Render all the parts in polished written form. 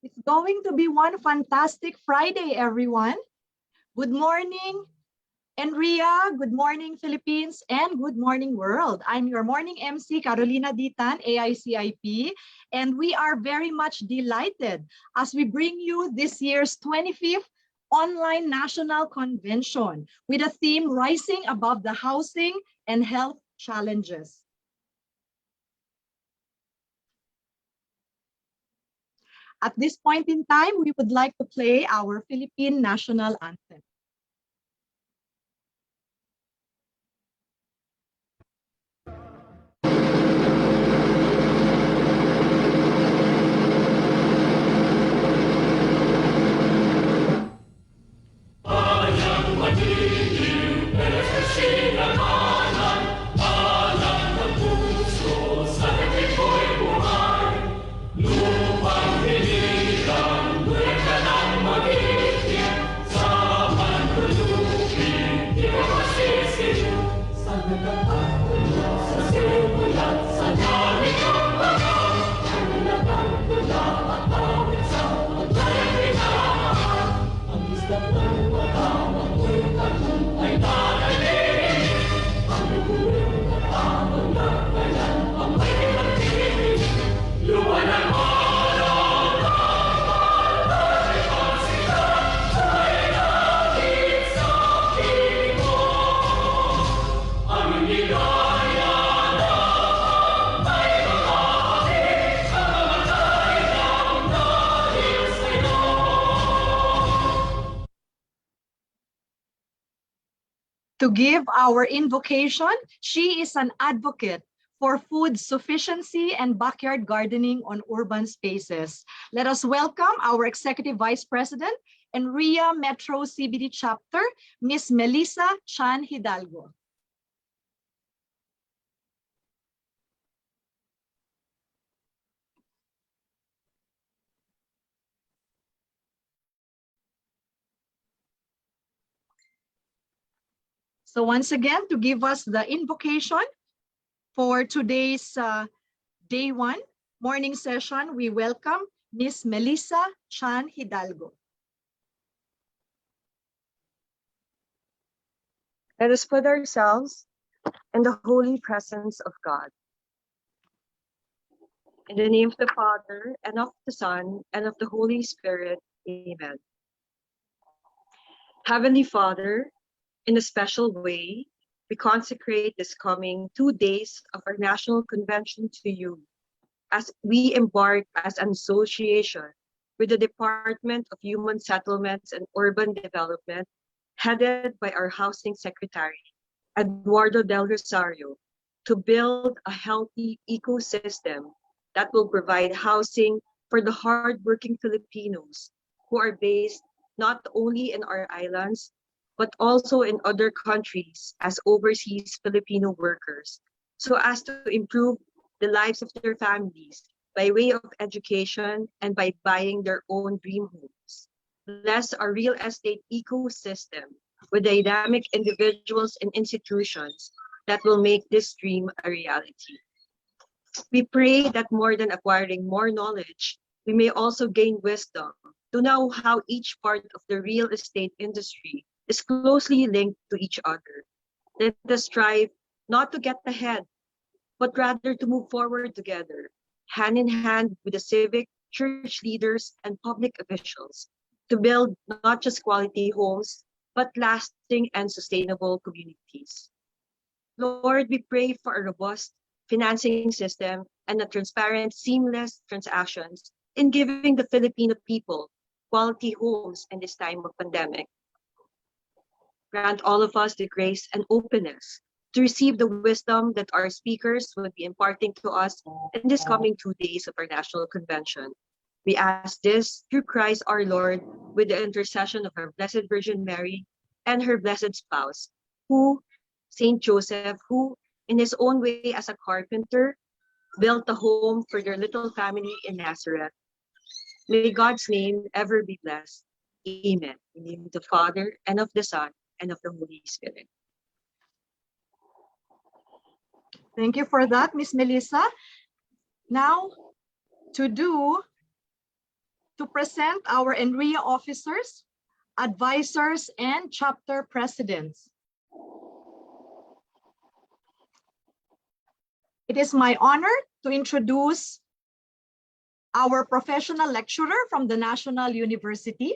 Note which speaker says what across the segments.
Speaker 1: It's going to be one fantastic Friday, everyone. Good morning, Enria. Good morning, Philippines. And good morning, world. I'm your morning MC, Carolina Ditan, AICIP. And we are very much delighted as we bring you this year's 25th Online National Convention with a theme rising above the housing and health challenges. At this point in time, we would like to play our Philippine national anthem. To give our invocation, she is an advocate for food sufficiency and backyard gardening on urban spaces. Let us welcome our Executive Vice President and RIA Metro CBD Chapter, Ms. Melissa Chan Hidalgo. So once again, to give us the invocation for today's day one morning session, we welcome Ms. Melissa Chan Hidalgo.
Speaker 2: Let us put ourselves in the holy presence of God. In the name of the Father, and of the Son, and of the Holy Spirit, amen. Heavenly Father, in a special way, we consecrate this coming 2 days of our National Convention to you, as we embark as an association with the Department of Human Settlements and Urban Development, headed by our Housing Secretary, Eduardo Del Rosario, to build a healthy ecosystem that will provide housing for the hardworking Filipinos who are based not only in our islands, but also in other countries as overseas Filipino workers, so as to improve the lives of their families by way of education and by buying their own dream homes. Bless our real estate ecosystem with dynamic individuals and institutions that will make this dream a reality. We pray that more than acquiring more knowledge, we may also gain wisdom to know how each part of the real estate industry is closely linked to each other. Let us strive not to get ahead, but rather to move forward together, hand in hand with the civic, church leaders, and public officials, to build not just quality homes, but lasting and sustainable communities. Lord, we pray for a robust financing system and a transparent, seamless transactions in giving the Filipino people quality homes in this time of pandemic. Grant all of us the grace and openness to receive the wisdom that our speakers will be imparting to us in this coming 2 days of our National Convention. We ask this through Christ our Lord, with the intercession of our Blessed Virgin Mary and her blessed spouse, who, Saint Joseph, who, in his own way as a carpenter, built a home for their little family in Nazareth. May God's name ever be blessed. Amen. In the name of the Father, and of the Son, and of the Holy Spirit.
Speaker 1: Thank you for that, Ms. Melissa. Now, to do to present our NRIA officers, advisors, and chapter presidents. It is my honor to introduce our professional lecturer from the National University.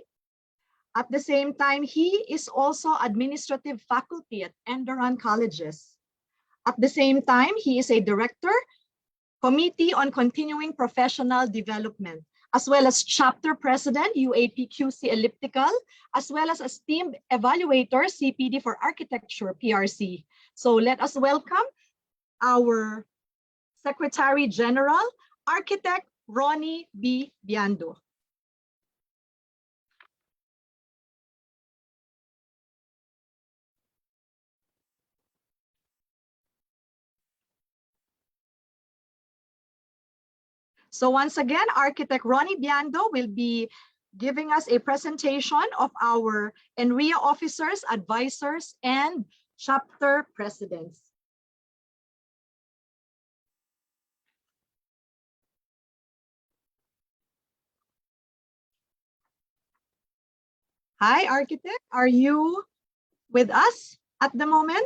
Speaker 1: At the same time, he is also administrative faculty at Enderun Colleges. At the same time, he is a director, Committee on Continuing Professional Development, as well as chapter president, UAPQC Elliptical, as well as esteemed evaluator, CPD for Architecture, PRC. So let us welcome our Secretary General, Architect Ronnie B. Biando. So once again, Architect Ronnie Biando will be giving us a presentation of our NRIA officers, advisors, and chapter presidents. Hi, Architect. Are you with us at the moment?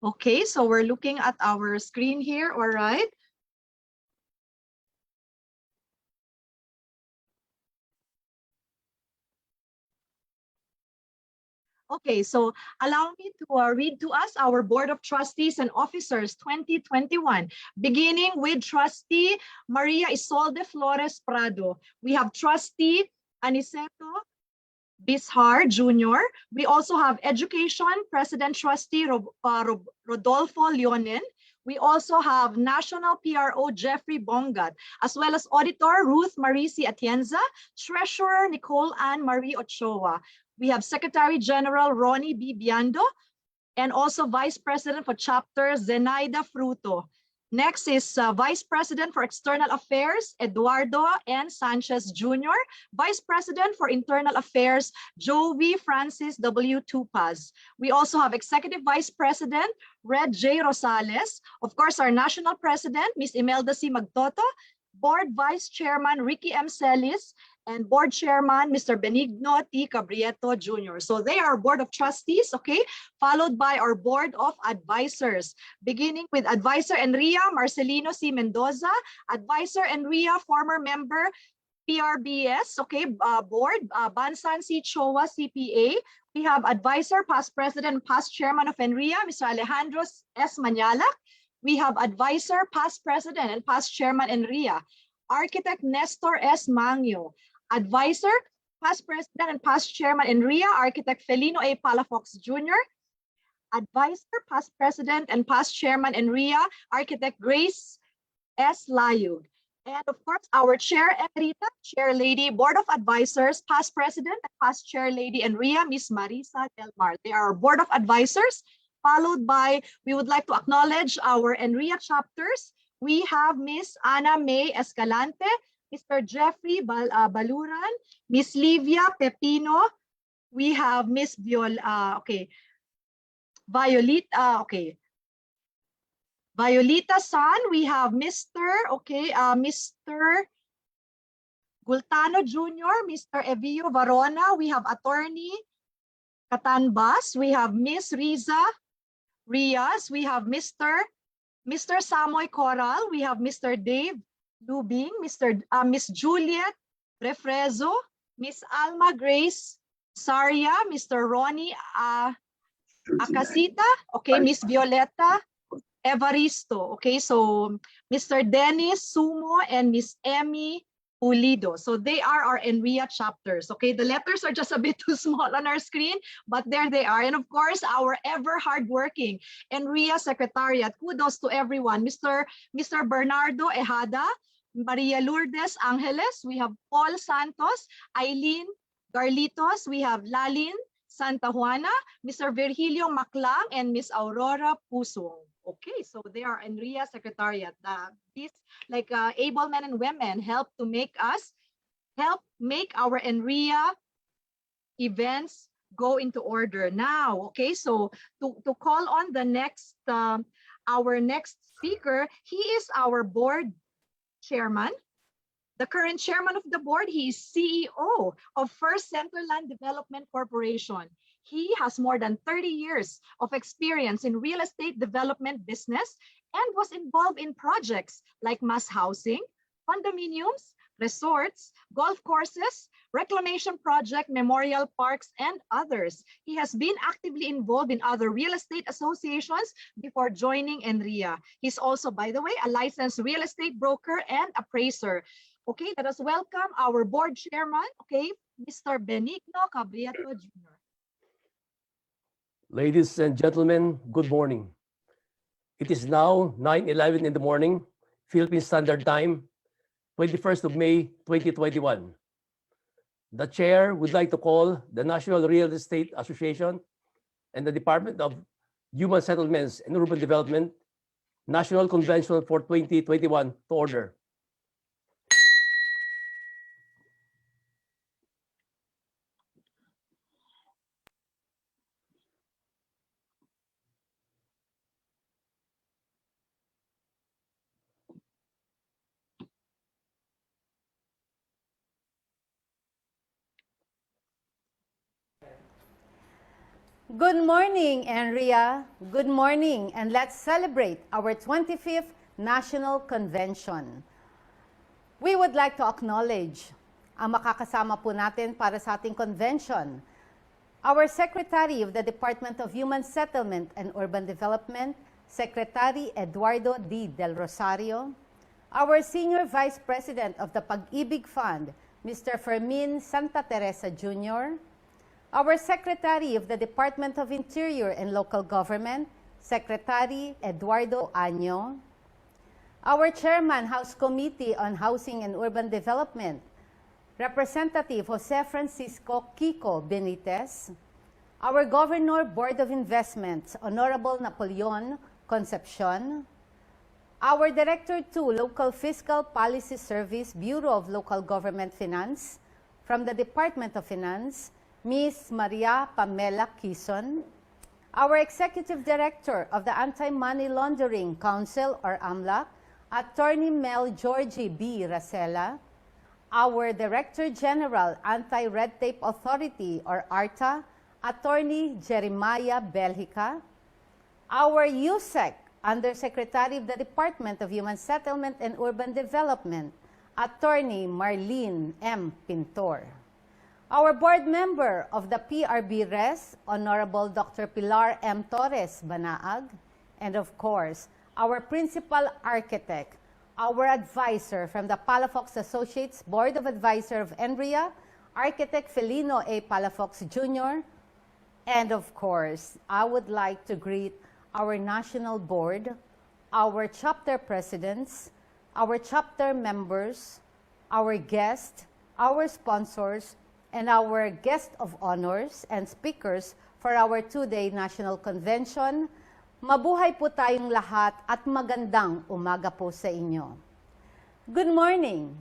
Speaker 1: Okay, so we're looking at our screen here, all right. Okay, so allow me to read to us our Board of Trustees and Officers 2021, beginning with Trustee Maria Isolde Flores Prado. We have Trustee Aniceto Bishar Jr. We also have Education President Trustee Rodolfo Leonin. We also have National PRO Jeffrey Bongat, as well as Auditor Ruth Marisi Atienza, Treasurer Nicole Ann Marie Ochoa. We have Secretary General Ronnie B. Biando, and also Vice President for Chapter Zenaida Fruto. Next is Vice President for External Affairs, Eduardo N. Sanchez Jr., Vice President for Internal Affairs, Jovi Francis W. Tupaz. We also have Executive Vice President, Red J. Rosales. Of course, our National President, Ms. Imelda C. Magtoto, Board Vice Chairman, Ricky M. Celis, and Board Chairman, Mr. Benigno T. Cabrieto Jr. So they are Board of Trustees, okay, followed by our Board of Advisors, beginning with Advisor Enria Marcelino C. Mendoza, Advisor Enria, former member, PRBS, okay, Board, Bansan C. Choa, CPA. We have Advisor, past President, past Chairman of Enria, Mr. Alejandro S. Manialak. We have Advisor, past President, and past Chairman Enria, Architect Nestor S. Mangio. Advisor, past President and past Chairman Enria, Architect Felino A. Palafox Jr. Advisor, past President and past Chairman Enria, Architect Grace S. Layug. And of course, our Chair Emerita, Chair Lady, Board of Advisors, past President and past Chair Lady Enria, Ms. Marisa Del Mar. They are our Board of Advisors, followed by, we would like to acknowledge our Enria chapters. We have Ms. Ana May Escalante, Mr. Jeffrey Baluran, Ms. Livia Pepino. We have Ms. Violeta, Violeta San. We have Mr. Gultano Jr., Mr. Evio Varona. We have Attorney Katanbas. We have Ms. Riza Riaz. We have Mr. Samoy Coral. We have Mr. Dave Lubing, Miss Juliet Refrezo, Miss Alma Grace Saria, Mr. Ronnie Acasita, okay, Miss Violeta Evaristo, okay, so Mr. Dennis Sumo and Miss Emmy Pulido. So they are our Enria chapters, okay? The letters are just a bit too small on our screen, but there they are. And of course, our ever hardworking Enria Secretariat. Kudos to everyone. Mr. Bernardo Ejada, Maria Lourdes Angeles, we have Paul Santos, Eileen Garlitos, we have Lalin Santa Juana, Mr. Virgilio Maclang, and Miss Aurora Pusong. Okay, so they are Enria Secretariat. These able men and women help make our Enria events go into order now. Okay, so to call on the next Our next speaker, he is our board chairman. The current chairman of the board, he is CEO of First Centerland Development Corporation. He has more than 30 years of experience in real estate development business and was involved in projects like mass housing, condominiums, resorts, golf courses, reclamation project, memorial parks, and others. He has been actively involved in other real estate associations before joining Enria. He's also, by the way, a licensed real estate broker and appraiser. Okay, let us welcome our board chairman, okay, Mr. Benigno Cabrieto Jr.
Speaker 3: Ladies and gentlemen, good morning. It is now 9:11 in the morning, Philippine Standard Time, 21st of May, 2021. The chair would like to call the National Real Estate Association and the Department of Human Settlements and Urban Development National Convention for 2021 to order.
Speaker 4: Good morning, Enria. Good morning, and let's celebrate our 25th National Convention. We would like to acknowledge ang makakasama po natin para sa ating convention, our Secretary of the Department of Human Settlement and Urban Development, Secretary Eduardo D. Del Rosario, our Senior Vice President of the Pag-ibig Fund, Mr. Fermin Santa Teresa Jr., our Secretary of the Department of Interior and Local Government, Secretary Eduardo Año, our Chairman, House Committee on Housing and Urban Development, Representative Jose Francisco Kiko Benitez, our Governor, Board of Investments, Honorable Napoleon Concepcion, our Director 2, Local Fiscal Policy Service, Bureau of Local Government Finance, from the Department of Finance, Ms. Maria Pamela Quizon, our Executive Director of the Anti-Money Laundering Council, or AMLAC, Attorney Mel Georgie B. Racela, our Director General Anti-Red Tape Authority, or ARTA, Attorney Jeremiah Belhica, our USEC, Undersecretary of the Department of Human Settlement and Urban Development, Attorney Marlene M. Pintor, our board member of the PRB-RES, Honorable Dr. Pilar M. Torres Banaag, and of course, our principal architect, our advisor from the Palafox Associates Board of Advisor of Enria, Architect Felino A. Palafox Jr., and of course, I would like to greet our national board, our chapter presidents, our chapter members, our guests, our sponsors, and our guest of honors and speakers for our two-day National Convention. Mabuhay po tayong lahat at magandang umaga po sa inyo. Good morning.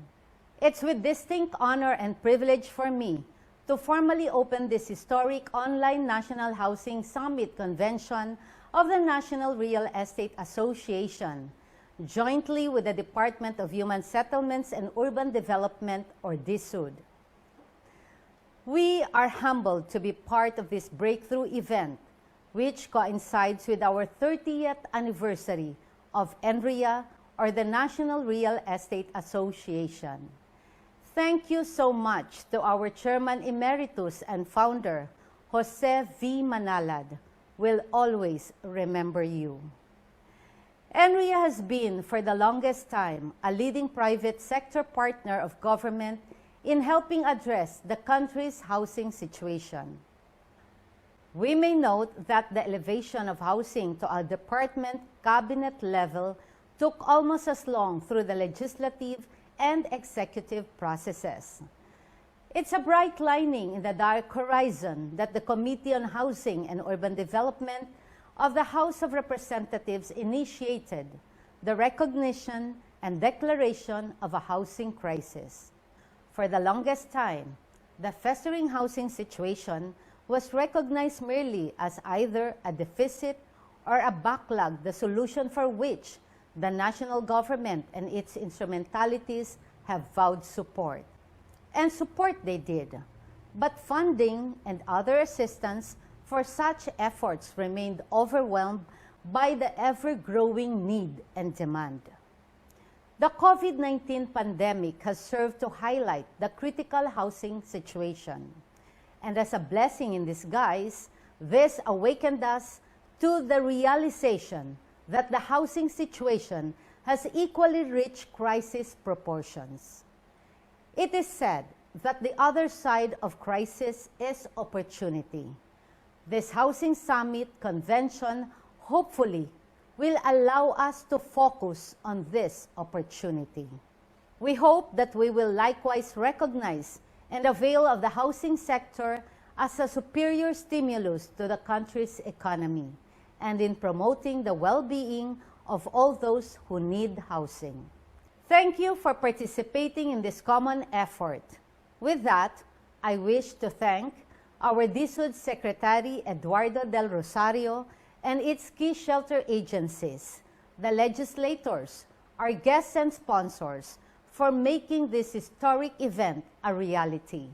Speaker 4: It's with distinct honor and privilege for me to formally open this historic online National Housing Summit Convention of the National Real Estate Association, jointly with the Department of Human Settlements and Urban Development, or DSUD. We are humbled to be part of this breakthrough event, which coincides with our 30th anniversary of Enria, or the National Real Estate Association. Thank you so much to our Chairman Emeritus and Founder, Jose V. Manalad. We'll always remember you. Enria has been, for the longest time, a leading private sector partner of government in helping address the country's housing situation. We may note that the elevation of housing to a department cabinet level took almost as long through the legislative and executive processes. It's a bright lining in the dark horizon that the Committee on Housing and Urban Development of the House of Representatives initiated the recognition and declaration of a housing crisis. For the longest time, the festering housing situation was recognized merely as either a deficit or a backlog, the solution for which the national government and its instrumentalities have vowed support. And support they did. But funding and other assistance for such efforts remained overwhelmed by the ever-growing need and demand. The COVID-19 pandemic has served to highlight the critical housing situation. And as a blessing in disguise, this awakened us to the realization that the housing situation has equally reached crisis proportions. It is said that the other side of crisis is opportunity. This Housing Summit Convention hopefully will allow us to focus on this opportunity. We hope that we will likewise recognize and avail of the housing sector as a superior stimulus to the country's economy and in promoting the well-being of all those who need housing. Thank you for participating in this common effort. With that, I wish to thank our DSUD Secretary Eduardo Del Rosario and its key shelter agencies, the legislators, our guests and sponsors for making this historic event a reality.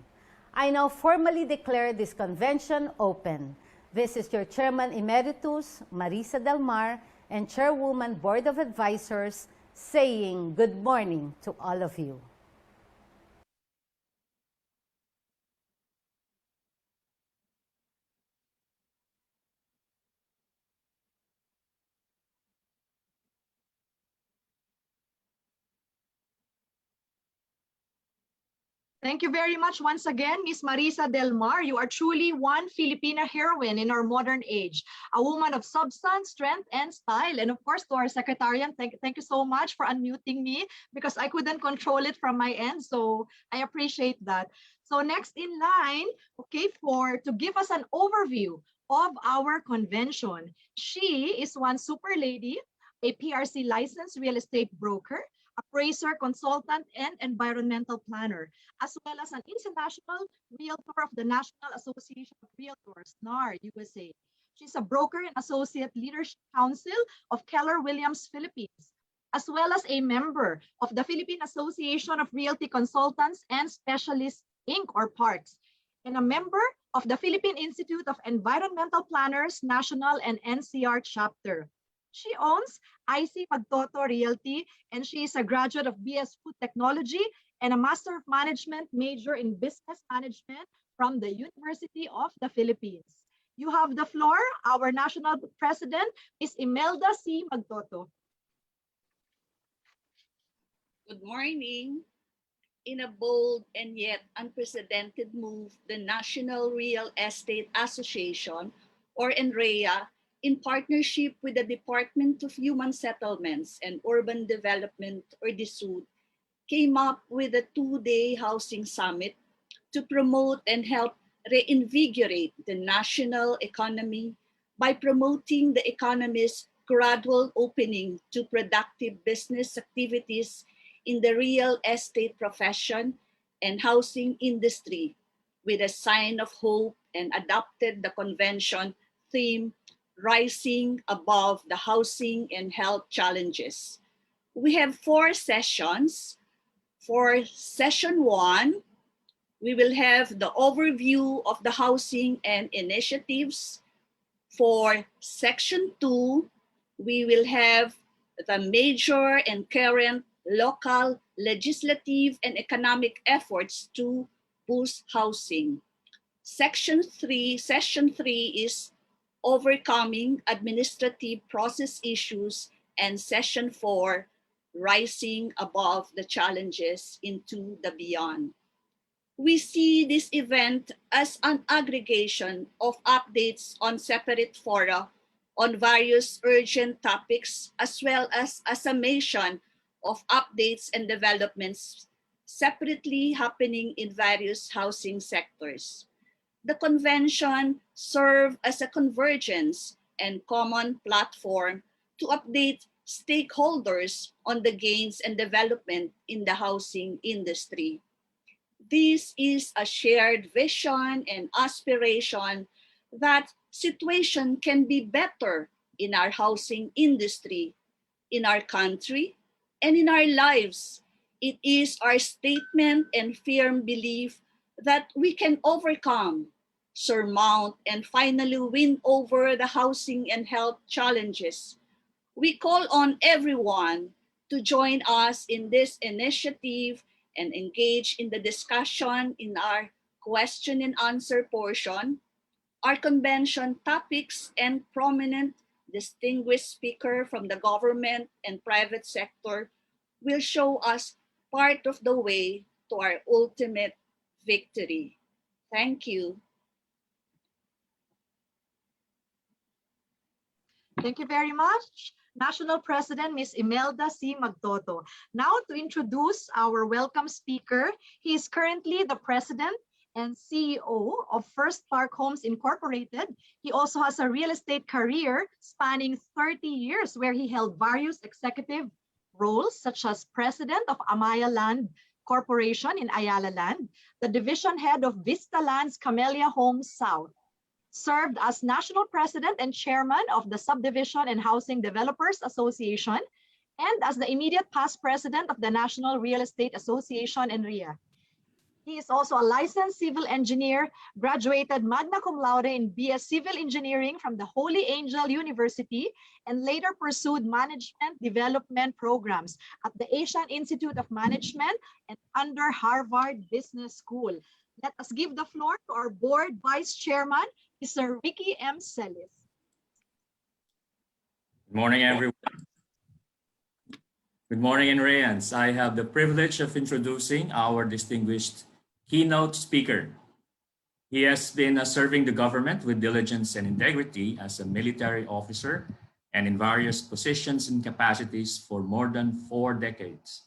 Speaker 4: I now formally declare this convention open. This is your Chairman Emeritus, Marisa Del Mar, and Chairwoman Board of Advisors, saying good morning to all of you.
Speaker 1: Thank you very much once again, Ms. Marisa Del Mar. You are truly one Filipina heroine in our modern age, a woman of substance, strength, and style. And of course, to our secretariat, thank you so much for unmuting me because I couldn't control it from my end. So I appreciate that. So next in line, okay, to give us an overview of our convention. She is one super lady, a PRC licensed real estate broker, appraiser, consultant, and environmental planner, as well as an international realtor of the National Association of Realtors, NAR, USA. She's a broker and associate leadership council of Keller Williams Philippines, as well as a member of the Philippine Association of Realty Consultants and Specialists, Inc., or PARCS, and a member of the Philippine Institute of Environmental Planners National and NCR chapter. She owns IC Magtoto Realty, and she is a graduate of BS Food Technology and a Master of Management major in Business Management from the University of the Philippines. You have the floor, our National President, Ms. Imelda C. Magtoto.
Speaker 5: Good morning. In a bold and yet unprecedented move, the National Real Estate Association, or NREA, in partnership with the Department of Human Settlements and Urban Development, or DSUD, came up with a two-day housing summit to promote and help reinvigorate the national economy by promoting the economy's gradual opening to productive business activities in the real estate profession and housing industry, with a sign of hope, and adopted the convention theme, Rising Above the Housing and Health Challenges. We have 4 sessions. For session 1, we will have the overview of the housing and initiatives. For section 2, we will have the major and current local, legislative, and economic efforts to boost housing. Session 3 is overcoming administrative process issues, and session 4, rising above the challenges into the beyond. We see this event as an aggregation of updates on separate fora on various urgent topics, as well as a summation of updates and developments separately happening in various housing sectors. The convention serves as a convergence and common platform to update stakeholders on the gains and development in the housing industry. This is a shared vision and aspiration that situation can be better in our housing industry, in our country, and in our lives. It is our statement and firm belief that we can overcome, surmount, and finally win over the housing and health challenges. We call on everyone to join us in this initiative and engage in the discussion in our question and answer portion. Our convention topics and prominent distinguished speaker from the government and private sector will show us part of the way to our ultimate victory. Thank you.
Speaker 1: Thank you very much, National President Ms. Imelda C. Magtoto. Now to introduce our welcome speaker. He is currently the President and CEO of First Park Homes Incorporated. He also has a real estate career spanning 30 years where he held various executive roles such as President of Amaya Land Corporation in Ayala Land, the division head of Vista Lands Camellia Homes South, served as National President and Chairman of the Subdivision and Housing Developers Association, and as the immediate past President of the National Real Estate Association, NREA. He is also a licensed civil engineer, graduated magna cum laude in BS Civil Engineering from the Holy Angel University, and later pursued management development programs at the Asian Institute of Management and under Harvard Business School. Let us give the floor to our board vice chairman, Mr. Ricky M. Celis.
Speaker 6: Good morning, everyone. Good morning, NREANs. I have the privilege of introducing our distinguished keynote speaker. He has been serving the government with diligence and integrity as a military officer and in various positions and capacities for more than 4 decades.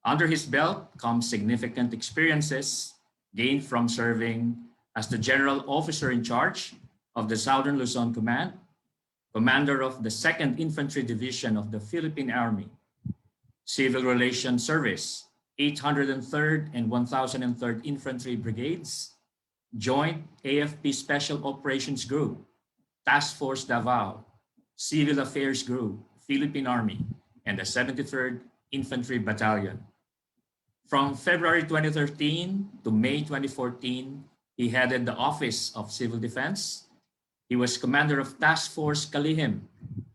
Speaker 6: Under his belt comes significant experiences gained from serving as the General Officer in charge of the Southern Luzon Command, Commander of the 2nd Infantry Division of the Philippine Army, Civil Relations Service, 803rd and 1003rd Infantry Brigades, Joint AFP Special Operations Group, Task Force Davao, Civil Affairs Group, Philippine Army, and the 73rd Infantry Battalion. From February 2013 to May 2014, he headed the Office of Civil Defense. He was commander of Task Force Kalihim,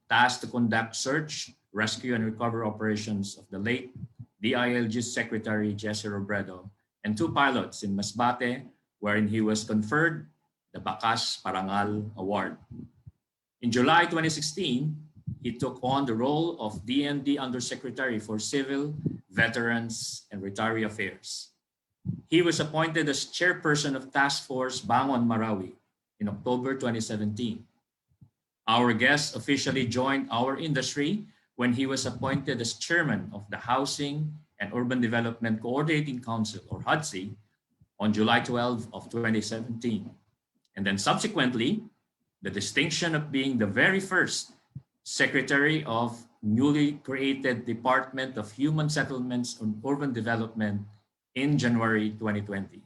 Speaker 6: tasked to conduct search, rescue, and recovery operations of the late DILG Secretary Jesse Robredo, and 2 pilots in Masbate, wherein he was conferred the Bakas Parangal Award. In July 2016, he took on the role of DND Undersecretary for Civil, Veterans, and Retiree Affairs. He was appointed as chairperson of Task Force Bangon Marawi in October 2017. Our guest officially joined our industry when he was appointed as chairman of the Housing and Urban Development Coordinating Council, or HUDC, on July 12 of 2017. And then subsequently, the distinction of being the very first secretary of newly created Department of Human Settlements and Urban Development in January 2020.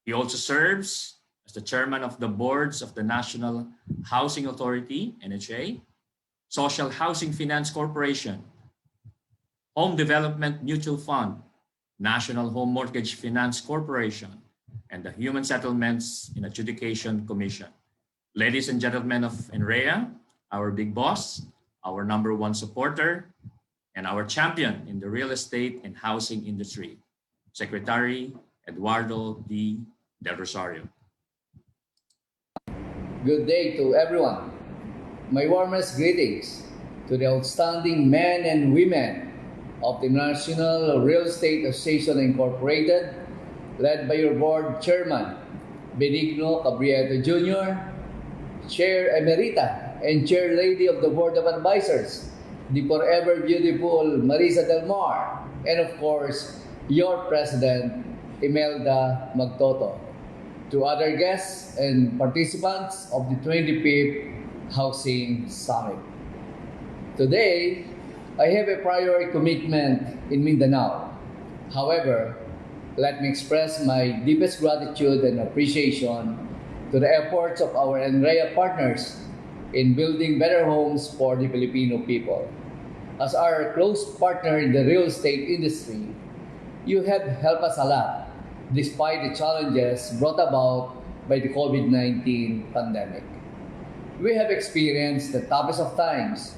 Speaker 6: He also serves as the chairman of the boards of the National Housing Authority, NHA, Social Housing Finance Corporation, Home Development Mutual Fund, National Home Mortgage Finance Corporation, and the Human Settlements and Adjudication Commission. Ladies and gentlemen of NREA, our big boss, our #1 supporter, and our champion in the real estate and housing industry, Secretary Eduardo D. Del Rosario.
Speaker 7: Good day to everyone. My warmest greetings to the outstanding men and women of the National Real Estate Association Incorporated, led by your board chairman, Benigno Cabrieto Jr., Chair Emerita and Chair Lady of the Board of Advisors, the forever beautiful Marisa Del Mar, and of course, your President, Imelda Magtoto. To other guests and participants of the 25th Housing Summit. Today, I have a prior commitment in Mindanao. However, let me express my deepest gratitude and appreciation to the efforts of our NREA partners in building better homes for the Filipino people. As our close partner in the real estate industry, you have helped us a lot despite the challenges brought about by the COVID-19 pandemic. We have experienced the toughest of times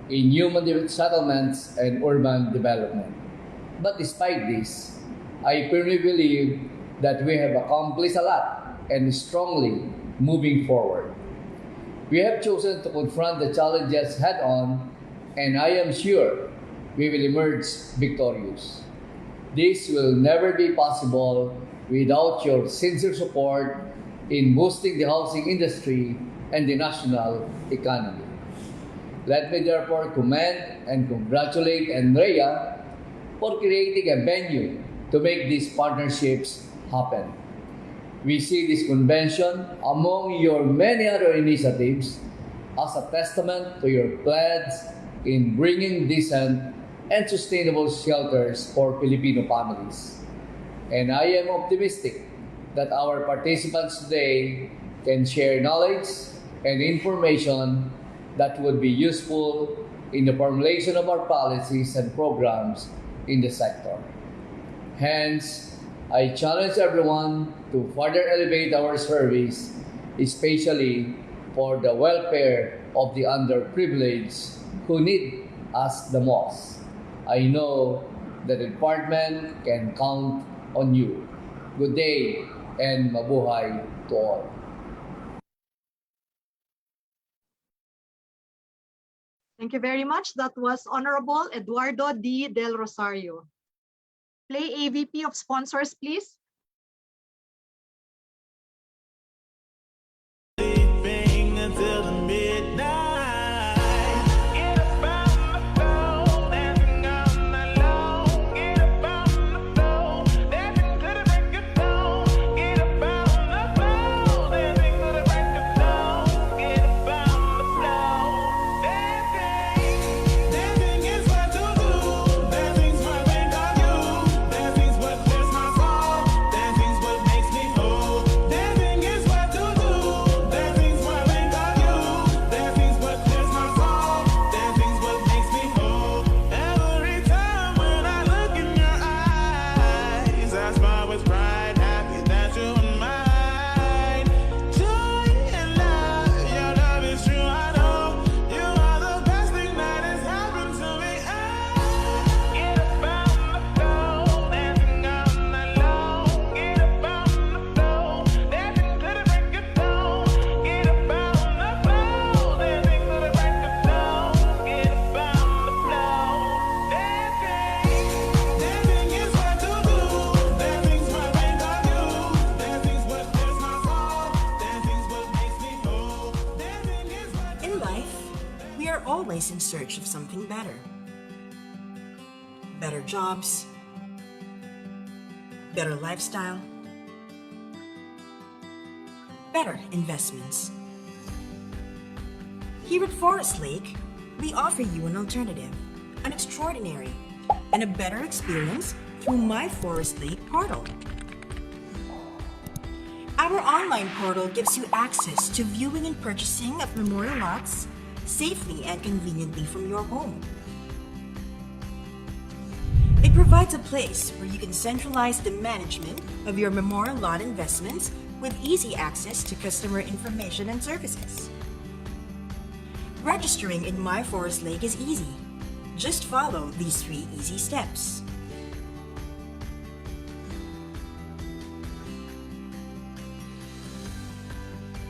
Speaker 7: in human settlements and urban development. But despite this, I firmly believe that we have accomplished a lot and strongly moving forward. We have chosen to confront the challenges head on, and I am sure we will emerge victorious. This will never be possible without your sincere support in boosting the housing industry and the national economy. Let me therefore commend and congratulate Andrea for creating a venue to make these partnerships happen. We see this convention, among your many other initiatives, as a testament to your pledge in bringing decent and sustainable shelters for Filipino families. And I am optimistic that our participants today can share knowledge and information that would be useful in the formulation of our policies and programs in the sector. Hence, I challenge everyone to further elevate our service, especially for the welfare of the underprivileged who need us the most. I know that the department can count on you. Good day and mabuhay to all.
Speaker 1: Thank you very much. That was Honorable Eduardo D. Del Rosario. Play AVP of sponsors, please.
Speaker 8: Sleeping until the midnight. Get up on the floor, dancing all night long. Get up on the floor, dancing to the break of dawn. Get up on the floor, dancing to the break of dawn. Get up on the floor, dancing. Dancing is what to do. Dancing's what they call you. Dancing's what lifts my soul. Dancing's what makes me whole. Dancing is what to do. Dancing's what they call you. Dancing's what lifts my soul. Dancing's what makes me whole. Every time when I look in your eyes, I smile with pride, happy that you're mine. Joy and love, your love is true. I know you are the best thing that has happened to me. Get up on the floor, dancing all night long. Get up on the floor, dancing to the break of dawn. Get up on the floor, dancing to the break of dawn. Get up on the floor, dancing. Dancing is what to do. Dancing's what they call you. Dancing's what lifts my soul. Dancing's what makes me whole. Dancing is what.
Speaker 9: In life, we are always in search of something better. Better jobs, better lifestyle, better investments. Here at Forest Lake, we offer you an alternative, an extraordinary, and a better experience through My Forest Lake portal. Our online portal gives you access to viewing and purchasing of memorial lots safely and conveniently from your home. It provides a place where you can centralize the management of your memorial lot investments with easy access to customer information and services. Registering in My Forest Lake is easy. Just follow these 3 easy steps.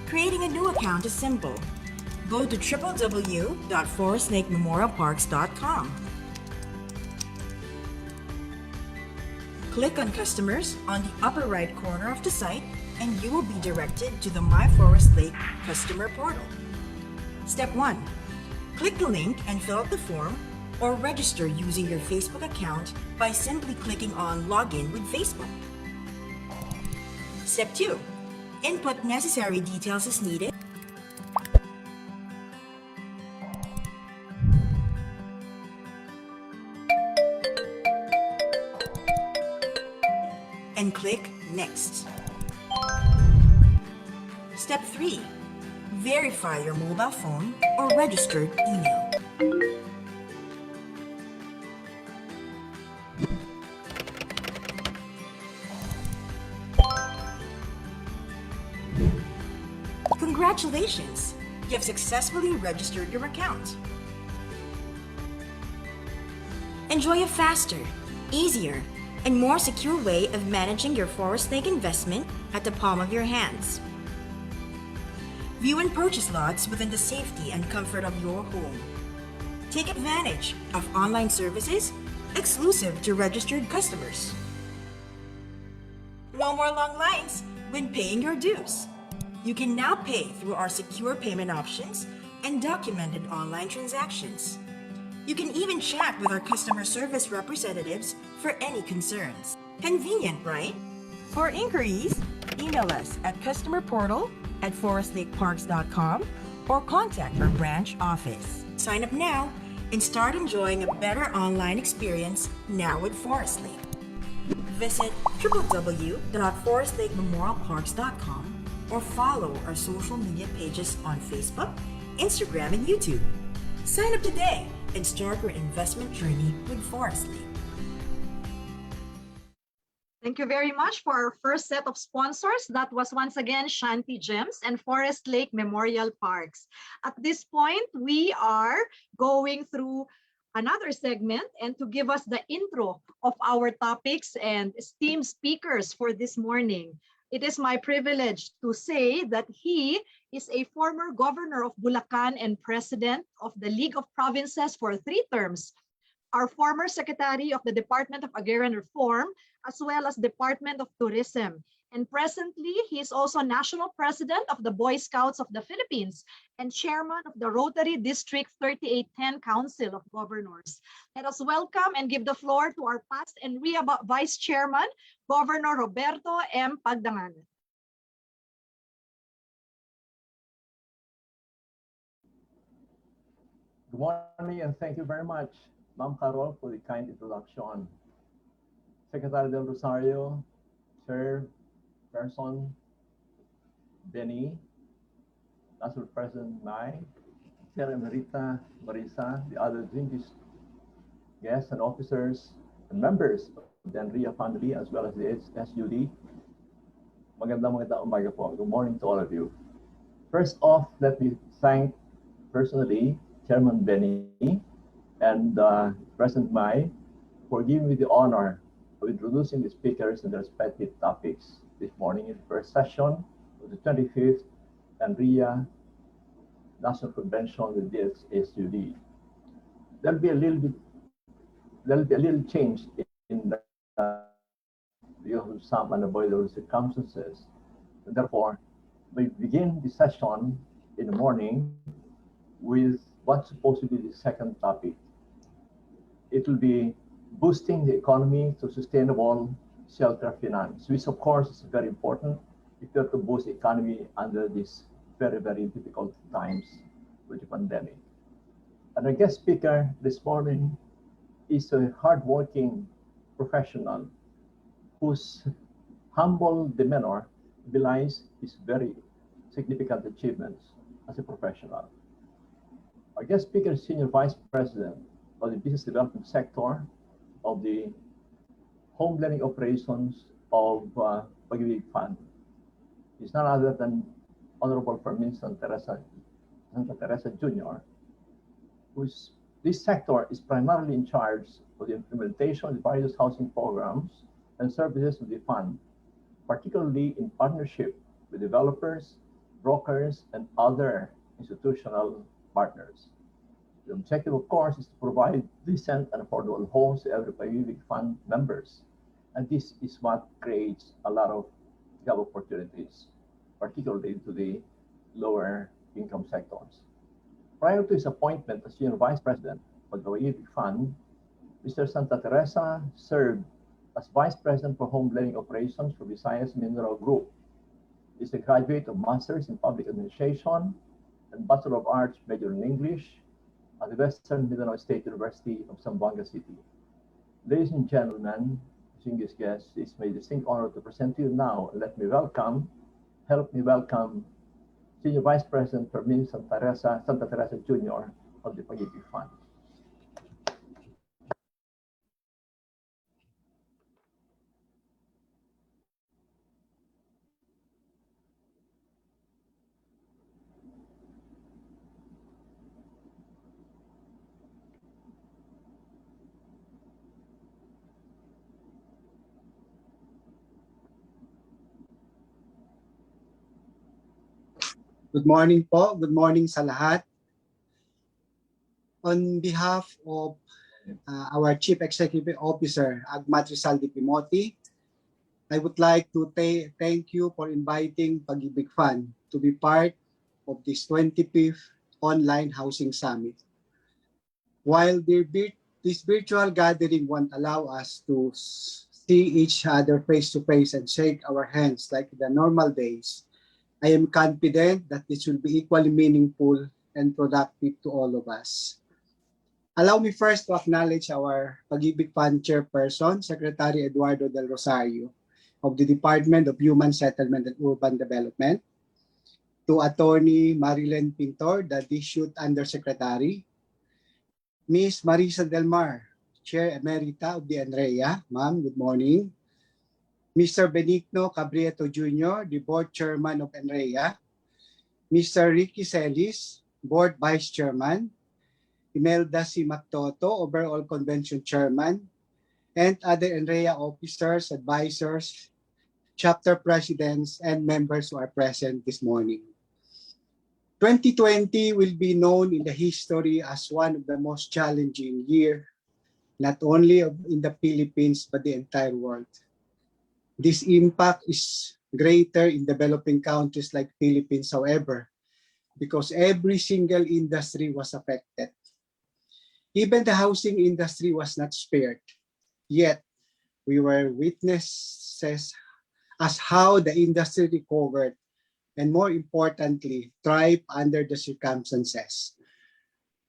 Speaker 9: Creating a new account is simple. Go to www.forestlakememorialparks.com. Click on Customers on the upper right corner of the site and you will be directed to the My Forest Lake Customer Portal. Step 1. Click the link and fill out the form or register using your Facebook account by simply clicking on Login with Facebook. Step 2. Input necessary details as needed. And click Next. Step 3. verify your mobile phone or registered email. Congratulations! You have successfully registered your account. Enjoy a faster, easier, and more secure way of managing your Forest Lake investment at the palm of your hands. View and purchase lots within the safety and comfort of your home. Take advantage of online services exclusive to registered customers. No more long lines when paying your dues. You can now pay through our secure payment options and documented online transactions. You can even chat with our customer service representatives for any concerns. Convenient, right? For inquiries, email us at customerportal@forestlakeparks.com or contact our branch office. Sign up now and start enjoying a better online experience now with Forest Lake. Visit www.forestlakememorialparks.com or follow our social media pages on Facebook, Instagram, and YouTube. Sign up today and start your investment journey with Forest Lake.
Speaker 1: Thank you very much for our first set of sponsors. That was once again Shanty Gems and Forest Lake Memorial Parks. At this point, we are going through another segment, and to give us the intro of our topics and esteemed speakers for this morning, it is my privilege to say that he is a former governor of Bulacan and president of the League of Provinces for 3 terms, our former secretary of the Department of Agrarian Reform, as well as Department of Tourism. And presently, he is also national president of the Boy Scouts of the Philippines and chairman of the Rotary District 3810 Council of Governors. Let us welcome and give the floor to our past NRIA Vice Chairman, Governor Roberto M. Pagdanganan.
Speaker 10: Good morning and thank you very much, Ma'am Carol, for the kind introduction. Secretary Del Rosario, Chairperson Benny, National President Mai, Chair Emerita Marisa, the other distinguished guests and officers and members of the NRIA family, as well as the SUD. Magandang umaga po. Good morning to all of you. First off, let me thank personally Chairman Benny and President Mai for giving me the honor of introducing the speakers and their respective topics this morning in the first session of the 25th NRIA National Convention with the SUD. There'll be a little change in the some unavoidable circumstances. And therefore, we begin the session in the morning with what's supposed to be the second topic. It will be boosting the economy to sustainable shelter finance, which of course is very important if you have to boost the economy under these very, very difficult times with the pandemic. And our guest speaker this morning is a hardworking professional whose humble demeanor belies his very significant achievements as a professional. Our guest speaker is Senior Vice President of the Business Development Sector of the Home Lending Operations of Pag-ibig Fund. He's none other than Honorable Fermin Santa Teresa Jr., this sector is primarily in charge of the implementation of the various housing programs and services of the fund, particularly in partnership with developers, brokers, and other institutional partners. The objective, of course, is to provide decent and affordable homes to every Pag-ibig Fund members. And this is what creates a lot of job opportunities, particularly to the lower income sectors. Prior to his appointment as Senior Vice President of the Pag-ibig Fund, Mr. Santa Teresa served as Vice President for Home Lending Operations for Visayas Mineral Group. He is a graduate of Masters in Public Administration and Bachelor of Arts major in English at the Western Mindanao State University of Zamboanga City. Ladies and gentlemen, distinguished guests, it's my distinct honor to present to you now. Help me welcome Senior Vice President Fermin Santa Teresa Jr. of the Pag-ibig Fund.
Speaker 11: Good morning po. Good morning sa lahat. On behalf of our Chief Executive Officer, Agmat Rizalde Pimote, I would like to thank you for inviting Pag-ibig Fund to be part of this 25th Online Housing Summit. While this virtual gathering won't allow us to see each other face to face and shake our hands like the normal days, I am confident that this will be equally meaningful and productive to all of us. Allow me first to acknowledge our Pag-ibig Fund Chairperson, Secretary Eduardo Del Rosario of the Department of Human Settlement and Urban Development, to Attorney Marilyn Pintor, the District Undersecretary, Ms. Marisa Del Mar, Chair Emerita of the NREA. Ma'am, good morning. Mr. Benigno Cabrieto Jr., the Board Chairman of NREA, Mr. Ricky Celis, Board Vice Chairman, Imelda C. Mactoto, Overall Convention Chairman, and other NREA officers, advisors, chapter presidents, and members who are present this morning. 2020 will be known in the history as one of the most challenging years, not only in the Philippines, but the entire world. This impact is greater in developing countries like Philippines, however, because every single industry was affected. Even the housing industry was not spared. Yet, we were witnesses as how the industry recovered and, more importantly, thrived under the circumstances.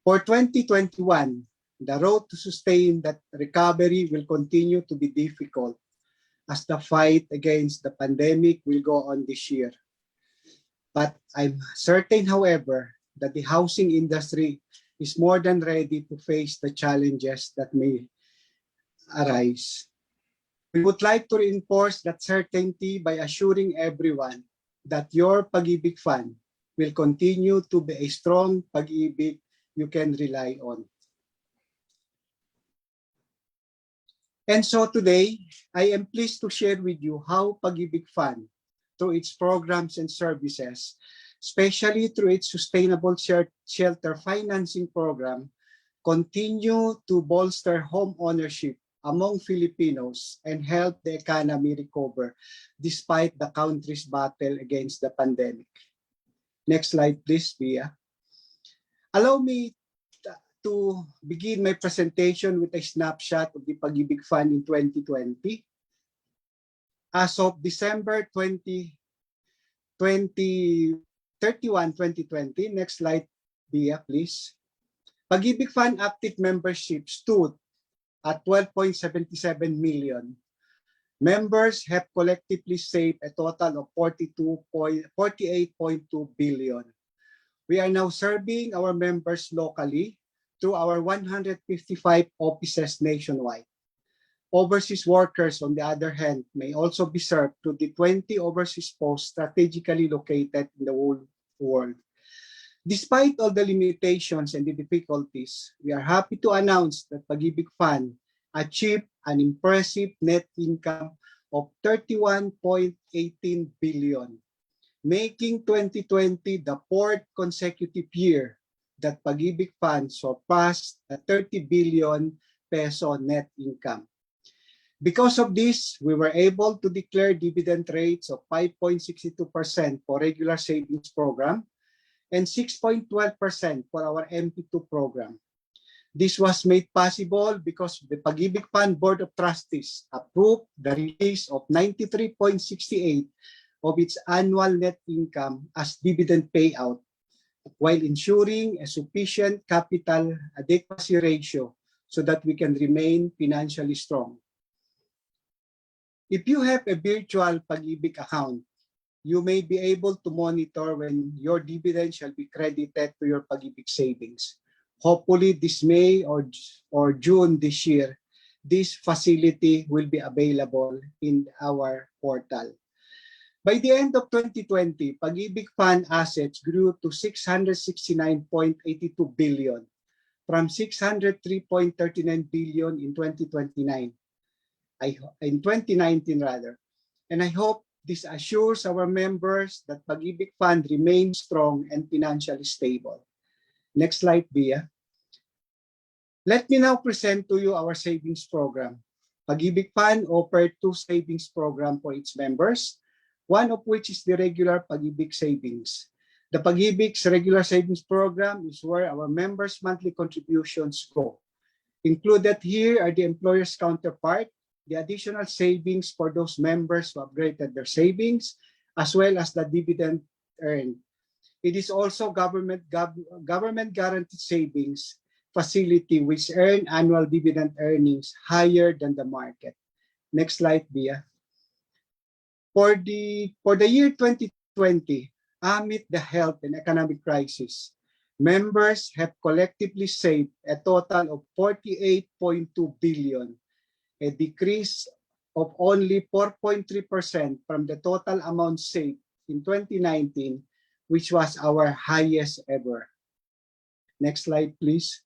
Speaker 11: For 2021, the road to sustain that recovery will continue to be difficult, as the fight against the pandemic will go on this year. But I'm certain, however, that the housing industry is more than ready to face the challenges that may arise. We would like to reinforce that certainty by assuring everyone that your Pag-ibig Fund will continue to be a strong pag-ibig you can rely on. And so today, I am pleased to share with you how Pag-ibig Fund, through its programs and services, especially through its sustainable shelter financing program, continue to bolster home ownership among Filipinos and help the economy recover despite the country's battle against the pandemic. Next slide, please, Pia. Allow me to begin my presentation with a snapshot of the Pag-ibig Fund in 2020. As of December 31, 2020, next slide, Bia, please. Pag-ibig Fund active membership stood at 12.77 million. Members have collectively saved a total of 48.2 billion. We are now serving our members locally through our 155 offices nationwide. Overseas workers, on the other hand, may also be served through the 20 overseas posts strategically located in the whole world. Despite all the limitations and the difficulties, we are happy to announce that Pag-ibig Fund achieved an impressive net income of 31.18 billion, making 2020 the fourth consecutive year that Pag-ibig Fund surpassed a 30 billion peso net income. Because of this, we were able to declare dividend rates of 5.62% for regular savings program and 6.12% for our MP2 program. This was made possible because the Pag-ibig Fund Board of Trustees approved the release of 93.68% of its annual net income as dividend payout, while ensuring a sufficient capital adequacy ratio so that we can remain financially strong. If you have a virtual Pag-ibig account, you may be able to monitor when your dividend shall be credited to your Pag-ibig savings. Hopefully this May or June this year, this facility will be available in our portal. By the end of 2020, Pag-ibig Fund assets grew to 669.82 billion from 603.39 billion in 2019 rather. And I hope this assures our members that Pag-ibig Fund remains strong and financially stable. Next slide, Bia. Let me now present to you our savings program. Pag-ibig Fund offered 2 savings programs for its members, one of which is the regular Pag-ibig Savings. The Pag-ibig's regular savings program is where our members' monthly contributions go. Included here are the employer's counterpart, the additional savings for those members who upgraded their savings, as well as the dividend earned. It is also government guaranteed savings facility which earn annual dividend earnings higher than the market. Next slide, Bia. For the year 2020, amid the health and economic crisis, members have collectively saved a total of 48.2 billion, a decrease of only 4.3% from the total amount saved in 2019, which was our highest ever. Next slide, please.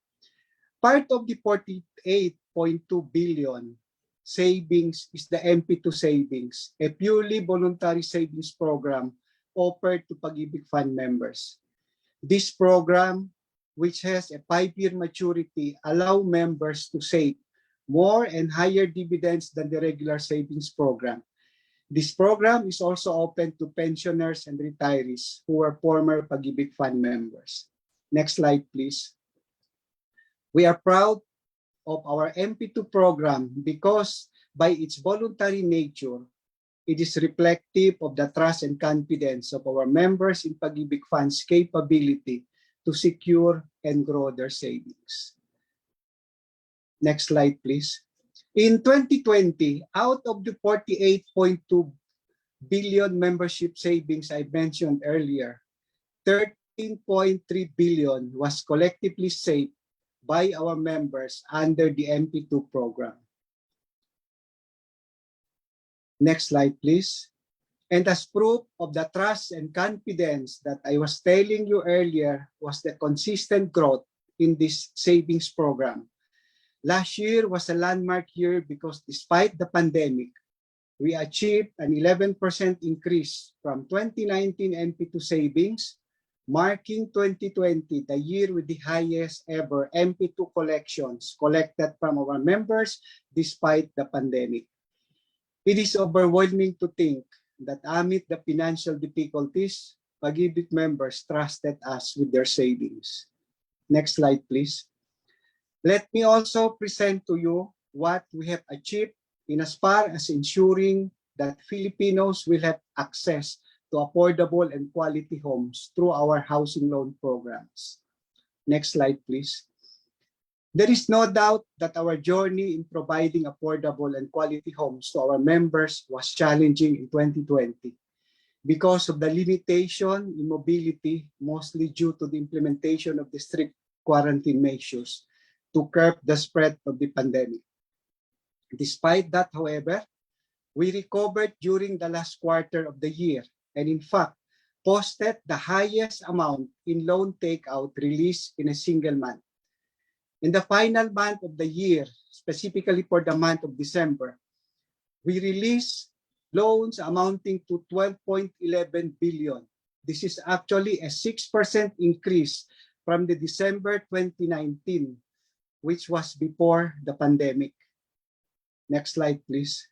Speaker 11: Part of the 48.2 billion savings is the MP2 savings, a purely voluntary savings program offered to Pag-ibig Fund members. This program, which has a 5-year maturity, allows members to save more and higher dividends than the regular savings program. This program is also open to pensioners and retirees who are former Pag-ibig Fund members. Next slide, please. We are proud of our MP2 program because by its voluntary nature, it is reflective of the trust and confidence of our members in Pag-ibig Fund's capability to secure and grow their savings. Next slide, please. In 2020, out of the 48.2 billion membership savings I mentioned earlier, 13.3 billion was collectively saved by our members under the MP2 program. Next slide, please. And as proof of the trust and confidence that I was telling you earlier was the consistent growth in this savings program. Last year was a landmark year because despite the pandemic, we achieved an 11% increase from 2019 MP2 savings, marking 2020 the year with the highest ever MP2 collections collected from our members despite the pandemic. It is overwhelming to think that amid the financial difficulties, Pag-ibig members trusted us with their savings. Next slide, please. Let me also present to you what we have achieved in as far as ensuring that Filipinos will have access to affordable and quality homes through our housing loan programs. Next slide, please. There is no doubt that our journey in providing affordable and quality homes to our members was challenging in 2020 because of the limitation in mobility, mostly due to the implementation of the strict quarantine measures to curb the spread of the pandemic. Despite that, however, we recovered during the last quarter of the year and in fact posted the highest amount in loan takeout released in a single month. In the final month of the year, specifically for the month of December, we released loans amounting to 12.11 billion. This is actually a 6% increase from the December 2019, which was before the pandemic. Next slide, please.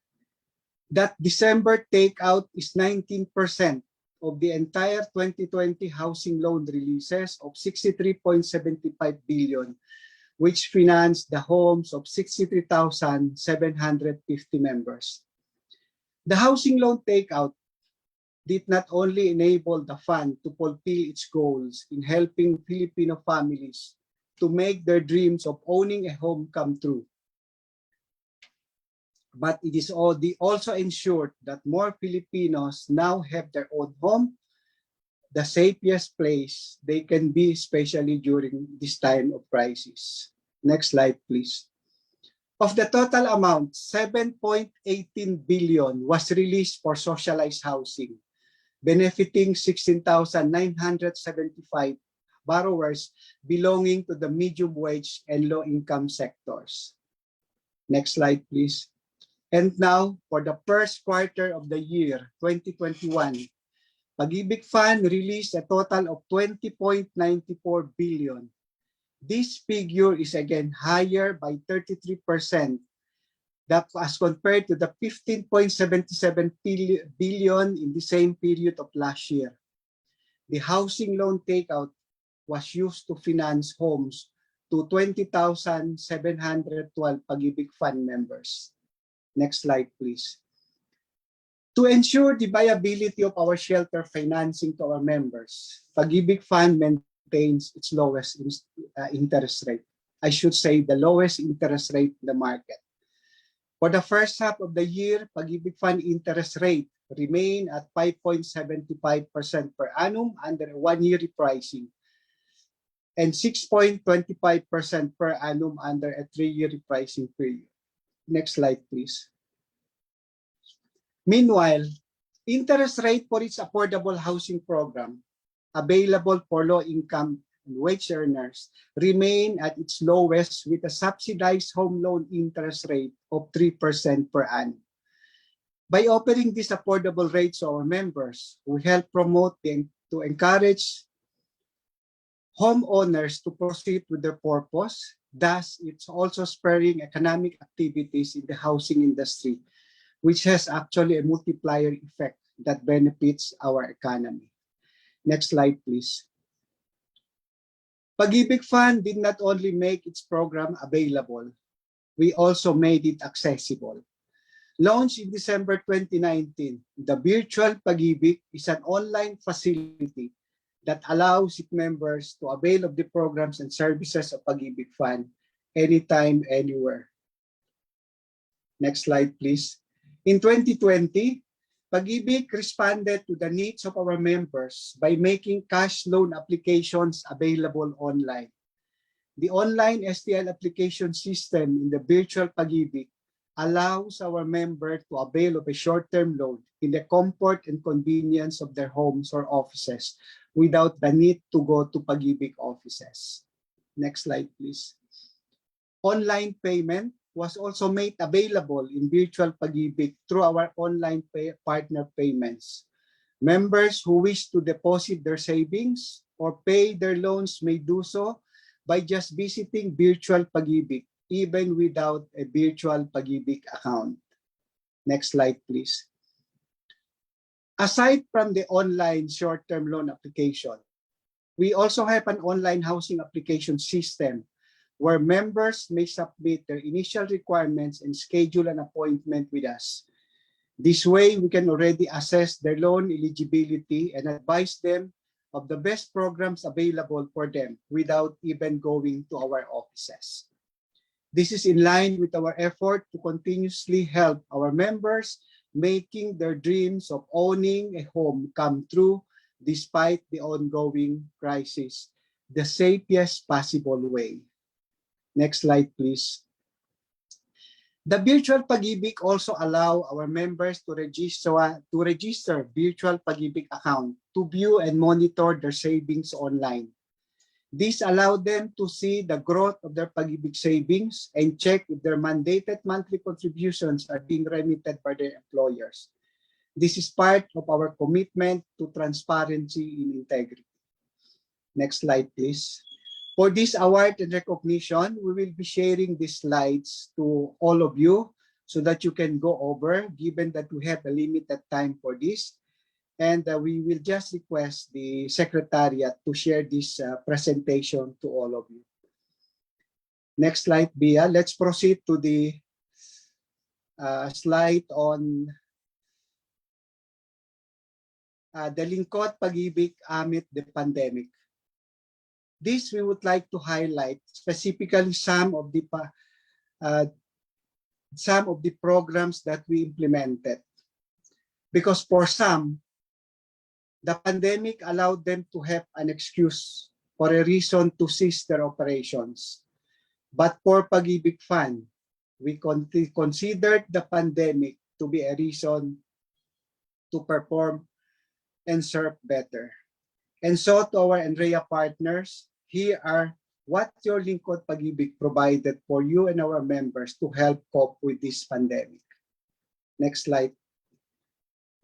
Speaker 11: That December takeout is 19% of the entire 2020 housing loan releases of 63.75 billion, which financed the homes of 63,750 members. The housing loan takeout did not only enable the fund to fulfill its goals in helping Filipino families to make their dreams of owning a home come true. but it is also ensured that more Filipinos now have their own home, the safest place they can be, especially during this time of crisis. Next slide, please. Of the total amount, 7.18 billion was released for socialized housing, benefiting 16,975 borrowers belonging to the medium wage and low income sectors. Next slide, please. And now, for the first quarter of the year 2021, Pag-ibig Fund released a total of 20.94 billion. This figure is again higher by 33% that as compared to the 15.77 billion in the same period of last year. The housing loan takeout was used to finance homes to 20,712 Pag-ibig Fund members. Next slide, please. To ensure the viability of our shelter financing to our members, Pag-ibig Fund maintains its lowest interest rate. I should say the lowest interest rate in the market. For the first half of the year, Pag-ibig Fund interest rate remained at 5.75% per annum under a one-year repricing and 6.25% per annum under a three-year repricing period. Next slide, please. Meanwhile, interest rate for its affordable housing program, available for low-income and wage earners, remain at its lowest with a subsidized home loan interest rate of 3% per annum. By offering these affordable rates to our members, we help promote to encourage homeowners to proceed with their purpose. Thus, it's also spurring economic activities in the housing industry, which has actually a multiplier effect that benefits our economy. Next slide, please. Pag-ibig Fund did not only make its program available, we also made it accessible. Launched in December 2019, the Virtual Pag-ibig is an online facility that allows its members to avail of the programs and services of Pag-ibig Fund anytime, anywhere. Next slide, please. In 2020, Pag-ibig responded to the needs of our members by making cash loan applications available online. The online STL application system in the Virtual Pag-ibig allows our members to avail of a short-term loan in the comfort and convenience of their homes or offices without the need to go to Pag-ibig offices. Next slide, please. Online payment was also made available in Virtual Pag-ibig through our online partner payments. Members who wish to deposit their savings or pay their loans may do so by just visiting Virtual Pag-ibig, even without a Virtual Pag-ibig account. Next slide, please. Aside from the online short-term loan application, we also have an online housing application system where members may submit their initial requirements and schedule an appointment with us. This way, we can already assess their loan eligibility and advise them of the best programs available for them without even going to our offices. This is in line with our effort to continuously help our members making their dreams of owning a home come true despite the ongoing crisis, the safest possible way. Next slide, please. The Virtual Pag-ibig also allow our members to register Virtual Pag-ibig account to view and monitor their savings online. This allowed them to see the growth of their Pag-ibig savings and check if their mandated monthly contributions are being remitted by their employers. This is part of our commitment to transparency and integrity. Next slide, please. For this award and recognition, we will be sharing these slides to all of you so that you can go over, given that we have a limited time for this. And we will just request the Secretariat to share this presentation to all of you. Next slide, Bia. Let's proceed to the slide on the Lingkod Pag-ibig amid the pandemic. This we would like to highlight specifically some of the some of the programs that we implemented. Because for some, the pandemic allowed them to have an excuse or a reason to cease their operations. But for Pag-ibig Fund, we considered the pandemic to be a reason to perform and serve better. And so to our NREA partners, here are what your Lingkod Pag-ibig provided for you and our members to help cope with this pandemic. Next slide.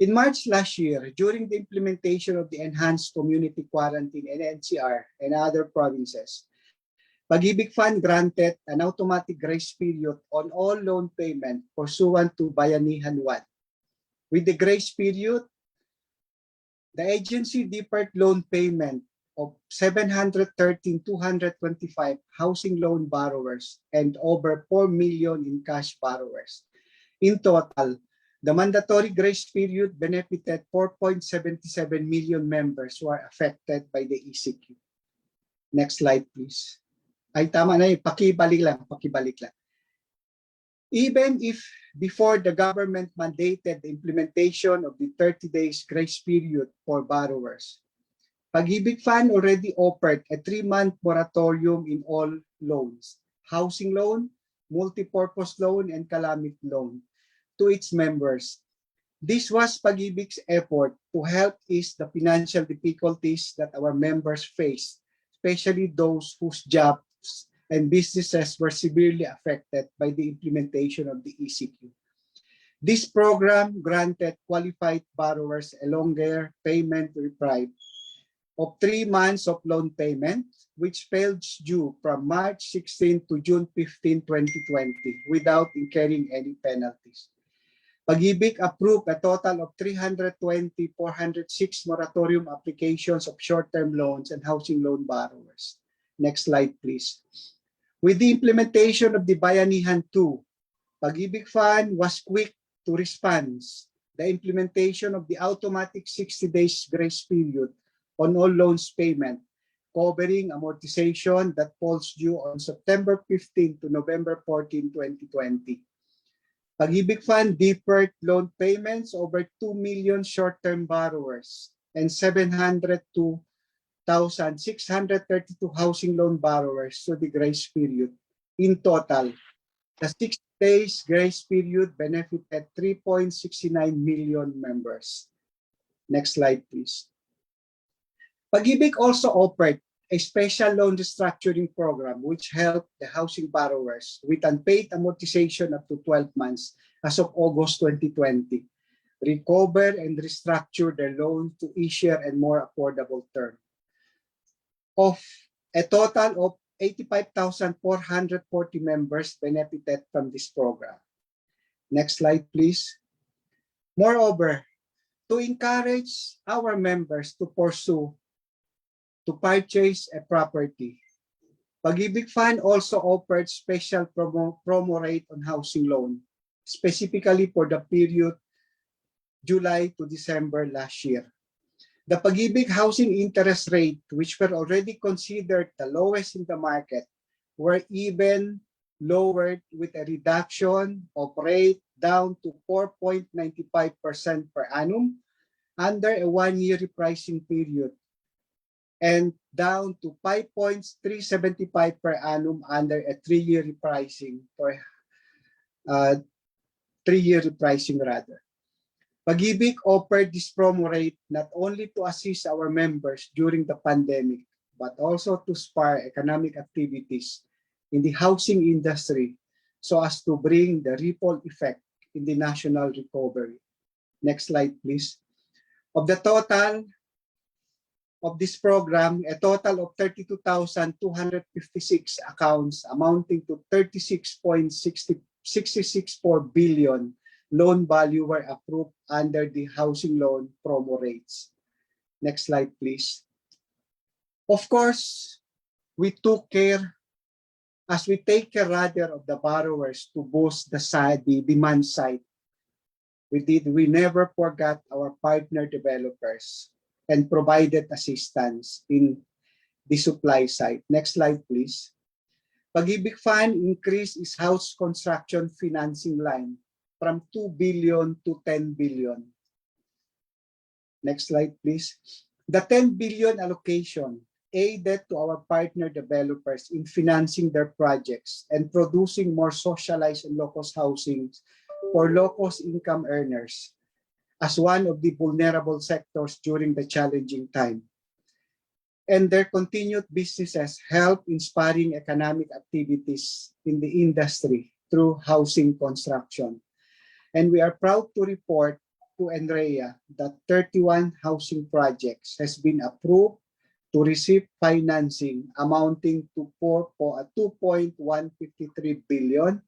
Speaker 11: In March last year, during the implementation of the Enhanced Community Quarantine in NCR and other provinces, Pag-ibig Fund granted an automatic grace period on all loan payment pursuant to Bayanihan 1. With the grace period, the agency deferred loan payment of 713,225 housing loan borrowers and over 4 million in cash borrowers. In total, the mandatory grace period benefited 4.77 million members who are affected by the ECQ. Next slide, please. Ay, tama na yun. Pakibalik lang. Even if before the government mandated the implementation of the 30 days grace period for borrowers, Pag-ibig Fund already offered a 3-month moratorium in all loans, housing loan, multipurpose loan, and calamity loan to its members. This was Pag-ibig's effort to help ease the financial difficulties that our members faced, especially those whose jobs and businesses were severely affected by the implementation of the ECQ. This program granted qualified borrowers a longer payment reprieve of 3 months of loan payment, which fell due from March 16 to June 15, 2020, without incurring any penalties. Pag-ibig approved a total of 320,406 moratorium applications of short-term loans and housing loan borrowers. Next slide, please. With the implementation of the Bayanihan 2, Pag-ibig Fund was quick to respond. The implementation of the automatic 60 days grace period on all loans payment, covering amortization that falls due on September 15 to November 14, 2020. Pag-ibig Fund deferred loan payments over 2 million short-term borrowers and 702,632 housing loan borrowers to the grace period. In total, the 60 days grace period benefited 3.69 million members. Next slide, please. Pag-ibig also offered a special loan restructuring program which helped the housing borrowers with unpaid amortization up to 12 months as of August 2020, recover and restructure their loan to easier and more affordable term. Of a total of 85,440 members benefited from this program. Next slide, please. Moreover, to encourage our members to purchase a property, Pag-ibig Fund also offered special promo rate on housing loan, specifically for the period July to December last year. The Pag-ibig housing interest rate, which were already considered the lowest in the market, were even lowered with a reduction of rate down to 4.95% per annum under a 1-year repricing period, and down to 5.375 per annum under a 3-year repricing for 3-year repricing rather. Pag-ibig offered this promo rate not only to assist our members during the pandemic, but also to spur economic activities in the housing industry so as to bring the ripple effect in the national recovery. Next slide, please. Of the total of this program, a total of 32,256 accounts amounting to 36.664 billion loan value were approved under the housing loan promo rates. Next slide, please. Of course, we took care, as we take care rather of the borrowers to boost the demand side. We never forgot our partner developers and provided assistance in the supply side. Next slide, please. Pag-ibig Fund increased its house construction financing line from 2 billion to 10 billion. Next slide, please. The 10 billion allocation aided to our partner developers in financing their projects and producing more socialized and low-cost housing for low-cost income earners as one of the vulnerable sectors during the challenging time. And their continued businesses help inspiring economic activities in the industry through housing construction. And we are proud to report to NREA that 31 housing projects has been approved to receive financing amounting to 2.153 billion.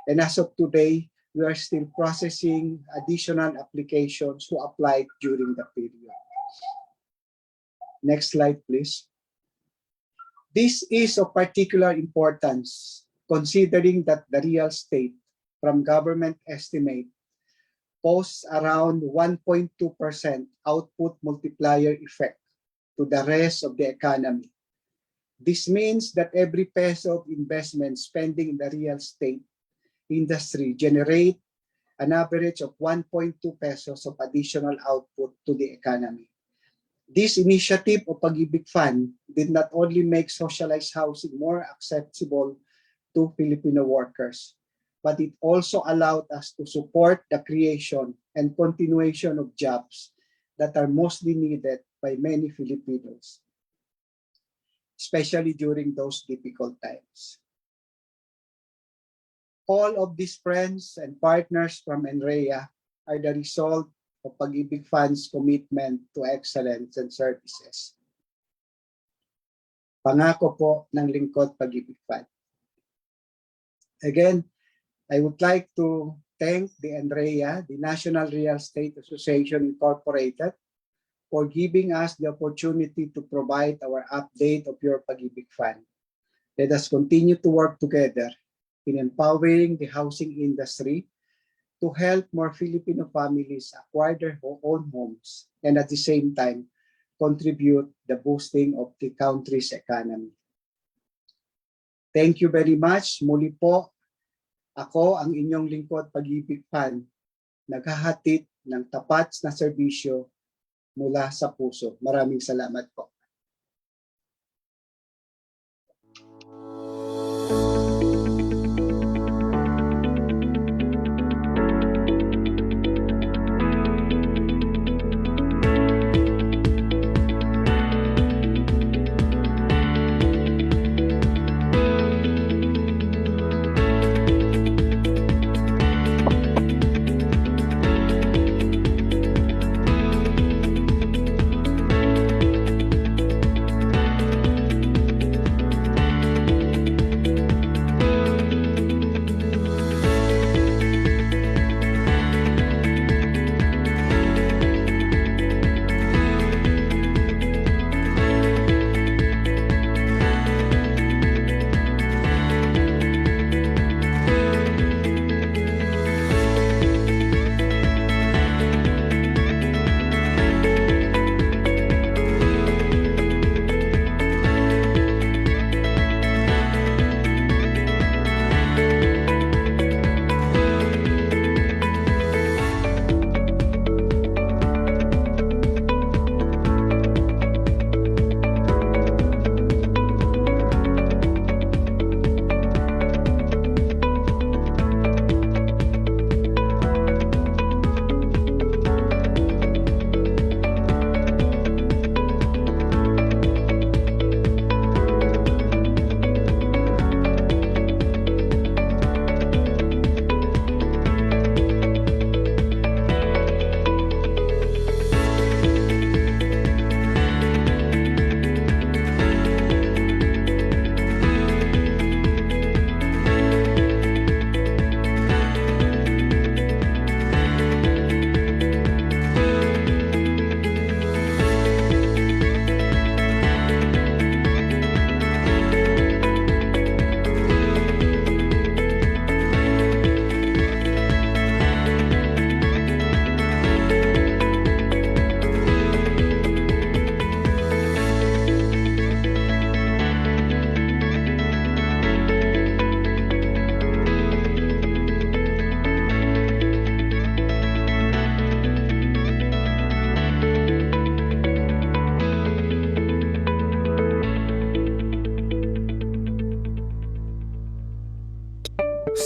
Speaker 11: And as of today, we are still processing additional applications who applied during the period. Next slide, please. This is of particular importance considering that the real estate from government estimate posts around 1.2% output multiplier effect to the rest of the economy. This means that every peso of investment spending in the real estate industry generate an average of 1.2 pesos of additional output to the economy. This initiative of Pag-ibig Fund did not only make socialized housing more accessible to Filipino workers, but it also allowed us to support the creation and continuation of jobs that are mostly needed by many Filipinos, especially during those difficult times. All of these friends and partners from NREA are the result of Pag-ibig Fund's commitment to excellence and services. Pangako po ng lingkod Pag-ibig Fund. Again, I would like to thank the NREA, the National Real Estate Association Incorporated, for giving us the opportunity to provide our update of your Pag-ibig Fund. Let us continue to work together in empowering the housing industry to help more Filipino families acquire their own homes and at the same time contribute the boosting of the country's economy. Thank you very much. Muli po, ako ang inyong lingkod Pag-ibig Fund, naghahatid ng tapat na serbisyo mula sa puso. Maraming salamat po.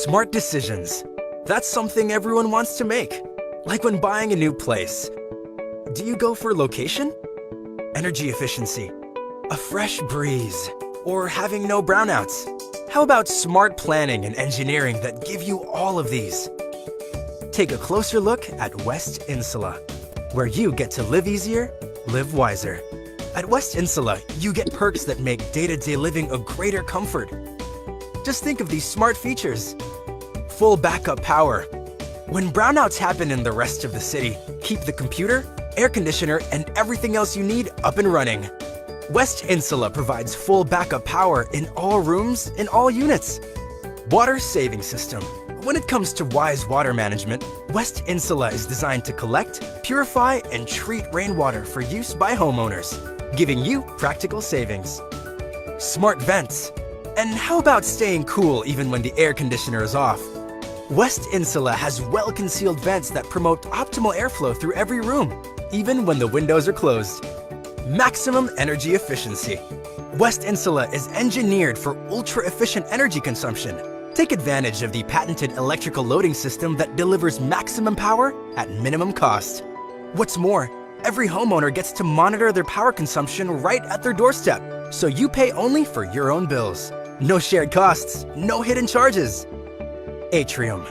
Speaker 12: Smart decisions. That's something everyone wants to make. Like when buying a new place. Do you go for location? Energy efficiency? A fresh breeze? Or having no brownouts? How about smart planning and engineering that give you all of these? Take a closer look at West Insula, where you get to live easier, live wiser. At West Insula, you get perks that make day-to-day living a greater comfort. Just think of these smart features. Full backup power. When brownouts happen in the rest of the city, keep the computer, air conditioner, and everything else you need up and running. West Insula provides full backup power in all rooms, in all units. Water saving system. When it comes to wise water management, West Insula is designed to collect, purify, and treat rainwater for use by homeowners, giving you practical savings. Smart vents. And how about staying cool even when the air conditioner is off? West Insula has well-concealed vents that promote optimal airflow through every room, even when the windows are closed. Maximum energy efficiency. West Insula is engineered for ultra-efficient energy consumption. Take advantage of the patented electrical loading system that delivers maximum power at minimum cost. What's more, every homeowner gets to monitor their power consumption right at their doorstep, so you pay only for your own bills. No shared costs, no hidden charges. Atrium.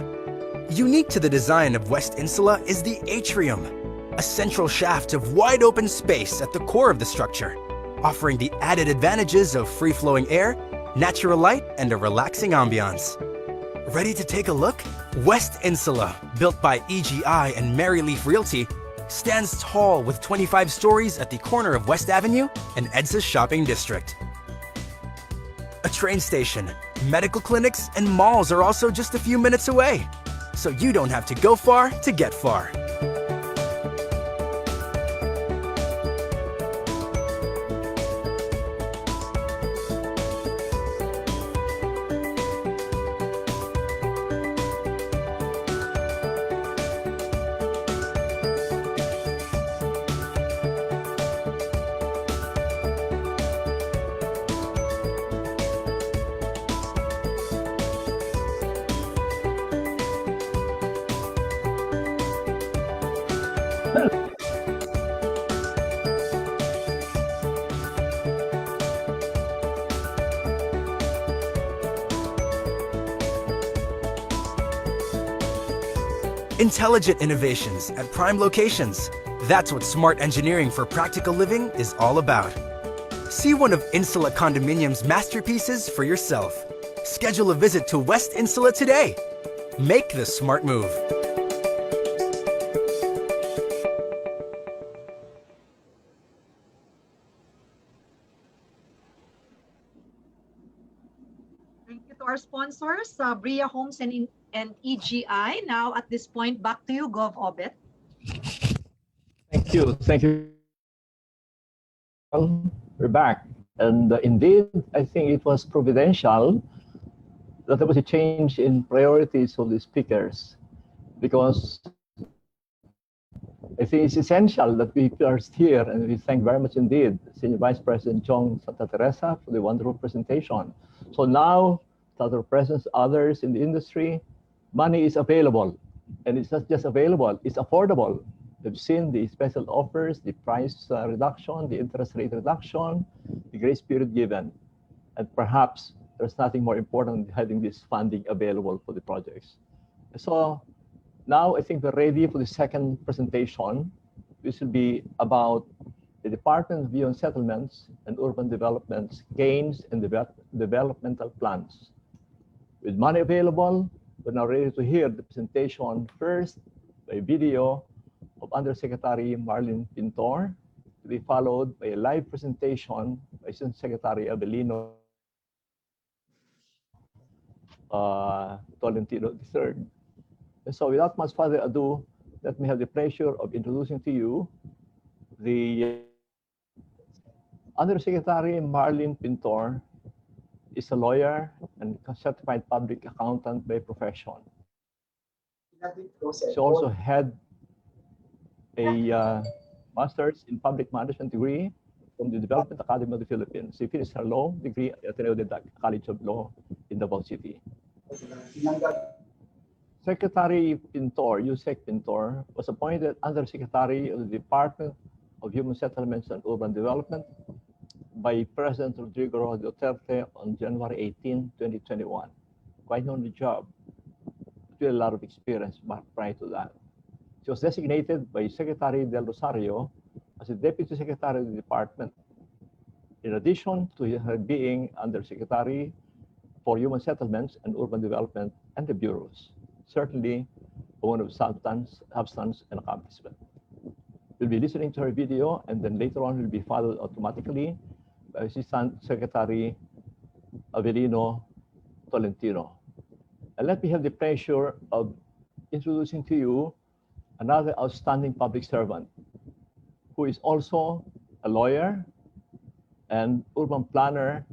Speaker 12: Unique to the design of West Insula is the atrium, a central shaft of wide open space at the core of the structure, offering the added advantages of free-flowing air, natural light, and a relaxing ambiance. Ready to take a look? West Insula, built by EGI and Maryleaf Realty, stands tall with 25 stories at the corner of West Avenue and EDSA Shopping District. A train station, medical clinics, and malls are also just a few minutes away, so you don't have to go far to get far. Intelligent innovations at prime locations. That's what smart engineering for practical living is all about. See one of Insula Condominium's masterpieces for yourself. Schedule a visit to West Insula today. Make the smart move.
Speaker 1: Thank you to our sponsors, Bria Homes and EGI. Now, at this point, back to you, Gov. Obet.
Speaker 10: Thank you. Thank you. We're back. And indeed, I think it was providential that there was a change in priorities of the speakers, because I think it's essential that we are here, and we thank very much indeed Senior Vice President Chong Santa Teresa for the wonderful presentation. So now that our presence, others in the industry, money is available, and it's not just available, it's affordable. We've seen the special offers, the price reduction, the interest rate reduction, the grace period given, and perhaps there's nothing more important than having this funding available for the projects. So now I think we're ready for the second presentation. This will be about the Department's view on settlements and urban developments, gains and developmental plans. With money available, we're now ready to hear the presentation first by video of Undersecretary Marlene Pintor, to be followed by a live presentation by Assistant Secretary Abelino Tolentino III. And so without much further ado, let me have the pleasure of introducing to you the Undersecretary Marlene Pintor is a lawyer and certified public accountant by profession. She also had a master's in public management degree from the Development Academy of the Philippines. She finished her law degree at Ateneo de College of Law in Davao City. Secretary Pintor, Yusek Pintor, was appointed Undersecretary of the Department of Human Settlements and Urban Development by President Rodrigo Duterte on January 18, 2021. Quite on the job, with a lot of experience prior to that. She was designated by Secretary Del Rosario as the Deputy Secretary of the Department. In addition to her being Undersecretary for Human Settlements and Urban Development and the bureaus, certainly one of substance and accomplishment. We'll be listening to her video, and then later on will be followed automatically by Assistant Secretary Avelino Tolentino. And let me have the pleasure of introducing to you another outstanding public servant who is also a lawyer and urban planner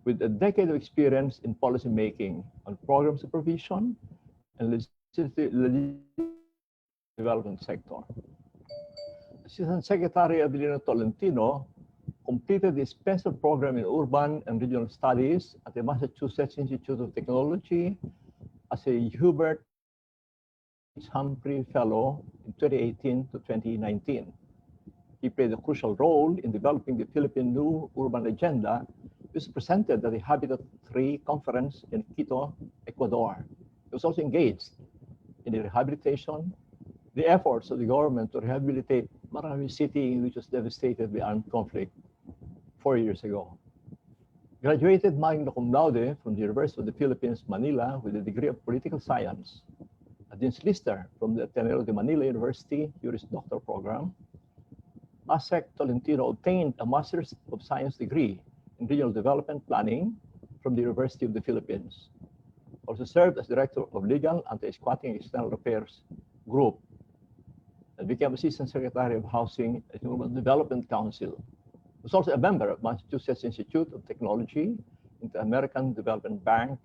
Speaker 10: with a decade of experience in policy making on program supervision and legislative development sector. Assistant Secretary Avelino Tolentino completed the Spencer Program in Urban and Regional Studies at the Massachusetts Institute of Technology as a Hubert Humphrey Fellow in 2018 to 2019. He played a crucial role in developing the Philippine New Urban Agenda, which was presented at the Habitat 3 conference in Quito, Ecuador. He was also engaged in the rehabilitation, the efforts of the government to rehabilitate Marami City, which was devastated by armed conflict 4 years ago. Graduated magna cum laude from the University of the Philippines, Manila, with a degree of political science. A Dean's Lister from the Ateneo de Manila University Juris Doctor program. ASEC Tolentino obtained a Master's of Science degree in Regional Development Planning from the University of the Philippines. Also served as Director of Legal Anti-Squatting External Affairs Group and became Assistant Secretary of Housing and Urban Development Council. Was also a member of Massachusetts Institute of Technology, Inter-American Development Bank,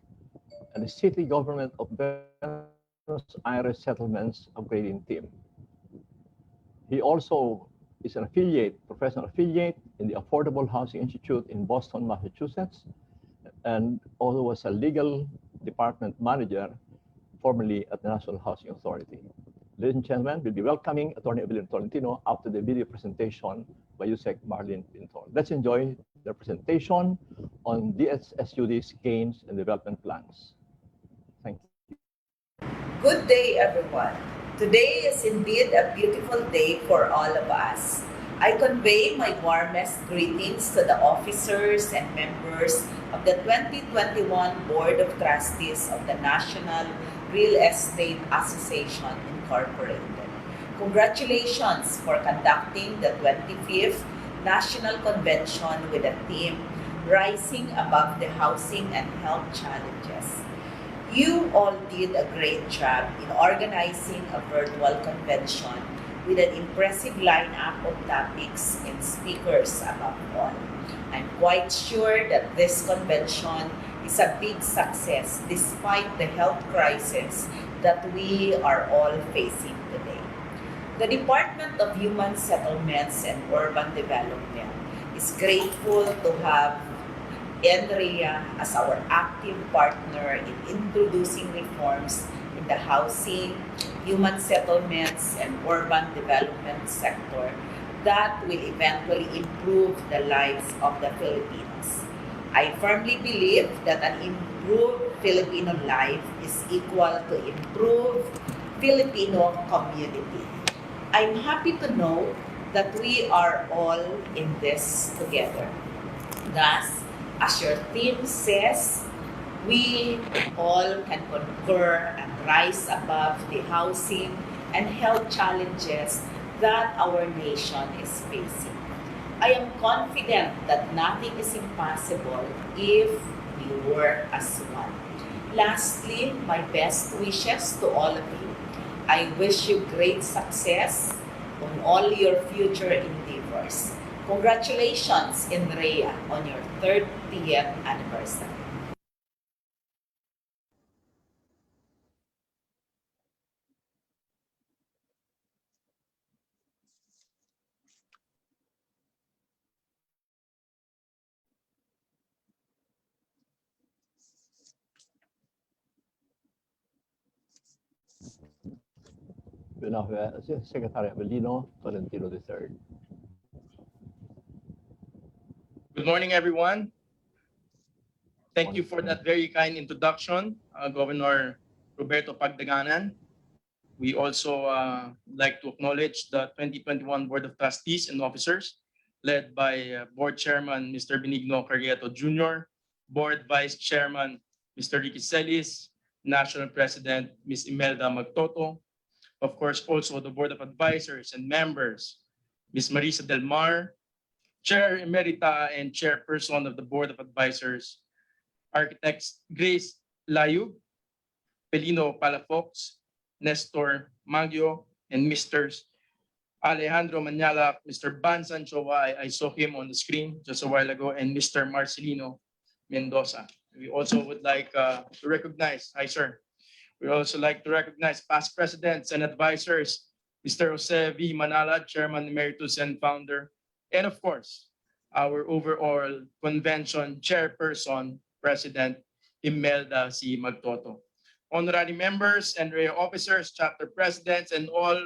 Speaker 10: and the City Government of Buenos Aires Settlements Upgrading Team. He also is an affiliate, professional affiliate in the Affordable Housing Institute in Boston, Massachusetts, and also was a legal department manager formerly at the National Housing Authority. Ladies and gentlemen, we'll be welcoming Attorney Avelino Tolentino after the video presentation by Yusek Marlene Pintor. Let's enjoy the presentation on DSSUD's gains and development plans. Thank you.
Speaker 13: Good day, everyone. Today is indeed a beautiful day for all of us. I convey my warmest greetings to the officers and members of the 2021 Board of Trustees of the National Real Estate Association Incorporated. Congratulations for conducting the 25th National Convention with a theme Rising Above the Housing and Health Challenges. You all did a great job in organizing a virtual convention with an impressive lineup of topics and speakers above all. I'm quite sure that this convention is a big success despite the health crisis that we are all facing today. The Department of Human Settlements and Urban Development is grateful to have NREA as our active partner in introducing reforms in the housing, human settlements, and urban development sector that will eventually improve the lives of the Filipinos. I firmly believe that an improved Filipino life is equal to improved Filipino community. I'm happy to know that we are all in this together. Thus, as your theme says, we all can concur and rise above the housing and health challenges that our nation is facing. I am confident that nothing is impossible if we work as one. Lastly, my best wishes to all of you. I wish you great success on all your future endeavors. Congratulations, NREA, on your 30th anniversary.
Speaker 10: Secretary Avelino Tolentino III.
Speaker 14: Good morning, everyone. Thank you for that very kind introduction, Governor Roberto Pagdaganan. We also like to acknowledge the 2021 Board of Trustees and Officers, led by Board Chairman Mr. Benigno Carrieto Jr., Board Vice Chairman Mr. Ricky Celis, National President Ms. Imelda Magtoto, of course, also the Board of Advisors and members, Ms. Marisa Del Mar, Chair Emerita and Chairperson of the Board of Advisors, Architects Grace Layug, Pelino Palafox, Nestor Maggio, and Mr. Alejandro Manala, Mr. Ban Sanchoa, I saw him on the screen just a while ago, and Mr. Marcelino Mendoza. We also would like to recognize, hi sir, we also like to recognize past presidents and advisors, Mr. Jose V. Manala, Chairman Emeritus and Founder, and of course, our overall convention chairperson, President Imelda C. Magtoto. Honorary members and NREA officers, chapter presidents, and all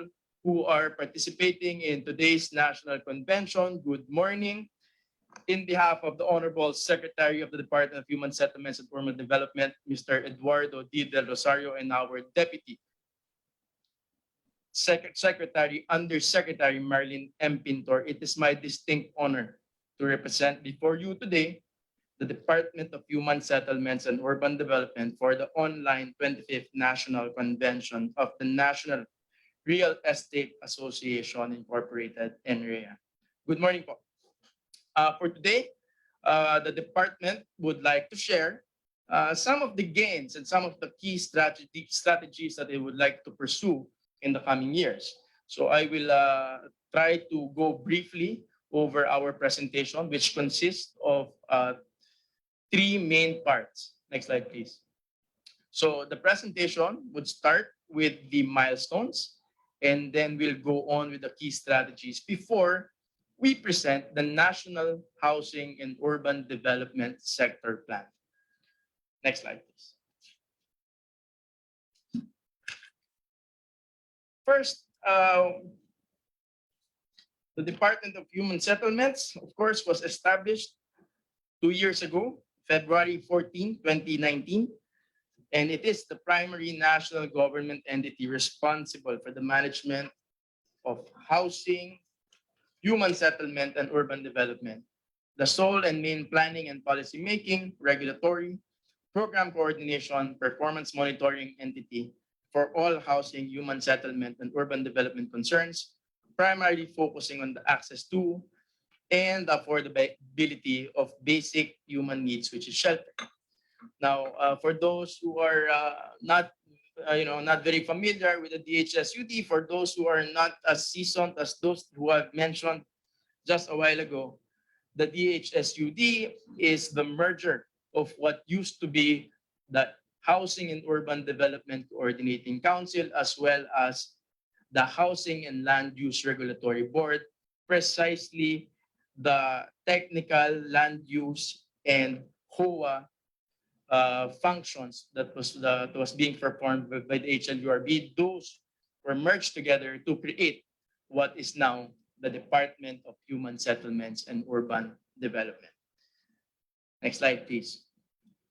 Speaker 14: who are participating in today's National Convention, good morning. In behalf of the Honorable Secretary of the Department of Human Settlements and Urban Development, Mr. Eduardo D. Del Rosario, and our Deputy Secretary, Undersecretary Marilyn M. Pintor, it is my distinct honor to represent before you today the Department of Human Settlements and Urban Development for the online 25th National Convention of the National Real Estate Association Incorporated, NREA. Good morning po. For today, the department would like to share some of the gains and some of the key strategies that they would like to pursue in the coming years. So I will try to go briefly over our presentation, which consists of three main parts. Next slide, please. So the presentation would start with the milestones, and then we'll go on with the key strategies before we present the National Housing and Urban Development Sector Plan. Next slide, please. First, the Department of Human Settlements, of course, was established 2 years ago, February 14, 2019, and it is the primary national government entity responsible for the management of housing, human settlement, and urban development, the sole and main planning and policy making, regulatory, program coordination, performance monitoring entity for all housing, human settlement, and urban development concerns, primarily focusing on the access to and affordability of basic human needs, which is shelter. Now, for those who are not very familiar with the DHSUD, for those who are not as seasoned as those who I've mentioned just a while ago, the DHSUD is the merger of what used to be the Housing and Urban Development Coordinating Council, as well as the Housing and Land Use Regulatory Board, precisely the technical land use and HOA functions that was being performed by the HLURB. Those were merged together to create what is now the Department of Human Settlements and Urban Development. Next slide, please.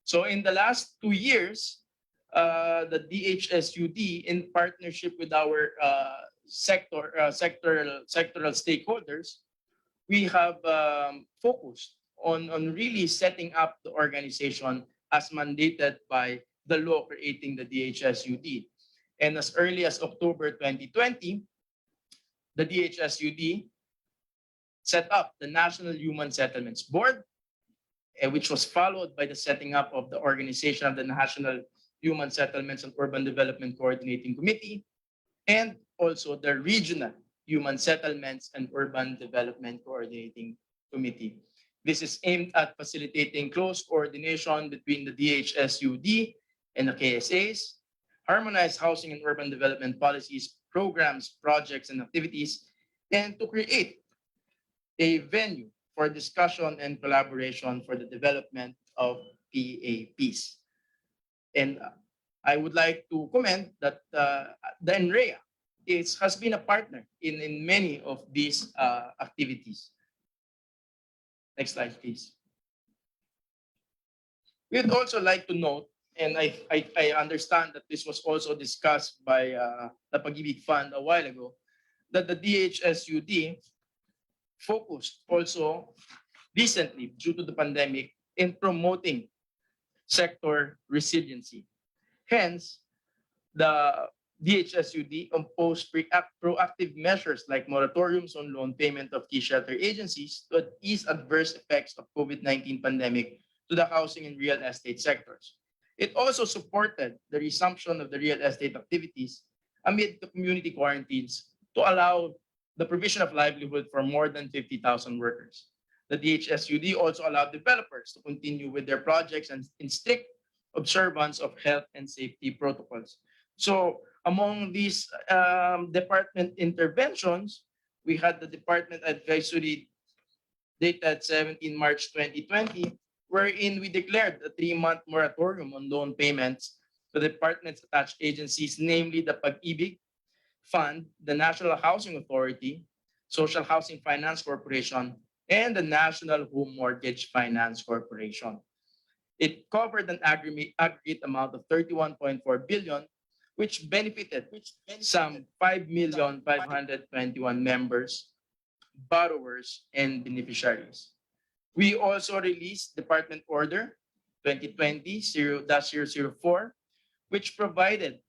Speaker 14: So in the last 2 years, the DHSUD, in partnership with our sectoral stakeholders, we have focused on really setting up the organization as mandated by the law creating the DHSUD. And as early as October 2020, the DHSUD set up the National Human Settlements Board, which was followed by the setting up of the organization of the National Human Settlements and Urban Development Coordinating Committee, and also the Regional Human Settlements and Urban Development Coordinating Committee. This is aimed at facilitating close coordination between the DHSUD and the KSAs, harmonize housing and urban development policies, programs, projects, and activities, and to create a venue for discussion and collaboration for the development of PAPs. And I would like to comment that the NREA has been a partner in many of these activities. Next slide, please. We'd also like to note, and I understand that this was also discussed by the Pag-ibig Fund a while ago, that the DHSUD focused also recently due to the pandemic in promoting sector resiliency. Hence, the DHSUD imposed proactive measures like moratoriums on loan payment of key shelter agencies to ease adverse effects of COVID-19 pandemic to the housing and real estate sectors. It also supported the resumption of the real estate activities amid the community quarantines to allow the provision of livelihood for more than 50,000 workers. The DHSUD also allowed developers to continue with their projects and in strict observance of health and safety protocols. So among these department interventions, we had the department advisory dated 17 March 2020, wherein we declared a 3-month moratorium on loan payments to the department's attached agencies, namely the Pag-ibig Fund, the National Housing Authority, Social Housing Finance Corporation, and the National Home Mortgage Finance Corporation. It covered an aggregate amount of 31.4 billion, which benefited some 5,521,000 members, borrowers, and beneficiaries. We also released Department Order 2020-004, which provided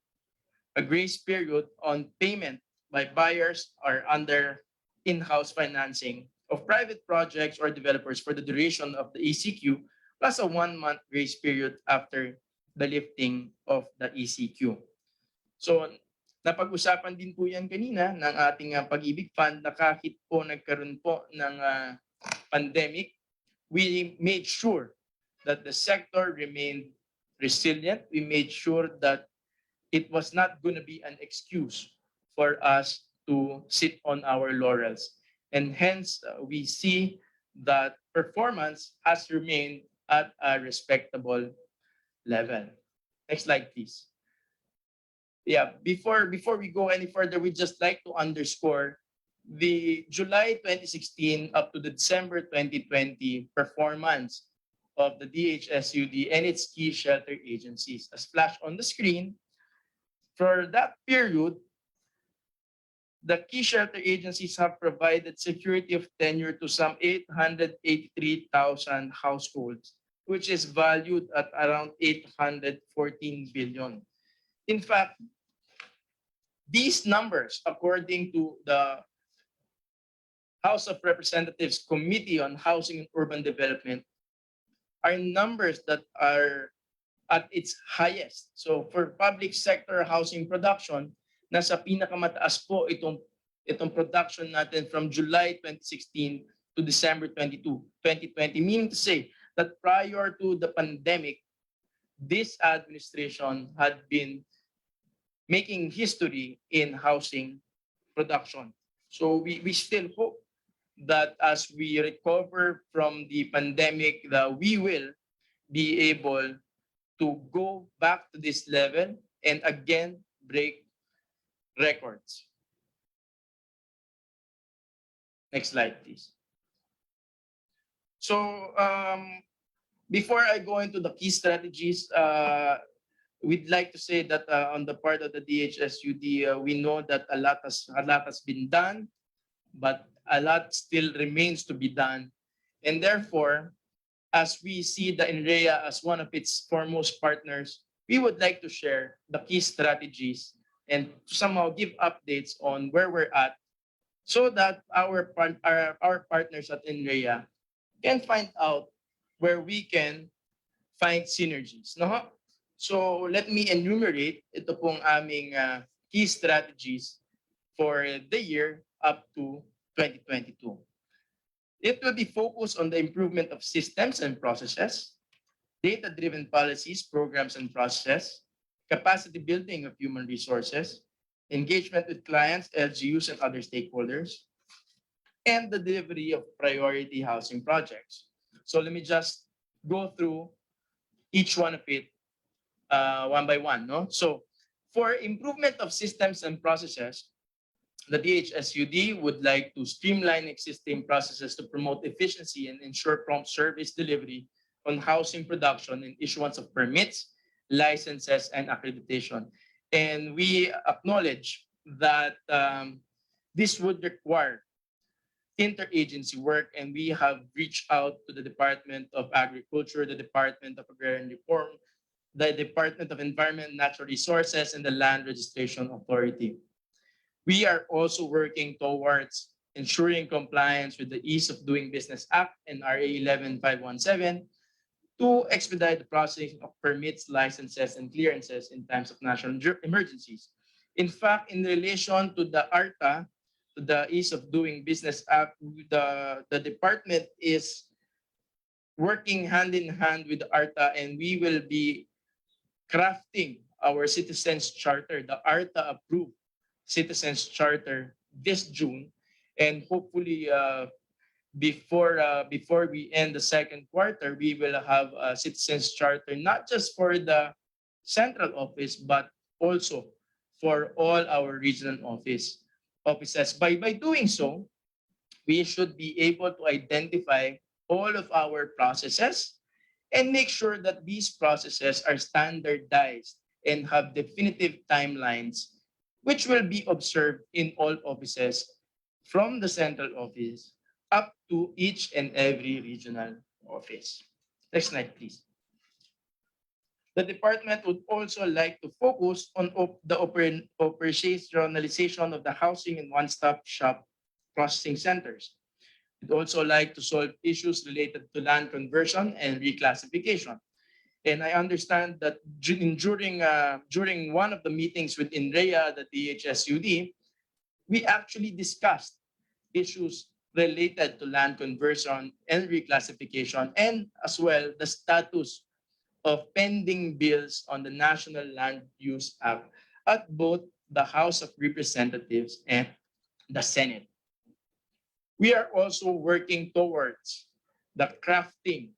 Speaker 14: a grace period on payment by buyers or under in-house financing of private projects or developers for the duration of the ECQ, plus a 1-month grace period after the lifting of the ECQ. So, napag-usapan din po yan kanina ng ating Pag-ibig Fund na kahit po nagkaroon po ng pandemic, we made sure that the sector remained resilient. We made sure that it was not going to be an excuse for us to sit on our laurels. And hence, we see that performance has remained at a respectable level. Next slide, please. Yeah, before we go any further, we just like to underscore the July 2016 up to the December 2020 performance of the DHSUD and its key shelter agencies. As flashed on the screen, for that period, the key shelter agencies have provided security of tenure to some 883,000 households, which is valued at around 814 billion. In fact, these numbers, according to the House of Representatives Committee on Housing and Urban Development, are numbers that are at its highest. So for public sector housing production, nasa pinakamataas po itong production natin from July 2016 to December 2020, meaning to say that prior to the pandemic, this administration had been making history in housing production. So we still hope that as we recover from the pandemic, that we will be able to go back to this level and again break records. Next slide, please. So before I go into the key strategies, we'd like to say that on the part of the DHSUD, we know that a lot has been done, but a lot still remains to be done. And therefore, as we see the NREA as one of its foremost partners, we would like to share the key strategies and somehow give updates on where we're at so that our partners at NREA can find out where we can find synergies. No? So let me enumerate ito pong aming key strategies for the year up to 2022. It will be focused on the improvement of systems and processes, data-driven policies, programs, and processes, capacity building of human resources, engagement with clients, LGUs, and other stakeholders, and the delivery of priority housing projects. So let me just go through each one of it one by one. No? So for improvement of systems and processes, the DHSUD would like to streamline existing processes to promote efficiency and ensure prompt service delivery on housing production and issuance of permits, licenses, and accreditation. And we acknowledge that this would require interagency work, and we have reached out to the Department of Agriculture, the Department of Agrarian Reform, the Department of Environment and Natural Resources, and the Land Registration Authority. We are also working towards ensuring compliance with the Ease of Doing Business Act and RA 11517 to expedite the processing of permits, licenses, and clearances in times of national emergencies. In fact, in relation to the ARTA, to the Ease of Doing Business Act, the department is working hand in hand with the ARTA, and we will be crafting our Citizens Charter, the ARTA approved Citizens Charter this June, and hopefully before we end the second quarter, we will have a Citizens Charter not just for the central office but also for all our regional offices. By doing so, we should be able to identify all of our processes and make sure that these processes are standardized and have definitive timelines, which will be observed in all offices from the central office up to each and every regional office. Next slide, please. The department would also like to focus on the operationalization of the housing and one-stop shop processing centers. We'd also like to solve issues related to land conversion and reclassification. And I understand that during one of the meetings with INREA, the DHSUD, we actually discussed issues related to land conversion and reclassification, and as well the status of pending bills on the National Land Use Act at both the House of Representatives and the Senate. We are also working towards the crafting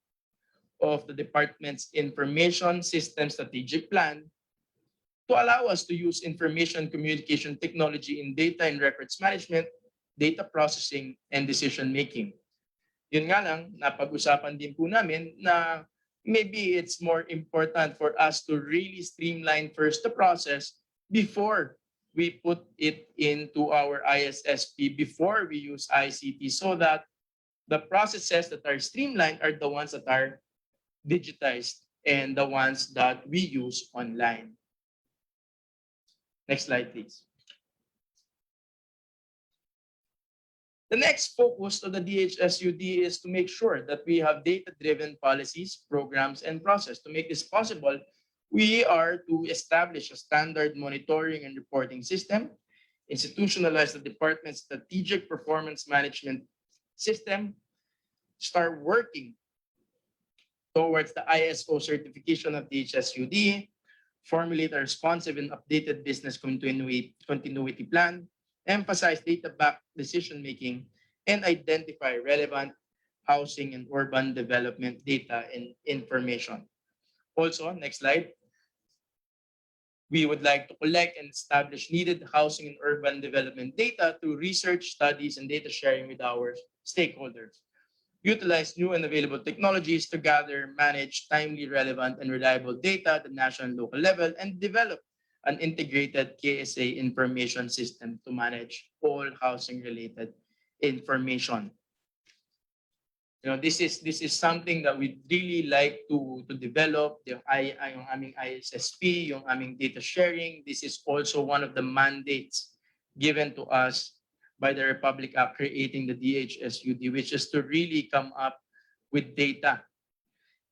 Speaker 14: of the department's information system strategic plan to allow us to use information communication technology in data and records management, data processing, and decision making. Yun nga lang, napag-usapan din po namin na maybe it's more important for us to really streamline first the process before we put it into our ISSP, before we use ICT, so that the processes that are streamlined are the ones that are digitized and the ones that we use online. Next slide, please. The next focus of the DHSUD is to make sure that we have data-driven policies, programs, and process. To make this possible, we are to establish a standard monitoring and reporting system, institutionalize the department's strategic performance management system, start working towards the ISO certification of DHSUD, formulate a responsive and updated business continuity plan, emphasize data-backed decision-making, and identify relevant housing and urban development data and information. Also, next slide. We would like to collect and establish needed housing and urban development data through research, studies, and data sharing with our stakeholders. Utilize new and available technologies to gather, manage timely, relevant, and reliable data at the national and local level, and develop an integrated KSA information system to manage all housing-related information. You know, this is something that we really like to develop. Yung aming ISSP, yung aming data sharing. This is also one of the mandates given to us by the Republic Act creating the DHSUD, which is to really come up with data.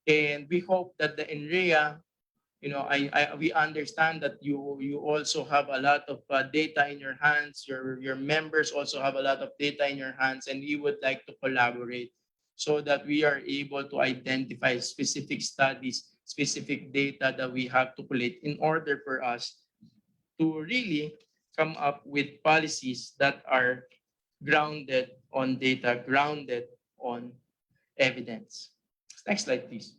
Speaker 14: And we hope that the INREA, you know, we understand that you also have a lot of data in your hands. Your members also have a lot of data in your hands, and we would like to collaborate so that we are able to identify specific studies, specific data that we have to collect in order for us to really come up with policies that are grounded on data, grounded on evidence. Next slide, please.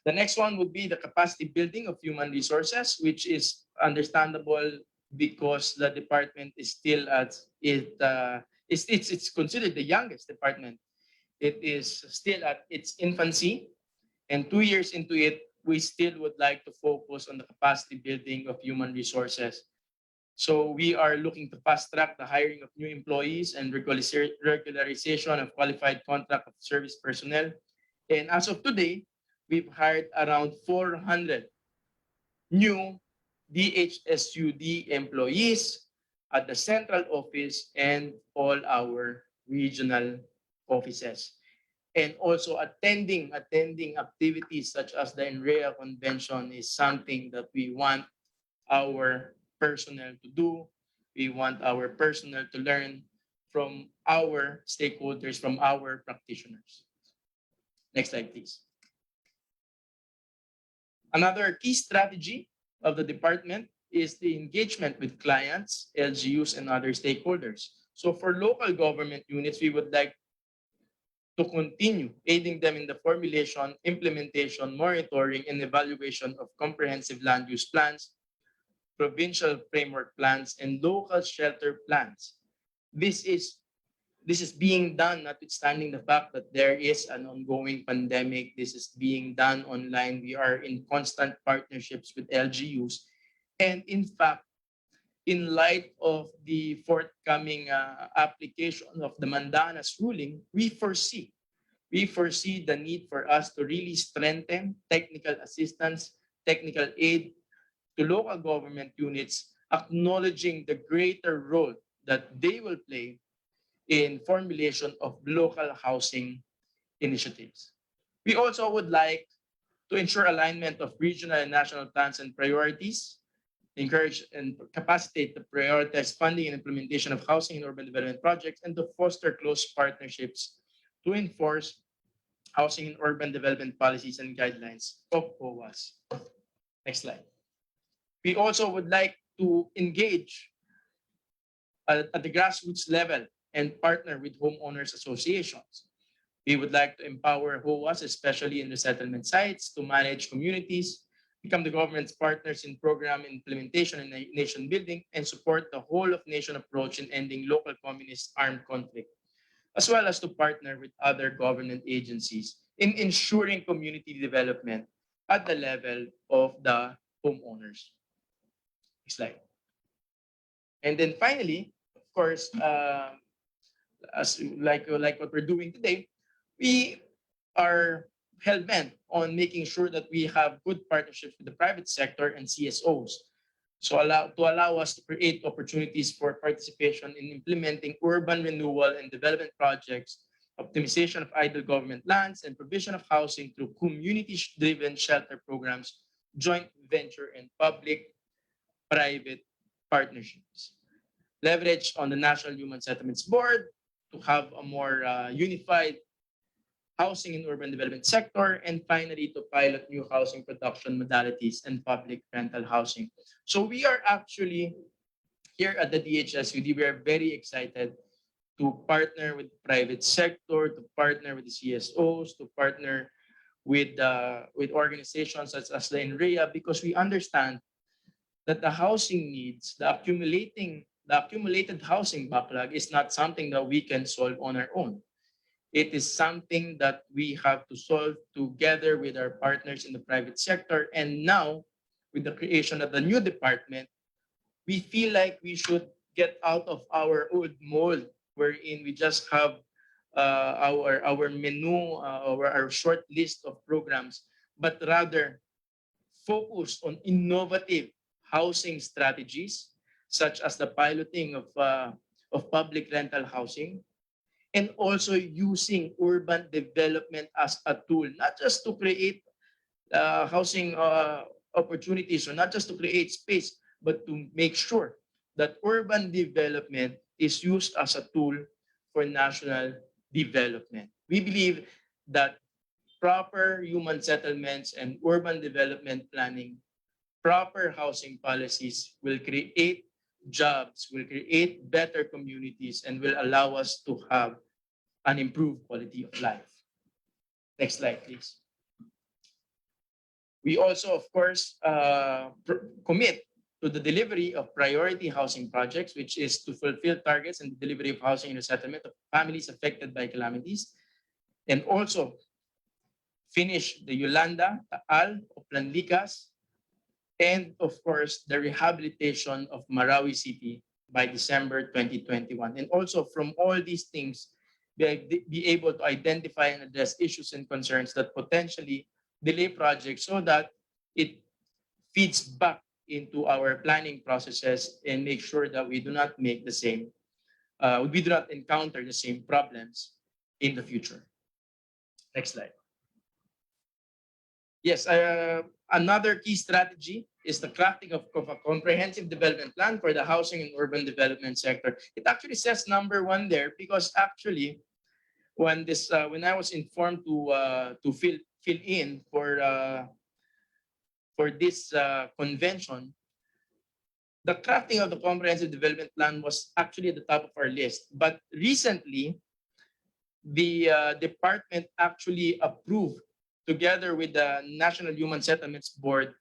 Speaker 14: The next one would be the capacity building of human resources, which is understandable because the department is still it's considered the youngest department. It is still at its infancy, and 2 years into it, we still would like to focus on the capacity building of human resources. So we are looking to fast track the hiring of new employees and regularization of qualified contract of service personnel. And as of today, we've hired around 400 new DHSUD employees at the central office and all our regional offices. And also attending activities such as the NREA convention is something that we want our personnel to do. We want our personnel to learn from our stakeholders, from our practitioners. Next slide, please. Another key strategy of the department is the engagement with clients, LGUs, and other stakeholders. So for local government units, we would like to continue aiding them in the formulation, implementation, monitoring, and evaluation of comprehensive land use plans, provincial framework plans, and local shelter plans. This is being done notwithstanding the fact that there is an ongoing pandemic. This is being done online. We are in constant partnerships with LGUs. And in fact, in light of the forthcoming application of the Mandanas ruling, we foresee the need for us to really strengthen technical assistance, technical aid to local government units, acknowledging the greater role that they will play in formulation of local housing initiatives. We also would like to ensure alignment of regional and national plans and priorities, encourage and capacitate to prioritize funding and implementation of housing and urban development projects, and to foster close partnerships to enforce housing and urban development policies and guidelines of HOAs. Next slide. We also would like to engage at the grassroots level and partner with homeowners associations. We would like to empower HOAs, especially in resettlement sites, to manage communities, become the government's partners in program implementation and nation building, and support the whole of nation approach in ending local communist armed conflict, as well as to partner with other government agencies in ensuring community development at the level of the homeowners. Next slide. And then finally, of course, as like what we're doing today, we are hell-bent on making sure that we have good partnerships with the private sector and CSOs. So allow us to create opportunities for participation in implementing urban renewal and development projects, optimization of idle government lands, and provision of housing through community-driven shelter programs, joint venture, and public-private partnerships. Leverage on the National Human Settlements Board to have a more unified housing and urban development sector, and finally to pilot new housing production modalities and public rental housing. So we are actually here at the DHSUD, we are very excited to partner with the private sector, to partner with the CSOs, to partner with organizations such as the NREA, because we understand that the housing needs, the accumulated housing backlog is not something that we can solve on our own. It is something that we have to solve together with our partners in the private sector. And now, with the creation of the new department, we feel like we should get out of our old mold, wherein we just have our menu, our short list of programs, but rather focus on innovative housing strategies, such as the piloting of public rental housing, and also using urban development as a tool, not just to create housing opportunities, or not just to create space, but to make sure that urban development is used as a tool for national development. We believe that proper human settlements and urban development planning, proper housing policies will create jobs, will create better communities, and will allow us to have an improved quality of life. Next slide, please. We also, of course, commit to the delivery of priority housing projects, which is to fulfill targets and delivery of housing and resettlement of families affected by calamities, and also finish the Yolanda, Taal, Oplanlicas, and of course, the rehabilitation of Marawi City by December 2021. And also from all these things, be able to identify and address issues and concerns that potentially delay projects so that it feeds back into our planning processes and make sure that we do not make the same, we do not encounter the same problems in the future. Next slide. Yes, another key strategy is the crafting of a comprehensive development plan for the housing and urban development sector. It actually says number 1 there because actually, when I was informed to fill in for this convention, the crafting of the comprehensive development plan was actually at the top of our list. But recently, the department actually approved, together with the National Human Settlements Board,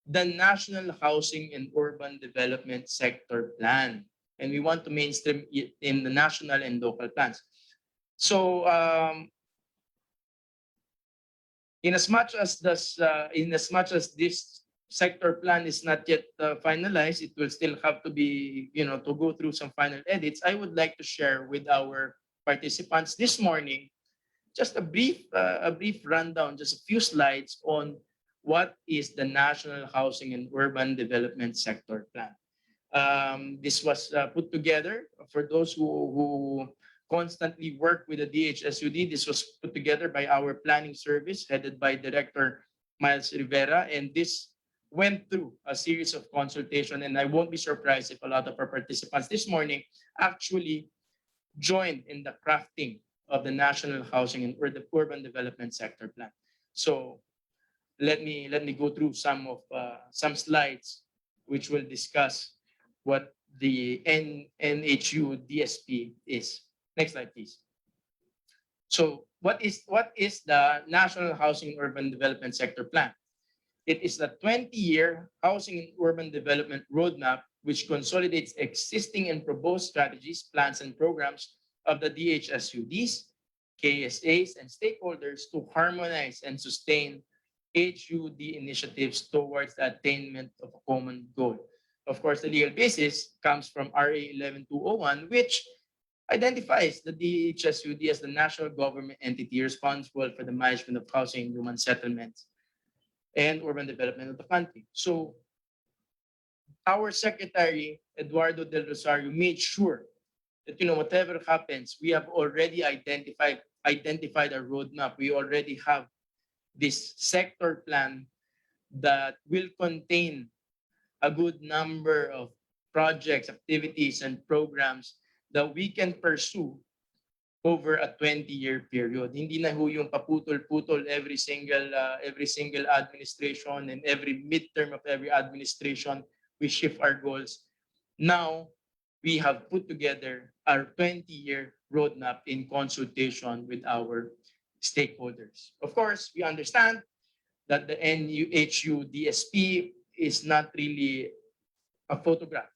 Speaker 14: the National Housing and Urban Development Sector Plan. And we want to mainstream it in the national and local plans. So, in as much as this sector plan is not yet finalized, it will still have to be, to go through some final edits. I would like to share with our participants this morning just a brief rundown, just a few slides on what is the National Housing and Urban Development Sector Plan. This was put together for those who constantly work with the DHSUD. This was put together by our planning service headed by Director Miles Rivera, and this went through a series of consultation, and I won't be surprised if a lot of our participants this morning actually joined in the crafting of the National Housing and Urban Development Sector Plan. So let me go through some slides which will discuss what the NHU DSP is. Next slide, please. So what is the National Housing and Urban Development Sector Plan? It is the 20-year housing and urban development roadmap which consolidates existing and proposed strategies, plans, and programs of the DHSUDs, KSAs, and stakeholders to harmonize and sustain HUD initiatives towards the attainment of a common goal. Of course, the legal basis comes from RA 11201, which identifies the DHSUD as the national government entity responsible for the management of housing, human settlements, and urban development of the country. So our Secretary, Eduardo Del Rosario, made sure that, whatever happens, we have already identified a roadmap. We already have this sector plan that will contain a good number of projects, activities, and programs that we can pursue over a 20-year period. Hindi na ho yung paputol-putol every single administration, and every midterm of every administration, we shift our goals. Now, we have put together our 20-year roadmap in consultation with our stakeholders. Of course, we understand that the NHU DSP is not really a photograph.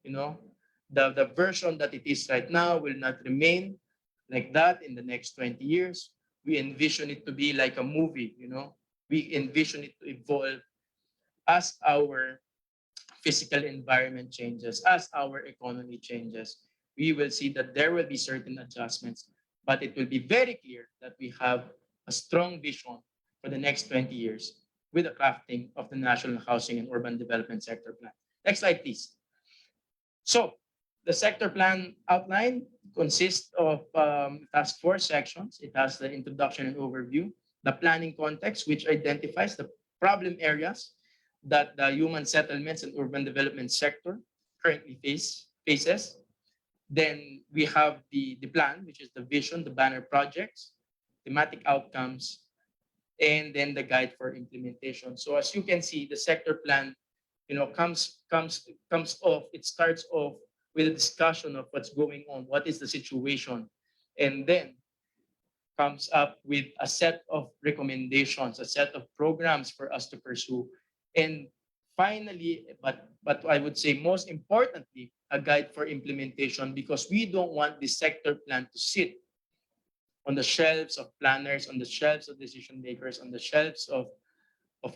Speaker 14: The version that it is right now will not remain like that in the next 20 years. We envision it to be like a movie. We envision it to evolve as our physical environment changes, as our economy changes. We will see that there will be certain adjustments, but it will be very clear that we have a strong vision for the next 20 years with the crafting of the National Housing and Urban Development Sector Plan. Next slide, please. So the sector plan outline consists of task 4 sections. It has the introduction and overview, the planning context, which identifies the problem areas that the human settlements and urban development sector currently faces. Then we have the plan, which is the vision, the banner projects, thematic outcomes, and then the guide for implementation. So as you can see, the sector plan, comes off. It starts off with a discussion of what's going on, what is the situation, and then comes up with a set of recommendations, a set of programs for us to pursue. And finally, but I would say most importantly, a guide for implementation, because we don't want the sector plan to sit on the shelves of planners, on the shelves of decision makers, on the shelves of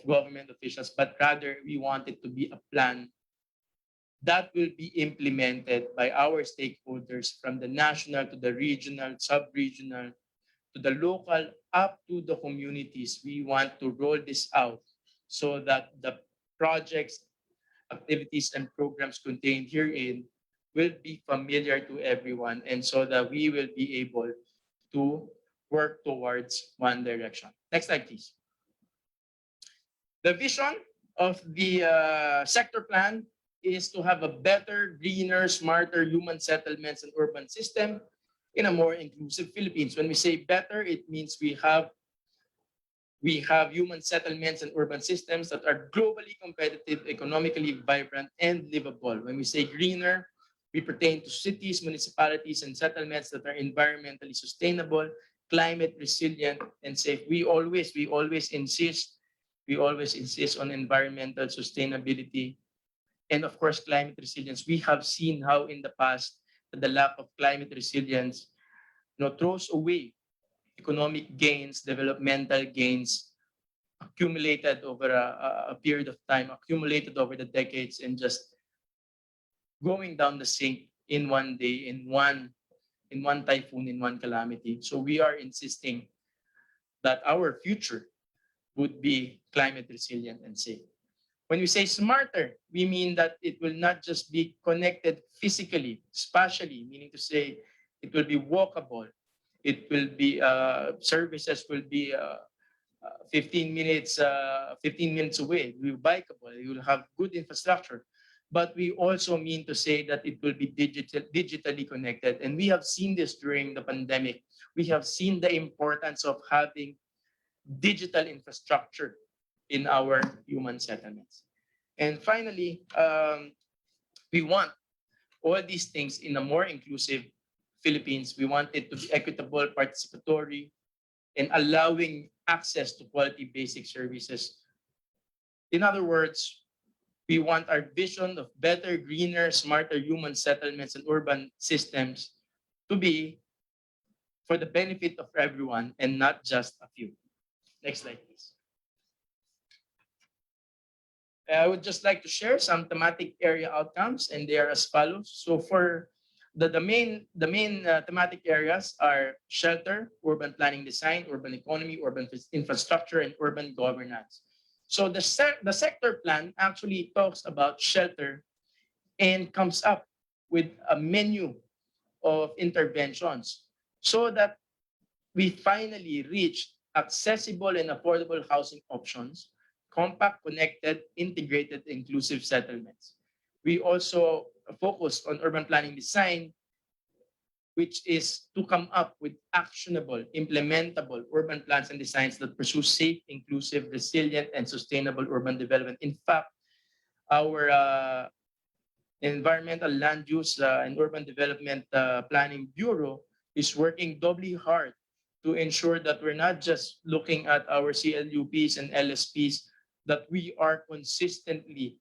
Speaker 14: government officials, but rather we want it to be a plan that will be implemented by our stakeholders from the national to the regional, sub-regional, to the local, up to the communities. We want to roll this out so that the projects, activities, and programs contained herein will be familiar to everyone, and so that we will be able to work towards one direction. Next slide, please. The vision of the sector plan is to have a better, greener, smarter human settlements and urban system in a more inclusive Philippines. When we say better, it means we have human settlements and urban systems that are globally competitive, economically vibrant, and livable. When we say greener, we pertain to cities, municipalities, and settlements that are environmentally sustainable, climate resilient, and safe. We always insist on environmental sustainability and, of course, climate resilience. We have seen how in the past the lack of climate resilience throws away economic gains, developmental gains accumulated over a period of time, accumulated over the decades, and just going down the sink in one day, in one typhoon, in one calamity. So we are insisting that our future would be climate resilient and safe. When we say smarter, we mean that it will not just be connected physically, spatially, meaning to say it will be walkable. It will be services will be 15 minutes away. It will be bikeable. You will have good infrastructure. But we also mean to say that it will be digitally connected. And we have seen this during the pandemic. We have seen the importance of having digital infrastructure in our human settlements. And finally, we want all these things in a more inclusive Philippines. We want it to be equitable, participatory, and allowing access to quality basic services. In other words, we want our vision of better, greener, smarter human settlements and urban systems to be for the benefit of everyone and not just a few. Next slide, please. I would just like to share some thematic area outcomes, and they are as follows. So for the main thematic areas are shelter, urban planning design, urban economy, urban infrastructure, and urban governance. So the sector plan actually talks about shelter and comes up with a menu of interventions so that we finally reach accessible and affordable housing options, compact, connected, integrated, inclusive settlements. We also focus on urban planning design, which is to come up with actionable, implementable urban plans and designs that pursue safe, inclusive, resilient, and sustainable urban development. In fact, our Environmental Land Use and Urban Development Planning Bureau is working doubly hard to ensure that we're not just looking at our CLUPs and LSPs, that we are consistently,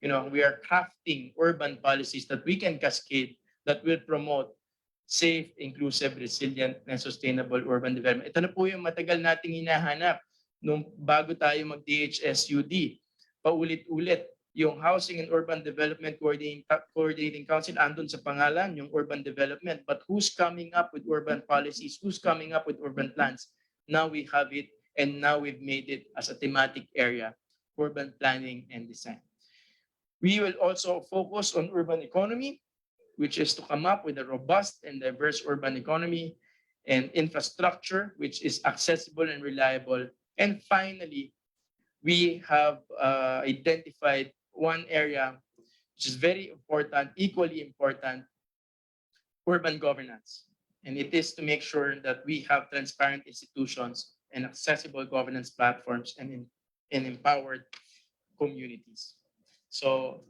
Speaker 14: we are crafting urban policies that we can cascade that will promote safe, inclusive, resilient, and sustainable urban development. Ito na po yung matagal nating hinahanap nung bago tayo mag-DHSUD. Paulit-ulit, yung Housing and Urban Development Coordinating Council, andun sa pangalan, yung urban development. But who's coming up with urban policies? Who's coming up with urban plans? Now we have it, and now we've made it as a thematic area, urban planning and design. We will also focus on urban economy, which is to come up with a robust and diverse urban economy, and infrastructure, which is accessible and reliable. And finally, we have identified one area which is very important, equally important, urban governance. And it is to make sure that we have transparent institutions and accessible governance platforms and empowered communities. So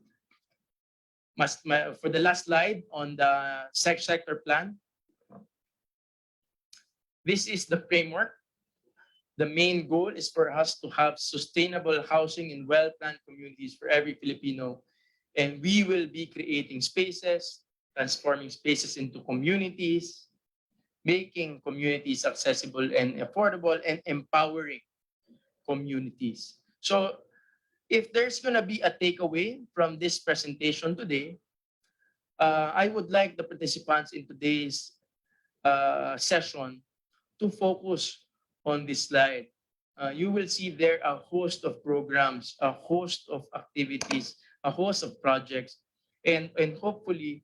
Speaker 14: for the last slide on the sector plan, this is the framework. The main goal is for us to have sustainable housing in well-planned communities for every Filipino. And we will be creating spaces, transforming spaces into communities, making communities accessible and affordable, and empowering communities. So if there's going to be a takeaway from this presentation today, I would like the participants in today's session to focus on this slide. You will see there a host of programs, a host of activities, a host of projects, and hopefully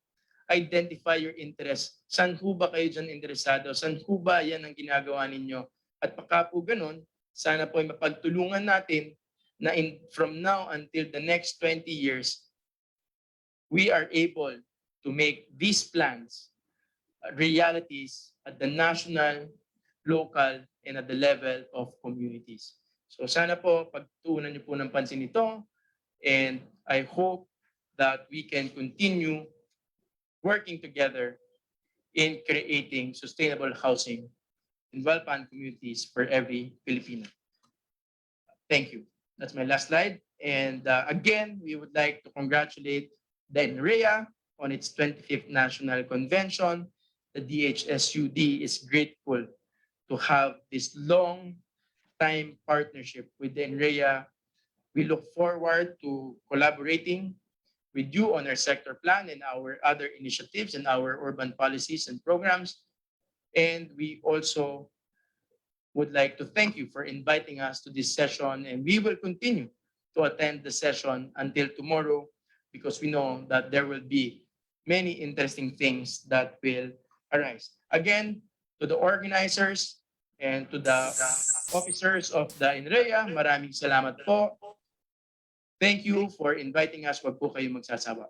Speaker 14: identify your interest. Saan ho ba kayo dyan interesado? Saan ho ba yan ang ginagawa ninyo? At pagka po ganun, sana po ay mapagtulungan natin na from now until the next 20 years, we are able to make these plans realities at the national, local, and at the level of communities. So sana po pagtuunan niyo po ng pansin ito, and I hope that we can continue working together in creating sustainable housing in well-planned communities for every Filipino. Thank you. That's my last slide. And again, we would like to congratulate the NREA on its 25th National Convention. The DHSUD is grateful to have this long-time partnership with the NREA. We look forward to collaborating with you on our sector plan and our other initiatives and our urban policies and programs. And we also would like to thank you for inviting us to this session, and we will continue to attend the session until tomorrow, because we know that there will be many interesting things that will arise. Again, to the organizers and to the officers of the NREA, maraming salamat po. Thank you for inviting us. Wag po kayo magsasawa.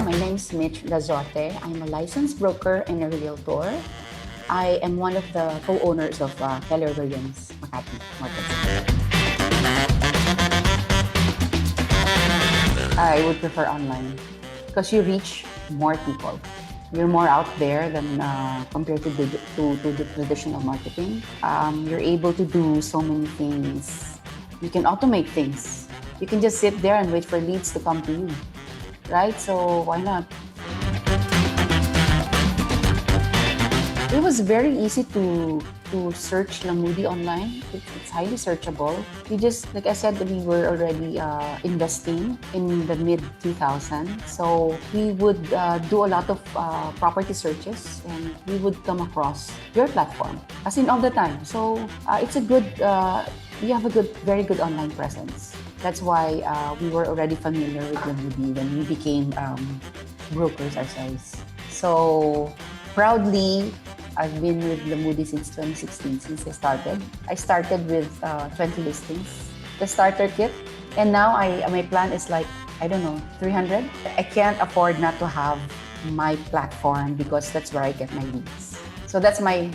Speaker 15: My name is Mitch Lazote. I'm a licensed broker and a realtor. I am one of the co-owners of Keller Williams Makati Markets. I would prefer online because you reach more people. You're more out there than compared to the traditional marketing. You're able to do so many things. You can automate things. You can just sit there and wait for leads to come to you, right? So why not? It was very easy to search Lamudi online. It's highly searchable. We just, like I said, we were already investing in the mid-2000s. So we would do a lot of property searches, and we would come across your platform, as in all the time. So it's a good, you have a good, very good online presence. That's why we were already familiar with Lamudi when we became brokers ourselves. So proudly, I've been with Lamudi since 2016, since I started. I started with 20 listings, the starter kit, and now my plan is like, I don't know, 300. I can't afford not to have my platform because that's where I get my leads. So that's my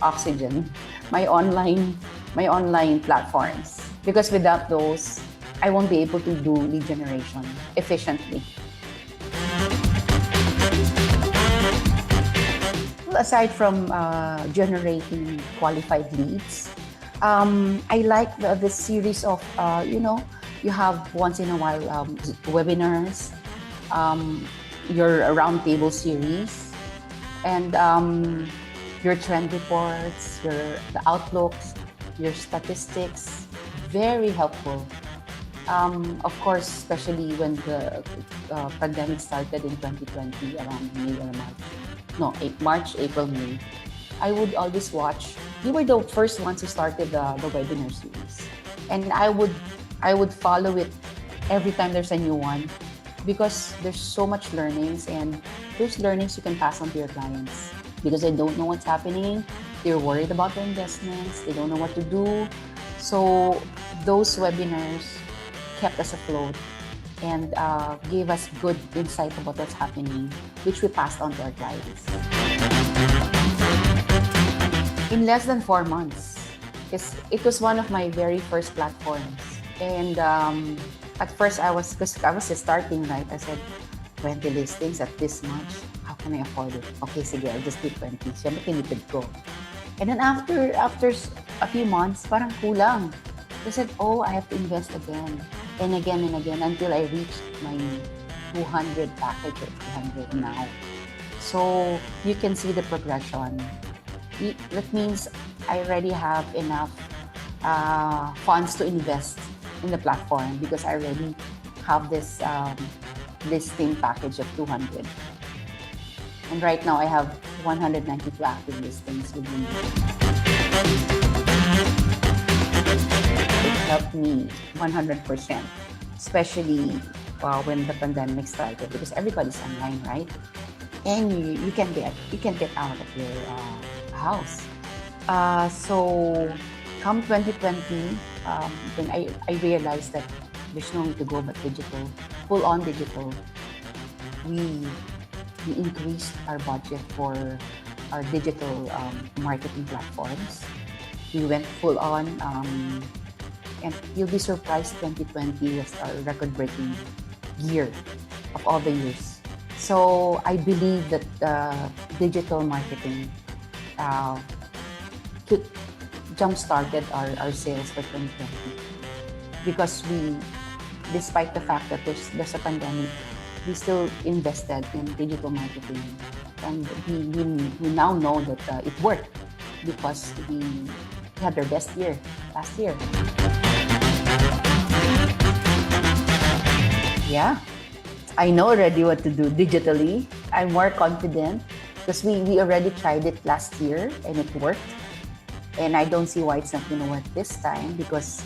Speaker 15: oxygen, my online platforms. Because without those, I won't be able to do lead generation efficiently. Aside from generating qualified leads, I like the series of, you have once in a while webinars, your roundtable series, and your trend reports, the outlooks, your statistics, very helpful. Of course, especially when the pandemic started in 2020, around May or March. No, March, April, May. I would always watch. You were the first ones who started the webinar series. And I would follow it every time there's a new one, because there's so much learnings, and those learnings you can pass on to your clients, because they don't know what's happening. They're worried about their investments. They don't know what to do. So those webinars kept us afloat and gave us good insight about what's happening, which we passed on to our clients. In less than 4 months, it was one of my very first platforms. And At first, because I was just starting, right? I said, 20 listings at this much. How can I afford it? Okay, sige, I'll just do 20. Siyempre, tinipid ko. And then after a few months, parang kulang. I said, oh, I have to invest again and again and again until I reached my 200 package or 200 now. So you can see the progression. That means I already have enough funds to invest in the platform because I already have this listing package of 200. And right now I have 192 active listings within it helped me 100%, especially when the pandemic started because everybody's online, right? And you can get out of your house. So come 2020, when I realized that there's no need to go but digital, full on digital, we increased our budget for our digital marketing platforms. We went full on, and you'll be surprised 2020 was our record-breaking year of all the years. So I believe that digital marketing jump-started our sales for 2020 because despite the fact that there's a pandemic, we still invested in digital marketing, and we now know that it worked because we had our best year last year. Yeah, I know already what to do digitally. I'm more confident because we already tried it last year and it worked. And I don't see why it's not going to work this time because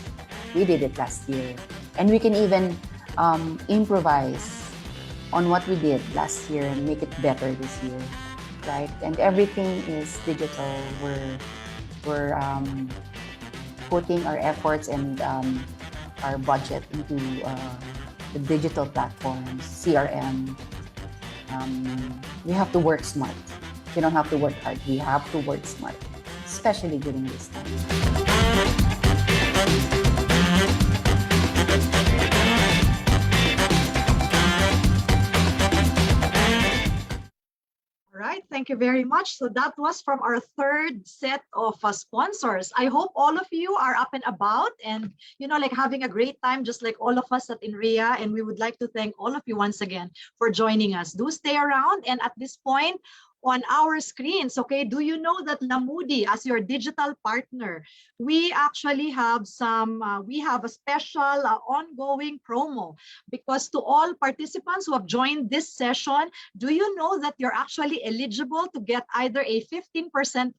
Speaker 15: we did it last year. And we can even improvise on what we did last year and make it better this year, right? And everything is digital. We're putting our efforts and our budget into the digital platforms, CRM. We have to work smart. We don't have to work hard. We have to work smart, especially during this time.
Speaker 1: All right, thank you very much. So that was from our third set of sponsors. I hope all of you are up and about and, like having a great time, just like all of us at INRIA. And we would like to thank all of you once again for joining us. Do stay around. And at this point, on our screens, okay, do you know that Lamudi, as your digital partner, we actually have we have a special ongoing promo because to all participants who have joined this session, do you know that you're actually eligible to get either a 15%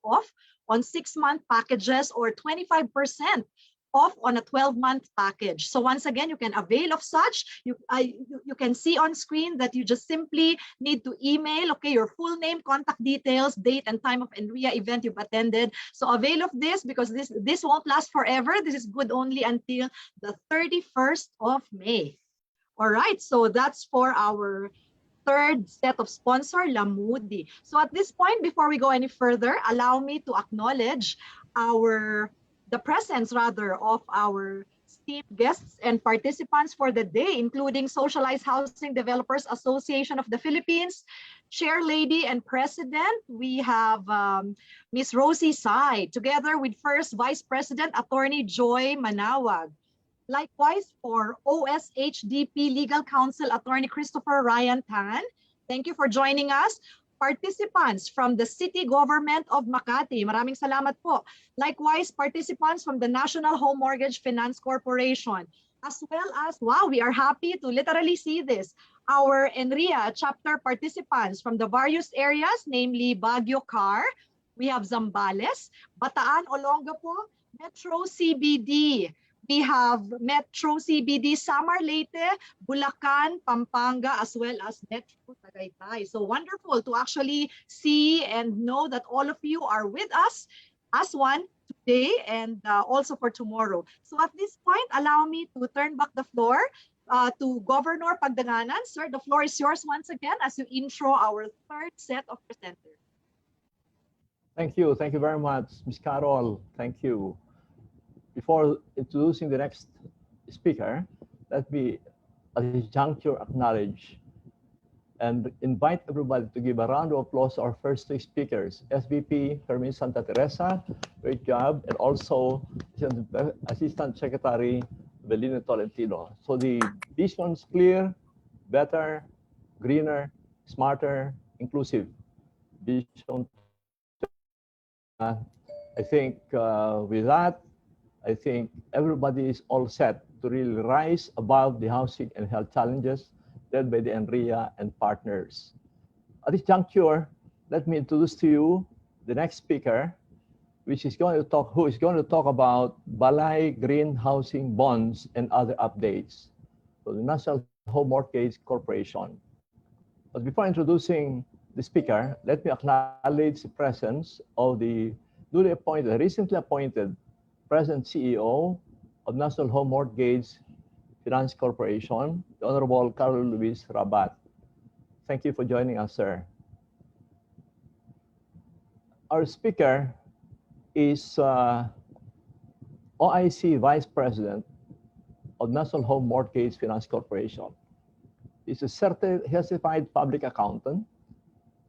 Speaker 1: off on 6-month packages or 25% off on a 12-month package. So once again, you can avail of such. You can see on screen that you just simply need to email, okay, your full name, contact details, date and time of INRIA event you've attended. So avail of this because this won't last forever. This is good only until the 31st of May. All right, so that's for our third set of sponsor, Lamudi. So at this point, before we go any further, allow me to acknowledge the presence of our esteemed guests and participants for the day, including Socialized Housing Developers Association of the Philippines, Chair Lady and President. We have Ms. Rosie Sai, together with First Vice President Attorney Joy Manawag. Likewise, for OSHDP Legal Counsel Attorney Christopher Ryan Tan. Thank you for joining us. Participants from the City Government of Makati. Maraming salamat po. Likewise, participants from the National Home Mortgage Finance Corporation. As well as, wow, we are happy to literally see this. Our INRIA chapter participants from the various areas, namely Baguio Car, we have Zambales, Bataan, Olongapo, Metro CBD. We have Metro CBD, Samar Leyte, Bulacan, Pampanga, as well as Metro Tagaytay. So wonderful to actually see and know that all of you are with us as one today and also for tomorrow. So at this point, allow me to turn back the floor to Governor Pagdanganan. Sir, the floor is yours once again as you intro our third set of presenters.
Speaker 10: Thank you. Thank you very much, Ms. Carol. Thank you. Before introducing the next speaker, let me at this juncture acknowledge and invite everybody to give a round of applause to our first two speakers, SVP Hermin Santa Teresa, great job, and also Assistant Secretary Belino Tolentino. So the vision's clear, better, greener, smarter, inclusive vision. I think with that, I think everybody is all set to really rise above the housing and health challenges led by the NREA and partners. At this juncture, let me introduce to you the next speaker, who is going to talk about Balay Green Housing Bonds and other updates for the National Home Mortgage Corporation. But before introducing the speaker, let me acknowledge the presence of the recently appointed President CEO of National Home Mortgage Finance Corporation, the Honorable Carlo Luis Rabat. Thank you for joining us, sir. Our speaker is OIC Vice President of National Home Mortgage Finance Corporation. He's a certified public accountant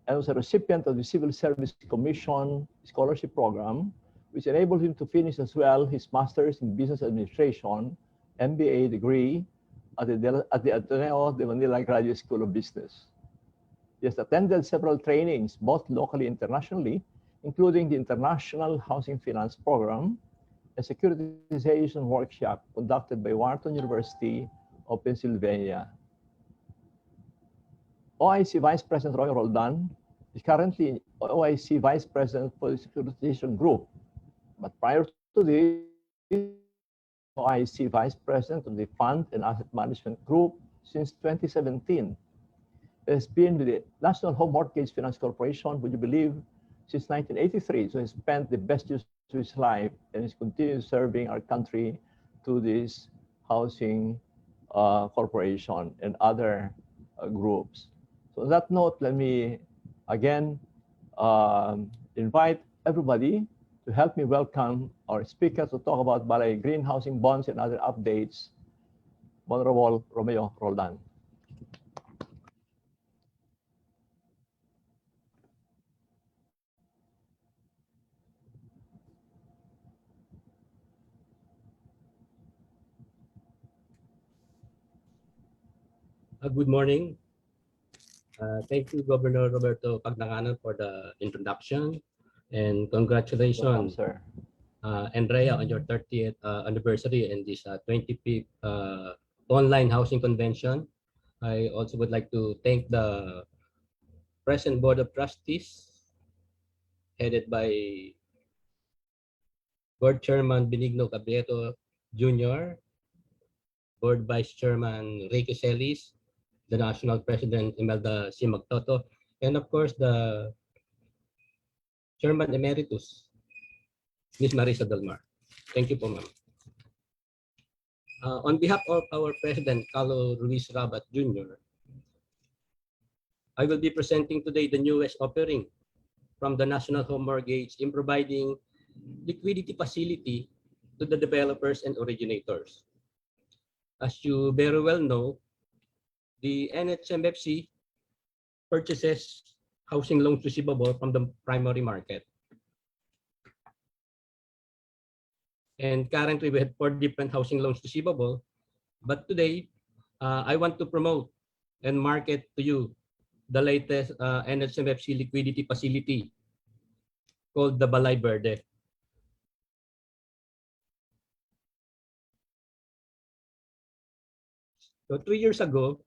Speaker 10: and was a recipient of the Civil Service Commission Scholarship Program, which enabled him to finish as well his Master's in Business Administration, MBA degree at the Ateneo de Manila Graduate School of Business. He has attended several trainings, both locally and internationally, including the International Housing Finance Program, a securitization workshop conducted by Wharton University of Pennsylvania. OIC Vice President Roy Roldan is currently OIC Vice President for the Securitization Group, but prior to this, OIC Vice President of the Fund and Asset Management Group since 2017. He has been with the National Home Mortgage Finance Corporation, would you believe, since 1983. So he spent the best years of his life and is continuing serving our country through this housing corporation and other groups. So on that note, let me again invite everybody to help me welcome our speaker to talk about Balay Green Housing Bonds and other updates, Honorable Romeo Roldan.
Speaker 16: Good morning. Thank you, Governor Roberto Pagnacanon, for the introduction, and congratulations,
Speaker 10: sir.
Speaker 16: Andrea, on your 30th anniversary and this 25th online housing convention. I also would like to thank the present Board of Trustees, headed by Board Chairman Benigno Cabreto Jr., Board Vice Chairman Ricky Celis, the National President Imelda C. Magtoto, and of course the Chairman Emeritus, Ms. Marisa Delmar. Thank you po, ma'am. On behalf of our President, Carlo Ruiz Rabat Jr., I will be presenting today the newest offering from the National Home Mortgage in providing liquidity facility to the developers and originators. As you very well know, the NHMFC purchases housing loans receivable from the primary market. And currently we have 4 different housing loans receivable. But today, I want to promote and market to you the latest NHMFC liquidity facility called the Balay Verde. So 3 years ago,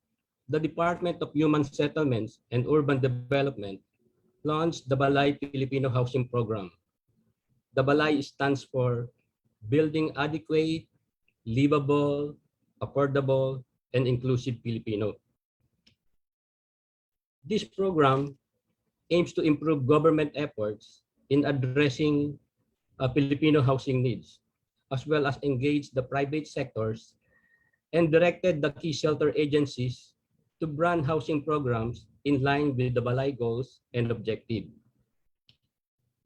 Speaker 16: the Department of Human Settlements and Urban Development launched the Balay Filipino Housing Program. The Balay stands for Building Adequate, Livable, Affordable, and Inclusive Filipino. This program aims to improve government efforts in addressing Filipino housing needs, as well as engage the private sectors and directed the key shelter agencies to run housing programs in line with the Balay goals and objective.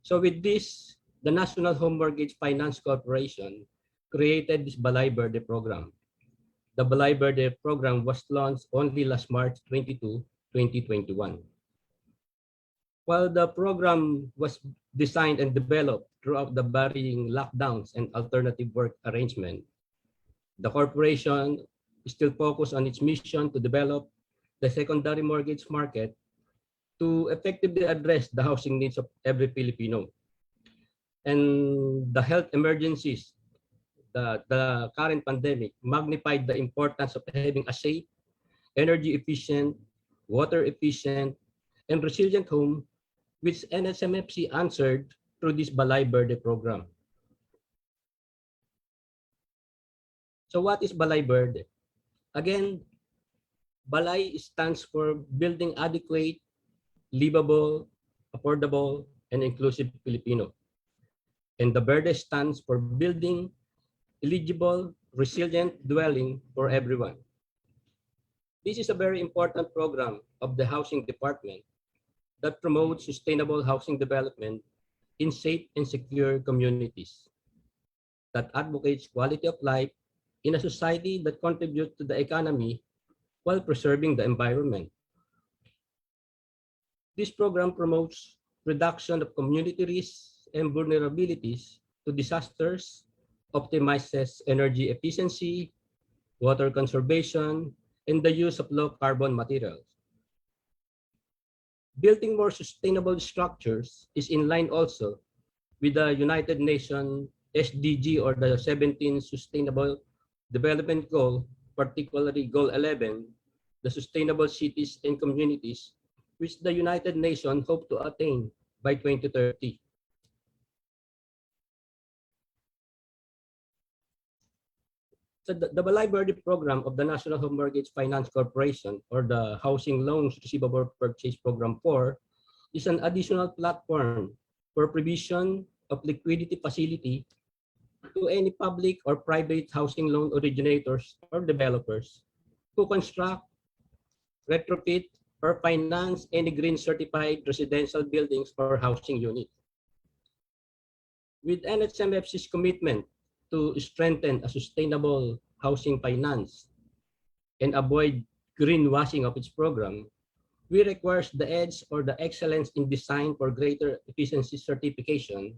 Speaker 16: So with this, the National Home Mortgage Finance Corporation created this Balay Verde program. The Balay Verde program was launched only last March 22, 2021. While the program was designed and developed throughout the varying lockdowns and alternative work arrangement, the corporation is still focused on its mission to develop the secondary mortgage market to effectively address the housing needs of every Filipino. And the health emergencies, the current pandemic magnified the importance of having a safe, energy efficient, water efficient, and resilient home, which NSMFC answered through this Balay Verde program. So what is Balay Verde? Again, Balay stands for Building Adequate, Livable, Affordable, and Inclusive Filipino. And the Verde stands for Building Eligible, Resilient Dwelling for Everyone. This is a very important program of the Housing Department that promotes sustainable housing development in safe and secure communities, that advocates quality of life in a society that contributes to the economy while preserving the environment. This program promotes reduction of community risks and vulnerabilities to disasters, optimizes energy efficiency, water conservation, and the use of low carbon materials. Building more sustainable structures is in line also with the United Nations SDG, or the 17 Sustainable Development Goal, particularly Goal 11, the Sustainable Cities and Communities, which the United Nations hope to attain by 2030. So the Balay Verde program of the National Home Mortgage Finance Corporation, or the Housing Loans Receivable Purchase Program 4, is an additional platform for provision of liquidity facility to any public or private housing loan originators or developers who construct, retrofit, or finance any green certified residential buildings or housing units. With NHMFC's commitment to strengthen a sustainable housing finance and avoid greenwashing of its program, we require the EDGE, or the Excellence in Design for Greater Efficiency certification,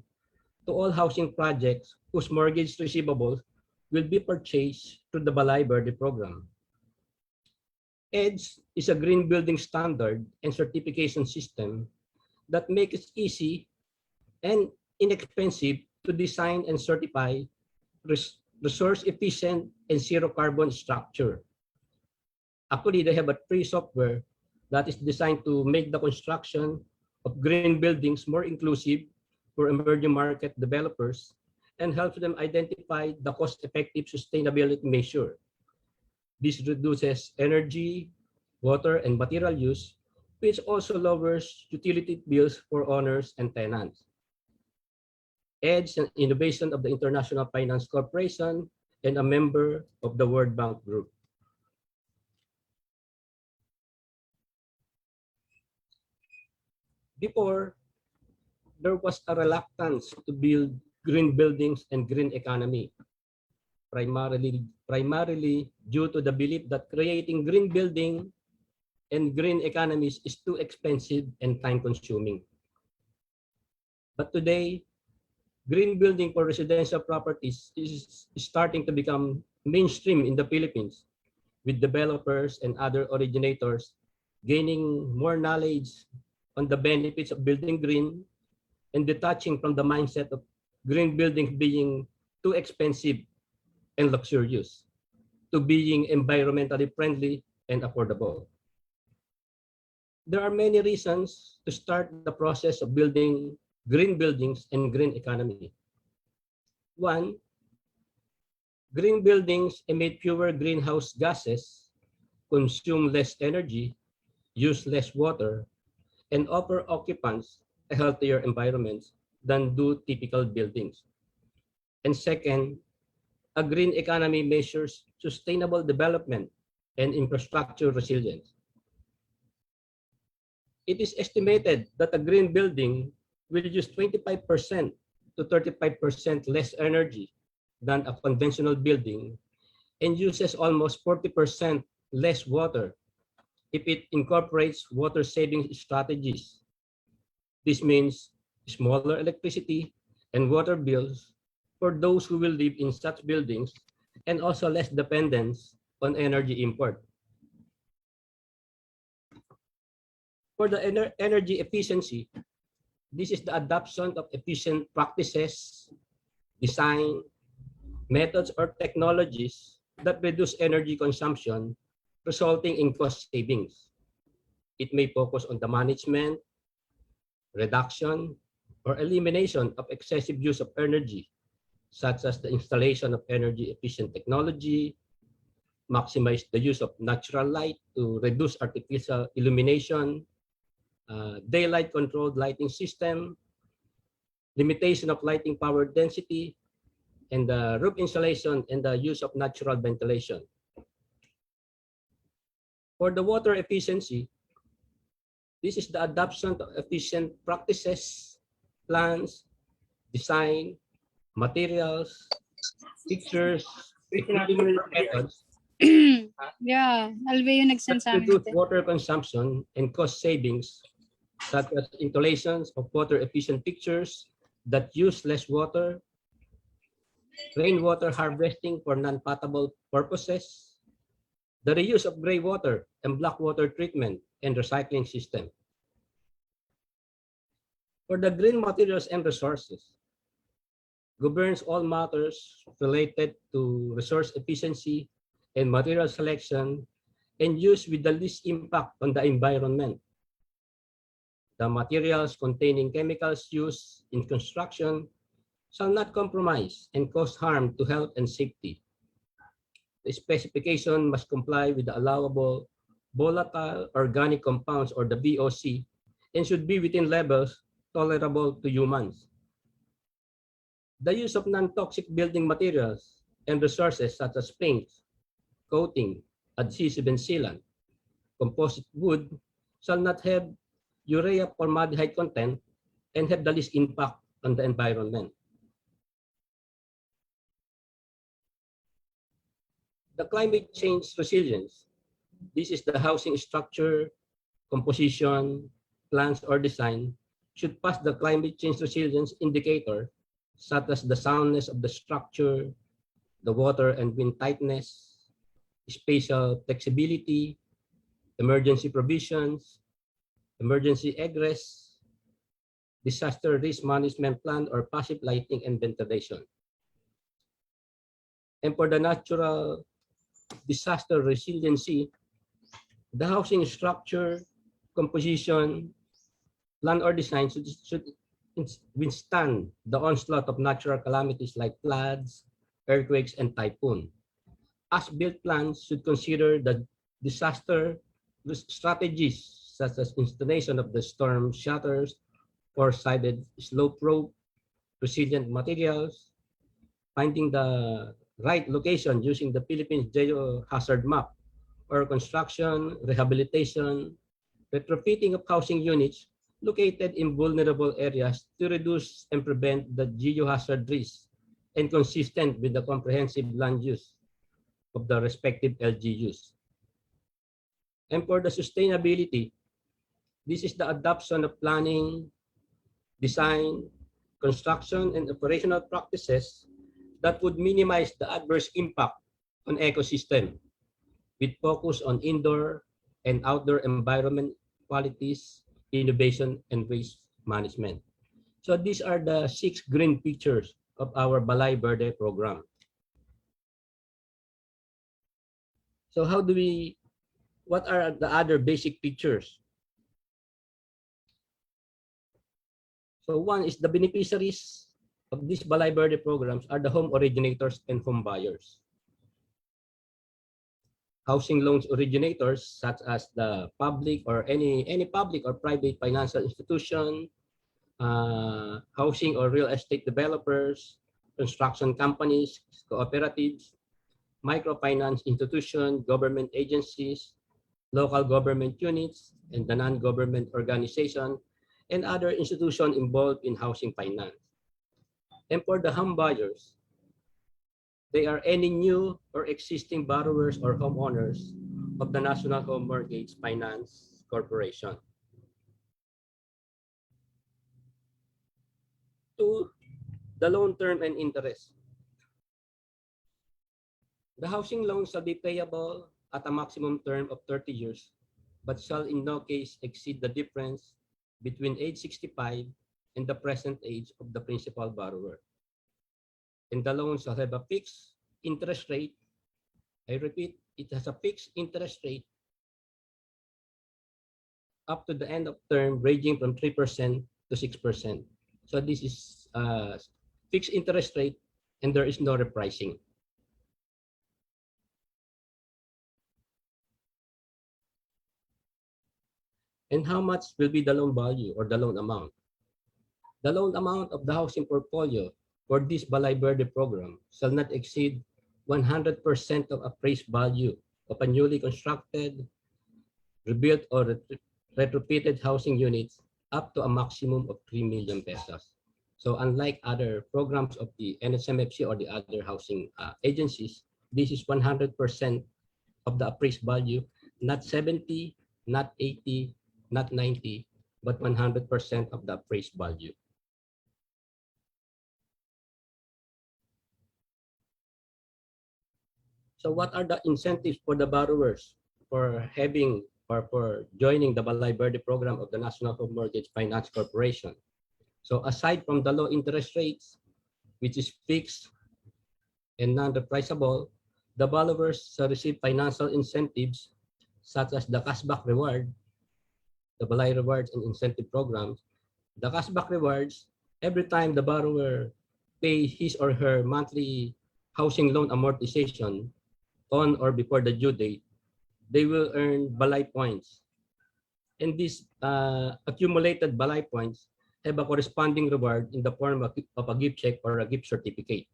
Speaker 16: to all housing projects whose mortgage receivables will be purchased through the Balay Verde program. EDGE is a green building standard and certification system that makes it easy and inexpensive to design and certify resource efficient and zero carbon structure. Actually, they have a free software that is designed to make the construction of green buildings more inclusive for emerging market developers and helps them identify the cost-effective sustainability measure. This reduces energy, water, and material use, which also lowers utility bills for owners and tenants. EDGE, an innovation of the International Finance Corporation and a member of the World Bank Group. Before, there was a reluctance to build green buildings and green economy, primarily due to the belief that creating green building and green economies is too expensive and time-consuming. But today, green building for residential properties is starting to become mainstream in the Philippines, with developers and other originators gaining more knowledge on the benefits of building green and detaching from the mindset of green buildings being too expensive and luxurious to being environmentally friendly and affordable. There are many reasons to start the process of building green buildings and green economy. One, green buildings emit fewer greenhouse gases, consume less energy, use less water, and offer occupants a healthier environment than do typical buildings. And second, a green economy measures sustainable development and infrastructure resilience. It is estimated that a green building will use 25% to 35% less energy than a conventional building and uses almost 40% less water if it incorporates water saving strategies. This means smaller electricity and water bills for those who will live in such buildings, and also less dependence on energy import. For the energy efficiency, this is the adoption of efficient practices, design, methods, or technologies that reduce energy consumption, resulting in cost savings. It may focus on the management, reduction, or elimination of excessive use of energy, such as the installation of energy-efficient technology, maximize the use of natural light to reduce artificial illumination, daylight-controlled lighting system, limitation of lighting power density, and the roof insulation and the use of natural ventilation. For the water efficiency, this is the adoption of efficient practices, plans, design, materials, pictures, methods
Speaker 17: Yeah, Alveo nag-send sa amin.
Speaker 16: reduce water consumption and cost savings, such as installations of water-efficient fixtures that use less water, rainwater harvesting for non-potable purposes, the reuse of gray water and black water treatment and recycling system. For the green materials and resources, governs all matters related to resource efficiency and material selection and use with the least impact on the environment. The materials containing chemicals used in construction shall not compromise and cause harm to health and safety. The specification must comply with the allowable volatile organic compounds, or the VOC, and should be within levels tolerable to humans. The use of non-toxic building materials and resources such as paints, coating, adhesive, and sealant, composite wood shall not have urea formaldehyde content and have the least impact on the environment. The climate change resilience. This is the housing structure, composition, plans, or design should pass the climate change resilience indicator, such as the soundness of the structure, the water and wind tightness, spatial flexibility, emergency provisions, emergency egress, disaster risk management plan, or passive lighting and ventilation. And for the natural disaster resiliency, the housing structure, composition, plan, or design should withstand the onslaught of natural calamities like floods, earthquakes, and typhoon. As-built plans should consider the disaster strategies such as installation of the storm shutters, four-sided slope rope, resilient materials, finding the right location using the Philippines Geohazard Map, or construction, rehabilitation, retrofitting of housing units located in vulnerable areas to reduce and prevent the geohazard risk, and consistent with the comprehensive land use of the respective LGUs. And for the sustainability, this is the adoption of planning, design, construction, and operational practices that would minimize the adverse impact on ecosystem, with focus on indoor and outdoor environment qualities, innovation, and waste management. So these are the 6 green features of our Balay Verde program. So what are the other basic features? So one is the beneficiaries of these Balay Verde programs are the home originators and home buyers. Housing loans originators such as the public or any public or private financial institution, housing or real estate developers, construction companies, cooperatives, microfinance institutions, government agencies, local government units, and the non-government organization, and other institutions involved in housing finance. And for the home buyers, they are any new or existing borrowers or homeowners of the National Home Mortgage Finance Corporation. 2, the loan term and interest. The housing loan shall be payable at a maximum term of 30 years, but shall in no case exceed the difference between age 65 and the present age of the principal borrower. And the loan shall have a fixed interest rate. I repeat, it has a fixed interest rate up to the end of term, ranging from 3% to 6%. So this is fixed interest rate, and there is no repricing. And how much will be the loan value or the loan amount? The loan amount of the housing portfolio for this Balay Verde program shall not exceed 100% of appraised value of a newly constructed, rebuilt, or retrofitted housing units up to a maximum of 3 million pesos. So unlike other programs of the NSMFC or the other housing agencies, this is 100% of the appraised value, not 70, not 80, not 90, but 100% of the appraised value. So what are the incentives for the borrowers for having or for joining the Balay Verde program of the National Home Mortgage Finance Corporation? So aside from the low interest rates, which is fixed and non-repriceable, the borrowers shall receive financial incentives such as the cashback reward, the Balay rewards and incentive programs. The cashback rewards, every time the borrower pays his or her monthly housing loan amortization on or before the due date, they will earn Balay points. And these accumulated Balay points have a corresponding reward in the form of a gift check or a gift certificate.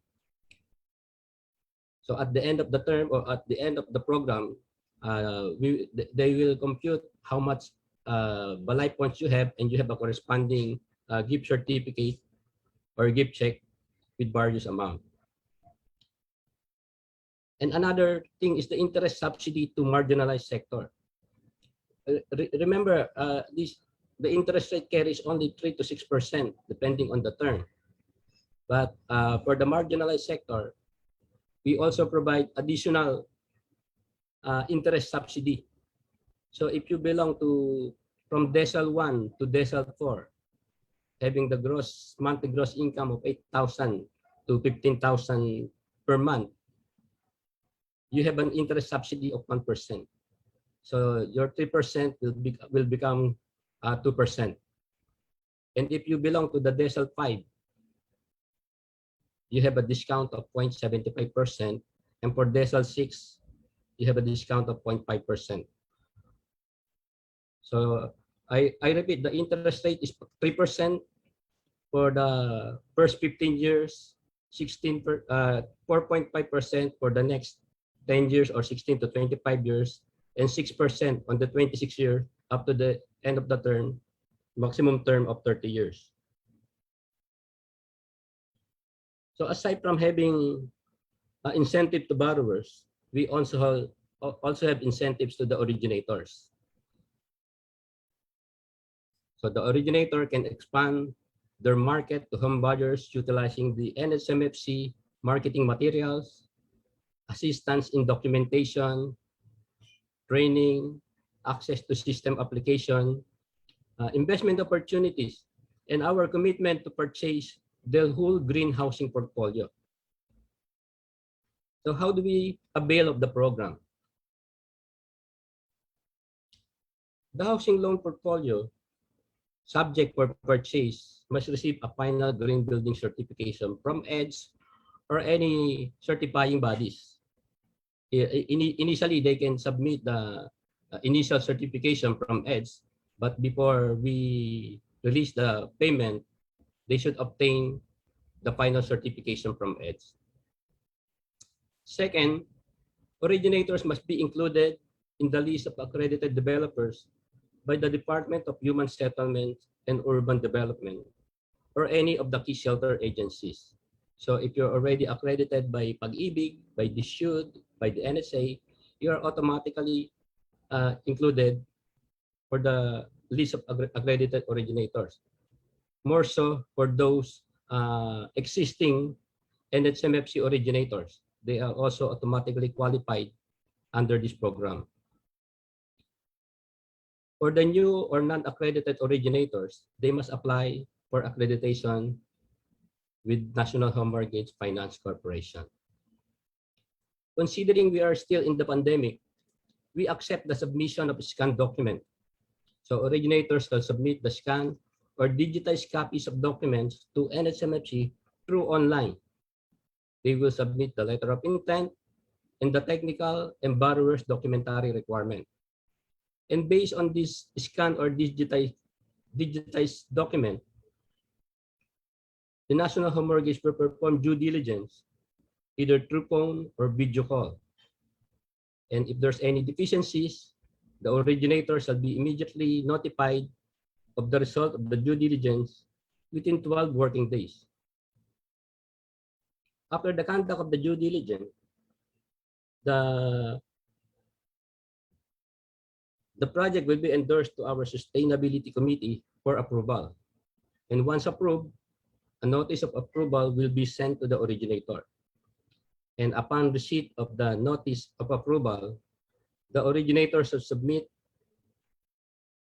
Speaker 16: So at the end of the term or at the end of the program, they will compute how much Balay points you have, and you have a corresponding gift certificate or gift check with various amount. And another thing is the interest subsidy to marginalized sector. Remember, the interest rate carries only 3 to 6% depending on the term. But for the marginalized sector, we also provide additional interest subsidy. So if you belong to from Decile 1 to Decile 4, having the monthly gross income of 8,000 to 15,000 per month, you have an interest subsidy of 1%. So your 3% will become 2%. And if you belong to the Decile 5, you have a discount of 0.75%. And for Decile 6, you have a discount of 0.5%. So I repeat, the interest rate is 3% for the first 15 years, 4.5% for the next 10 years or 16 to 25 years, and 6% on the 26th year up to the end of the term, maximum term of 30 years. So aside from having incentive to borrowers, we also have incentives to the originators. So the originator can expand their market to home buyers utilizing the NSMFC marketing materials, assistance in documentation, training, access to system application, investment opportunities, and our commitment to purchase the whole green housing portfolio. So how do we avail of the program? The housing loan portfolio, subject for purchase, must receive a final green building certification from EDSE or any certifying bodies. Initially, they can submit the initial certification from EDSE, but before we release the payment, they should obtain the final certification from EDSE. Second, originators must be included in the list of accredited developers by the Department of Human Settlement and Urban Development or any of the key shelter agencies. So if you're already accredited by Pag-ibig, by DSUD, by the NSA, you are automatically included for the list of accredited originators. More so for those existing NHMFC originators. They are also automatically qualified under this program. For the new or non-accredited originators, they must apply for accreditation with National Home Mortgage Finance Corporation. Considering we are still in the pandemic, we accept the submission of a scanned document. So originators will submit the scanned or digitized copies of documents to NHMFC through online. They will submit the letter of intent and the technical and borrower's documentary requirement. And based on this scanned or digitized document, the National Home Mortgage will perform due diligence either through phone or video call. And if there's any deficiencies, the originator shall be immediately notified of the result of the due diligence within 12 working days. After the conduct of the due diligence, the project will be endorsed to our Sustainability Committee for approval. And once approved, a notice of approval will be sent to the originator. And upon receipt of the notice of approval, the originator shall submit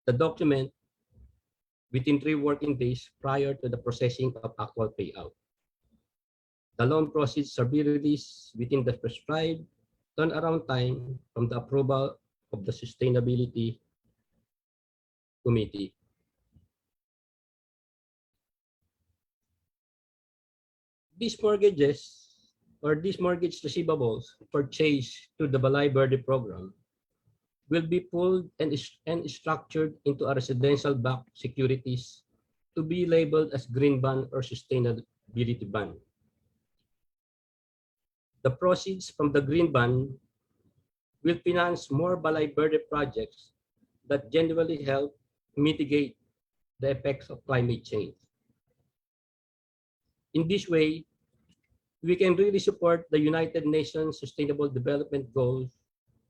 Speaker 16: the document within 3 working days prior to the processing of actual payout. The loan proceeds shall be released within the prescribed turnaround time from the approval of the Sustainability Committee. These mortgages or these mortgage receivables purchased through the Balay Verde program will be pulled and structured into a residential-backed securities to be labeled as green bond or sustainability bond. The proceeds from the green bond will finance more Balay Verde projects that genuinely help mitigate the effects of climate change. In this way, we can really support the United Nations Sustainable Development Goals,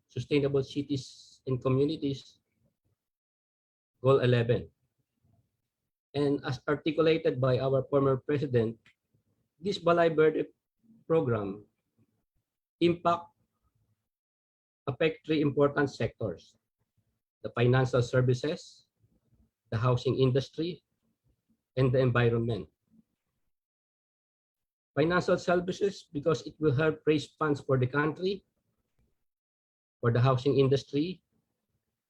Speaker 16: Sustainable Cities and Communities, Goal 11. And as articulated by our former president, this Balay Verde program affect 3 important sectors: the financial services, the housing industry, and the environment. Financial services, because it will help raise funds for the country. For the housing industry,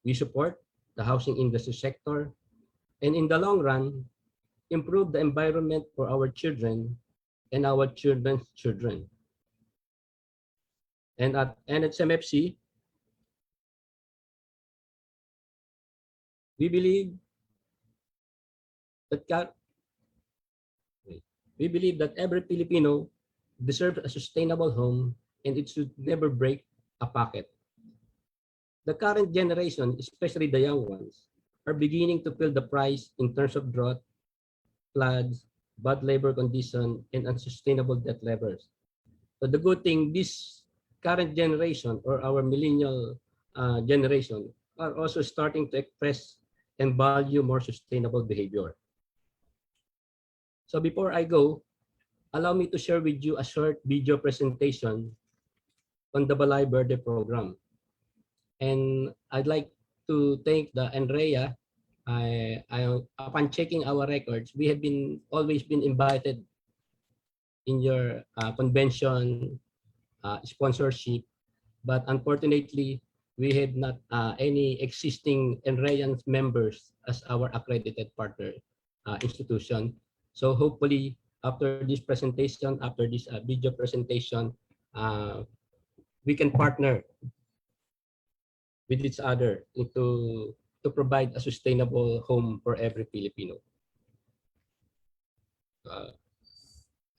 Speaker 16: we support the housing industry sector, and in the long run, improve the environment for our children and our children's children. And at NHMFC, we believe that every Filipino deserves a sustainable home and it should never break a pocket. The current generation, especially the young ones, are beginning to feel the price in terms of drought, floods, bad labor condition, and unsustainable debt levels. So the good thing, this current generation or our millennial generation are also starting to express and value more sustainable behavior. So before I go, allow me to share with you a short video presentation on the Balay Verde program. And I'd like to thank the Andrea. Upon checking our records, we have always been invited in your convention sponsorship, but unfortunately, we have not any existing Enrean members as our accredited partner institution. So hopefully, after this presentation, after this video presentation, we can partner with each other to provide a sustainable home for every Filipino.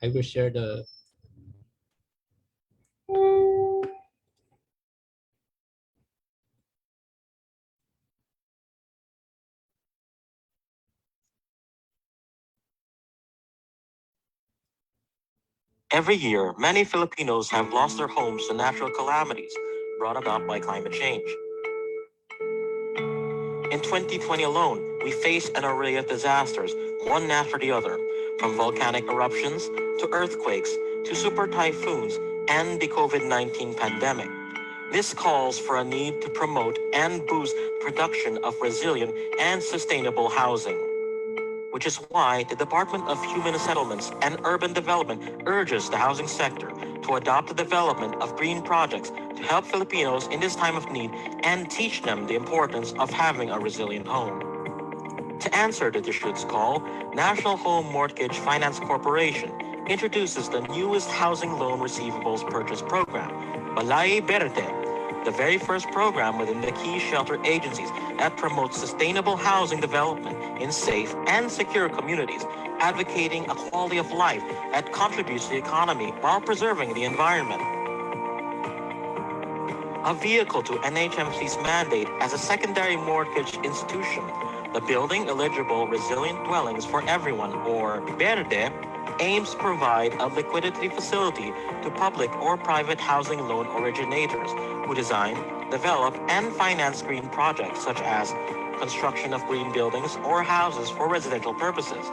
Speaker 16: I will share the
Speaker 18: Every year, many Filipinos have lost their homes to natural calamities brought about by climate change. In 2020 alone, we faced an array of disasters, one after the other, from volcanic eruptions to earthquakes to super typhoons and the COVID-19 pandemic. This calls for a need to promote and boost production of resilient and sustainable housing, which is why the Department of Human Settlements and Urban Development urges the housing sector to adopt the development of green projects to help Filipinos in this time of need and teach them the importance of having a resilient home. To answer the issue's call, National Home Mortgage Finance Corporation introduces the newest housing loan receivables purchase program, Balay Verde, the very first program within the key shelter agencies that promotes sustainable housing development in safe and secure communities, advocating a quality of life that contributes to the economy while preserving the environment. A vehicle to NHMC's mandate as a secondary mortgage institution, the Building Eligible Resilient Dwellings for Everyone, or BERDE, aims to provide a liquidity facility to public or private housing loan originators who design, develop, and finance green projects such as construction of green buildings or houses for residential purposes,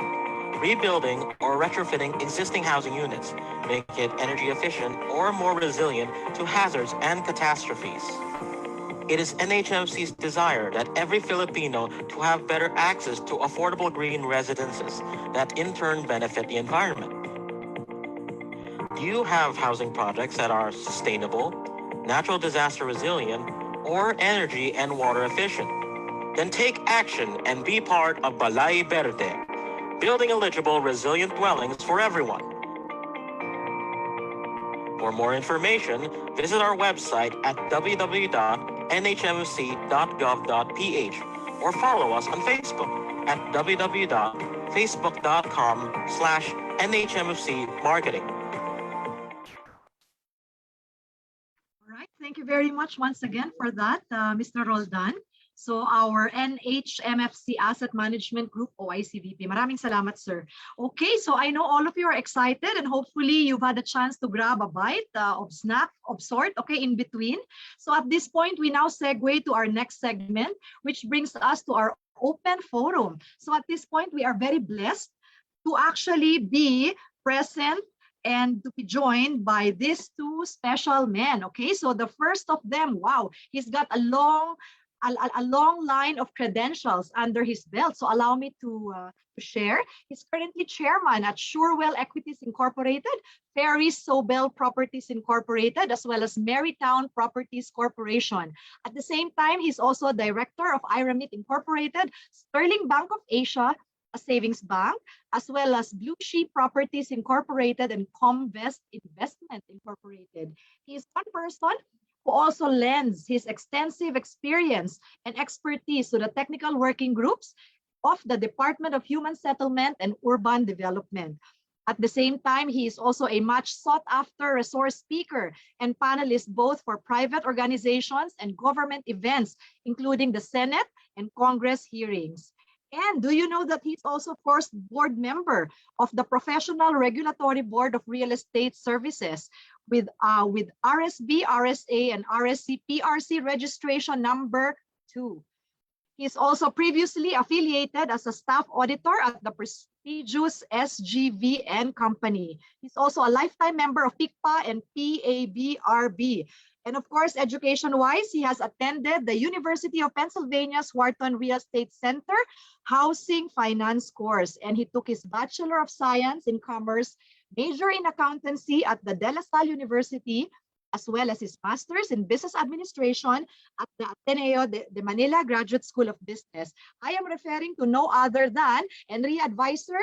Speaker 18: rebuilding or retrofitting existing housing units, make it energy efficient or more resilient to hazards and catastrophes. It is NHMC's desire that every Filipino to have better access to affordable green residences that in turn benefit the environment. Do you have housing projects that are sustainable, natural disaster resilient, or energy and water efficient? Then take action and be part of Balay Verde, building eligible resilient dwellings for everyone. For more information, visit our website at www.nhmc.gov.ph or follow us on Facebook at www.facebook.com/NHMC
Speaker 1: All right, thank you very much once again for that, Mr. Roldan. So our NHMFC Asset Management Group OICVP. Maraming salamat, sir. Okay, so I know all of you are excited and hopefully you've had a chance to grab a bite of snack of sort, okay, in between. So at this point, we now segue to our next segment, which brings us to our open forum. So at this point, we are very blessed to actually be present and to be joined by these two special men, okay? So the first of them, wow, he's got a long line of credentials under his belt. So allow me to share. He's currently chairman at Surewell Equities Incorporated, Ferris Sobel Properties Incorporated, as well as Marytown Properties Corporation. At the same time, he's also director of Iramit Incorporated, Sterling Bank of Asia, a savings bank, as well as Blue Sheep Properties Incorporated and Comvest Investment Incorporated. He is one person who also lends his extensive experience and expertise to the technical working groups of the Department of Human Settlement and Urban Development. At the same time, he is also a much sought-after resource speaker and panelist both for private organizations and government events, including the Senate and Congress hearings. And do you know that he's also first board member of the Professional Regulatory Board of Real Estate Services with RSB, RSA, and RSC PRC registration number 2. He's also previously affiliated as a staff auditor at the prestigious SGV & Company. He's also a lifetime member of PICPA and PABRB. And of course, education-wise, he has attended the University of Pennsylvania's Wharton Real Estate Center Housing Finance course, and he took his Bachelor of Science in Commerce, major in accountancy at the De La Salle University, as well as his master's in business administration at the Ateneo de Manila Graduate School of Business. I am referring to no other than NREA Advisor,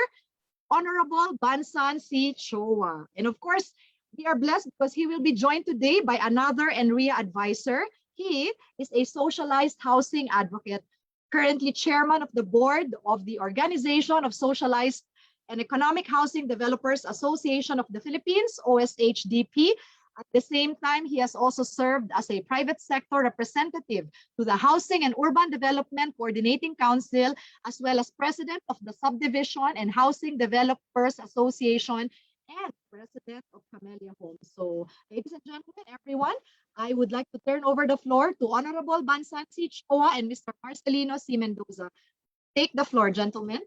Speaker 1: Honorable Bansan C. Choa. And of course, we are blessed because he will be joined today by another NREA advisor. He is a socialized housing advocate, currently chairman of the board of the Organization of Socialized and Economic Housing Developers Association of the Philippines, OSHDP. At the same time, he has also served as a private sector representative to the Housing and Urban Development Coordinating Council, as well as president of the Subdivision and Housing Developers Association and President of Camellia Homes. So, ladies and gentlemen, everyone, I would like to turn over the floor to Honorable Bansan C. Choa and Mr. Marcelino C. Mendoza. Take the floor, gentlemen.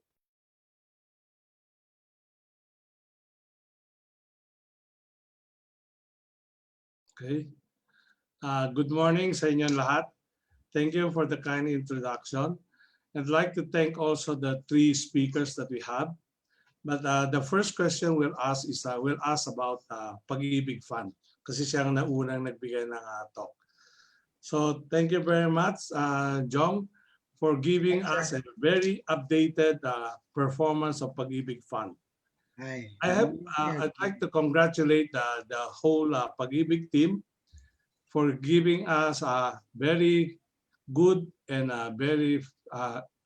Speaker 19: Okay. Good morning sa inyong lahat. Thank you for the kind introduction. I'd like to thank also the three speakers that we have. But the first question we'll ask is we'll ask about Pag-ibig Fund kasi siya ang naunang nagbigay ng talk. So thank you very much, Jong, for giving us a very updated performance of Pag-ibig Fund. I'd like to congratulate the whole Pag-ibig team for giving us a very good and very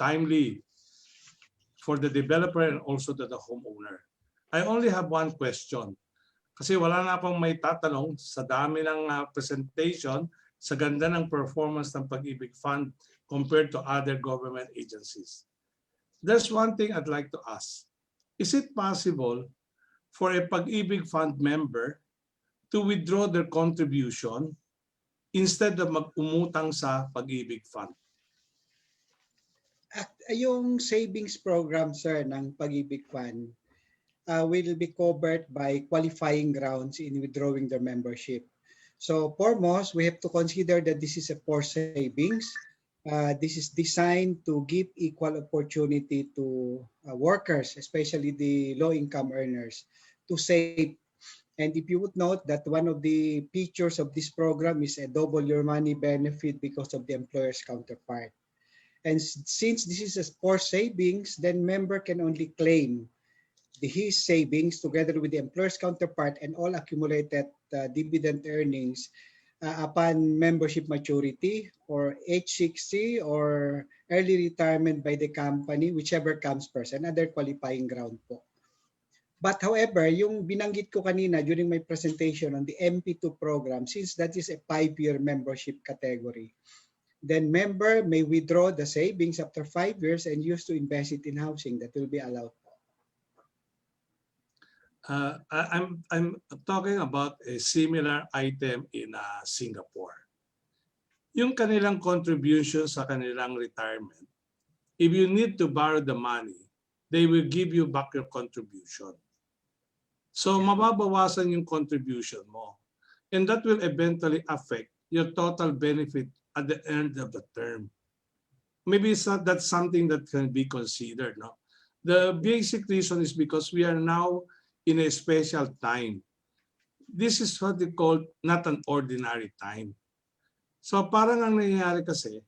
Speaker 19: timely for the developer and also to the homeowner. I only have one question. Kasi wala na pang may tatanong sa dami ng presentation sa ganda ng performance ng Pag-ibig Fund compared to other government agencies. There's one thing I'd like to ask. Is it possible for a Pag-ibig Fund member to withdraw their contribution instead of mag-umutang sa Pag-ibig Fund?
Speaker 11: Yung savings program, sir, ng Pag-ibig Fund will be covered by qualifying grounds in withdrawing their membership. So foremost, we have to consider that this is a forced savings. This is designed to give equal opportunity to workers, especially the low-income earners, to save. And if you would note that one of the features of this program is a double your money benefit because of the employer's counterpart. And since this is a forced savings, then member can only claim his savings together with the employer's counterpart and all accumulated dividend earnings upon membership maturity or age 60 or early retirement by the company, whichever comes first, another qualifying ground po. But however, yung binanggit ko kanina during my presentation on the MP2 program, since that is a 5-year membership category, then member may withdraw the savings after 5 years and use to invest it in housing. That will be allowed.
Speaker 19: I'm talking about a similar item in Singapore. Yung kanilang contribution sa kanilang retirement, if you need to borrow the money, they will give you back your contribution. So mababawasan yung contribution mo. And that will eventually affect your total benefit at the end of the term. Maybe that's something that can be considered. No? The basic reason is because we are now in a special time. This is what they call not an ordinary time. So parang ang nangyayari kasi,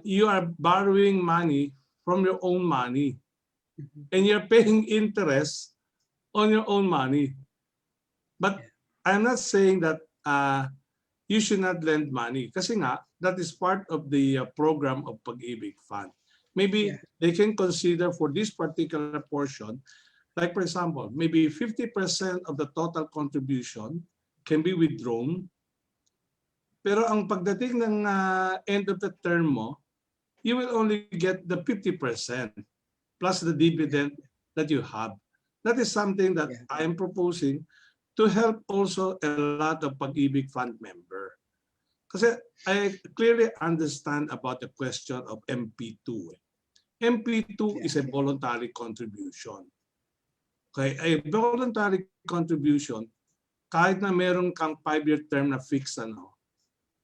Speaker 19: you are borrowing money from your own money and you're paying interest on your own money. But I'm not saying that you should not lend money kasi nga, that is part of the program of Pag-ibig Fund. Maybe they can consider for this particular portion, like for example, maybe 50% of the total contribution can be withdrawn. Pero ang pagdating ng end of the term mo, you will only get the 50% plus the dividend that you have. That is something that I am proposing to help also a lot of Pag-ibig Fund member. Kasi I clearly understand about the question of MP2. MP2 is a voluntary contribution. Okay, a voluntary contribution, kahit na meron kang 5-year term na fixed,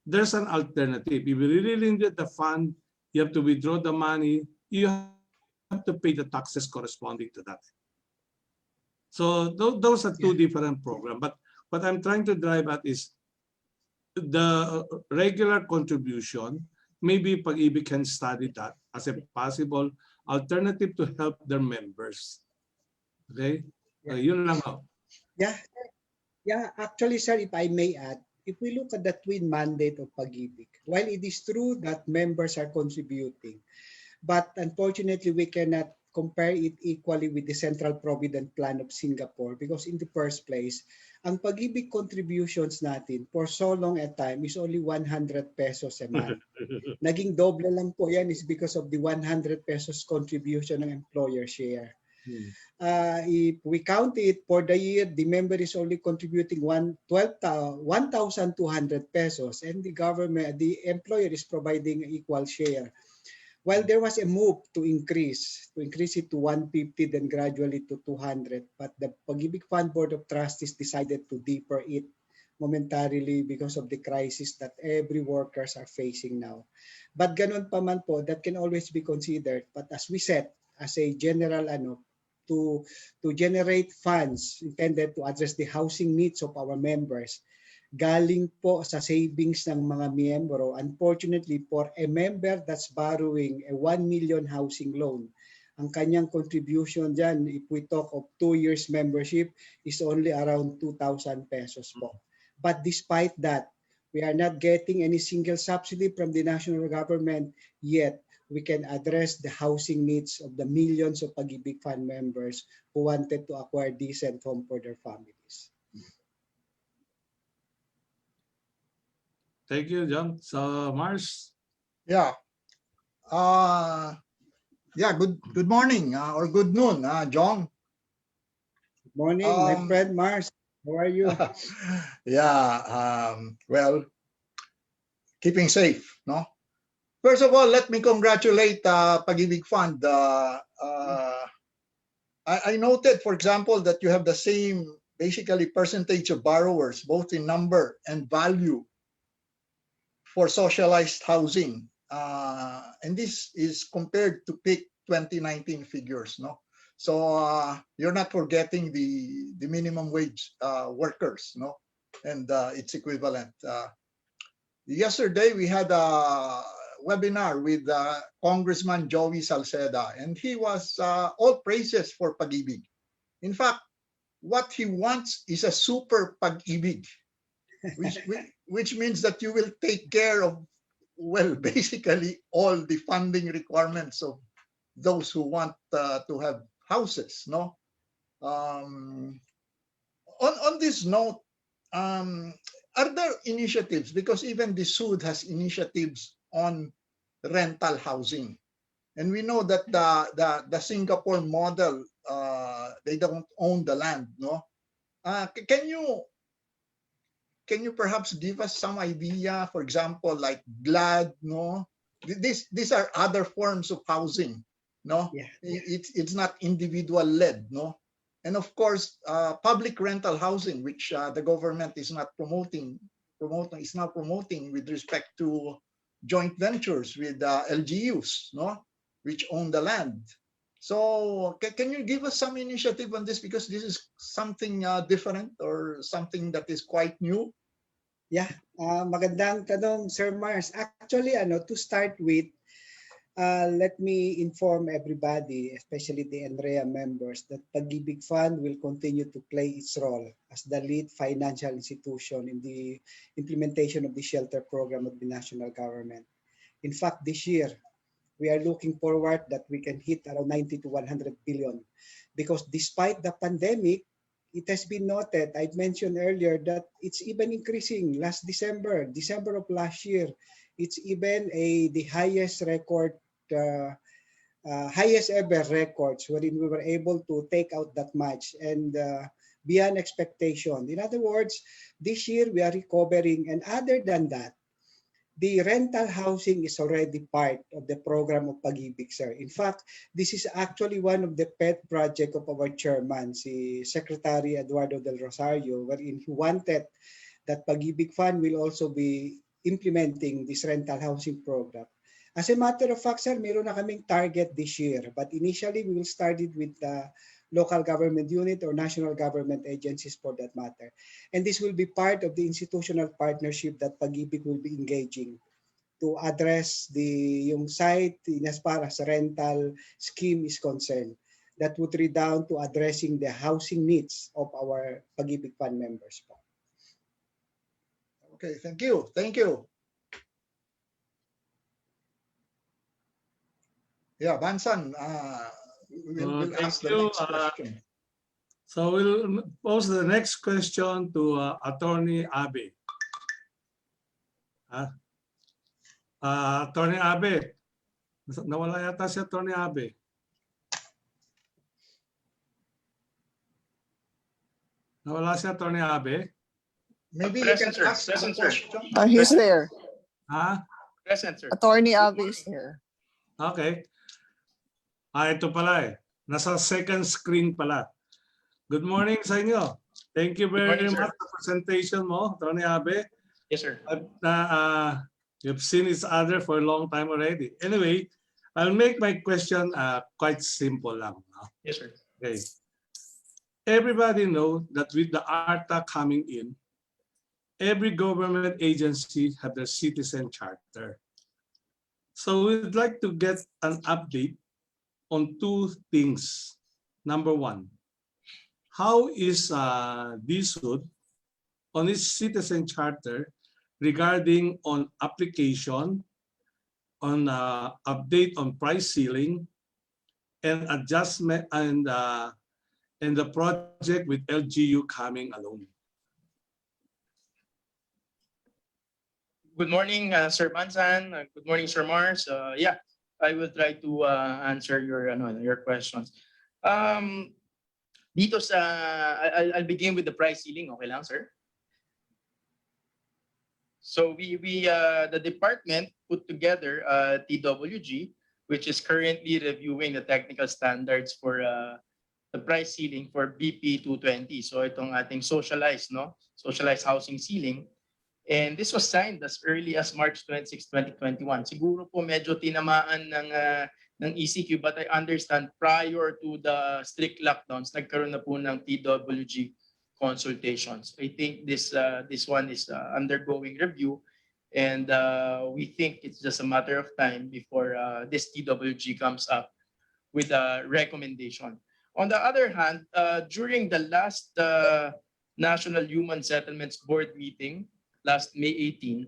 Speaker 19: there's an alternative. If you really need the fund, you have to withdraw the money, you have to pay the taxes corresponding to that. So those are two different programs. But what I'm trying to drive at is the regular contribution, maybe Pag-ibig can study that as a possible alternative to help their members. Okay? Yun lang ako.
Speaker 11: Yeah, actually, sir, if I may add, if we look at the twin mandate of Pag-ibig, while it is true that members are contributing, but unfortunately, we cannot compare it equally with the Central Provident Plan of Singapore because in the first place, ang Pag-ibig contributions natin for so long a time is only 100 pesos a month. Naging doble lang po yan is because of the 100 pesos contribution ng employer share. If we count it for the year, the member is only contributing 1,200 pesos, and the employer is providing an equal share. While there was a move to increase it to 150, then gradually to 200, but the Pag-ibig Fund Board of Trustees decided to defer it momentarily because of the crisis that every workers are facing now. But ganun pa man po, that can always be considered. But as we said, as a general to generate funds intended to address the housing needs of our members, galing po sa savings ng mga miyembro. Unfortunately, for a member that's borrowing a 1 million housing loan, ang kanyang contribution dyan, if we talk of 2 years membership, is only around 2,000 pesos po. But despite that, we are not getting any single subsidy from the national government, yet we can address the housing needs of the millions of Pag-ibig Fund members who wanted to acquire decent home for their families.
Speaker 19: Thank you, John. So, Mars?
Speaker 20: Yeah. Good morning or good noon, John.
Speaker 11: Good morning, my friend Mars. How are you?
Speaker 20: Well, keeping safe, no? First of all, let me congratulate Pag-ibig Fund. I noted, for example, that you have the same, basically, percentage of borrowers, both in number and value, for socialized housing. And this is compared to peak 2019 figures, no? So you're not forgetting the minimum wage workers, no? And its equivalent. Yesterday, we had a webinar with Congressman Joey Salceda, and he was all praises for Pag-ibig. In fact, what he wants is a super Pag-ibig, which means that you will take care of, well, basically all the funding requirements of those who want to have houses, no? On this note, are there initiatives, because even the SUD has initiatives on rental housing, and we know that the Singapore model, they don't own the land, no? Can you perhaps give us some idea, for example, like GLAD, no? These are other forms of housing, no?
Speaker 11: Yeah.
Speaker 20: It's not individual led, no? And of course, public rental housing, which the government is not promoting with respect to joint ventures with LGUs, no? Which own the land. So can you give us some initiative on this, because this is something different or something that is quite new?
Speaker 11: Yeah, magandang tanong, Sir Mars. Actually, to start with, let me inform everybody, especially the NREA members, that Pag-ibig Fund will continue to play its role as the lead financial institution in the implementation of the shelter program of the national government. In fact, this year, we are looking forward that we can hit around 90 to 100 billion, because despite the pandemic, it has been noted, I mentioned earlier, that it's even increasing. Last December of last year, it's even the highest record, highest ever records, wherein we were able to take out that much and beyond expectation. In other words, this year we are recovering, and other than that, the rental housing is already part of the program of Pag-ibig, sir. In fact, this is actually one of the pet project of our chairman, si Secretary Eduardo Del Rosario, wherein he wanted that Pag-ibig Fund will also be implementing this rental housing program. As a matter of fact, sir, meron na kaming target this year, but initially we will start it with the local government unit or national government agencies for that matter. And this will be part of the institutional partnership that Pag-ibig will be engaging to address yung site in as far as rental scheme is concerned. That would redound to addressing the housing needs of our Pag-ibig Fund members.
Speaker 20: Okay, thank you. Thank you. Yeah, Bansan, we'll ask the next question.
Speaker 19: So we'll pose the next question to Attorney Abe. Attorney Abe, nawala yata si Attorney Abe. Nawala si Attorney Abe.
Speaker 20: Maybe you
Speaker 14: Present,
Speaker 20: can
Speaker 14: sir.
Speaker 20: ask the
Speaker 14: Present, sir.
Speaker 20: question.
Speaker 21: He's there.
Speaker 19: Ha?
Speaker 14: Present, sir.
Speaker 21: Attorney Avi is here.
Speaker 19: Okay. Ito pala eh. Nasa second screen pala. Good morning sa inyo. Thank you very
Speaker 14: morning, sir.
Speaker 19: much for presentation mo, Attorney Abe.
Speaker 14: Yes, sir.
Speaker 19: You've seen each other for a long time already. Anyway, I'll make my question quite simple lang. No?
Speaker 14: Yes, sir.
Speaker 19: Okay. Everybody know that with the ARTA coming in, every government agency have their citizen charter. So we'd like to get an update on two things. Number one, how is DSUD on its citizen charter regarding on application, on update on price ceiling, and adjustment, and the project with LGU coming along?
Speaker 14: Good morning, Sir Bansan. Good morning, Sir Mars. Yeah, I will try to answer your questions. Dito sa, I'll begin with the price ceiling. Okay lang, sir? So the department put together TWG, which is currently reviewing the technical standards for the price ceiling for BP 220. So itong ating socialized housing ceiling. And this was signed as early as March 26, 2021. Siguro po medyo tinamaan ng ECQ, but I understand prior to the strict lockdowns, nagkaroon na po ng TWG consultations. I think this one is undergoing review, and we think it's just a matter of time before this TWG comes up with a recommendation. On the other hand, during the last National Human Settlements Board meeting, last May 18,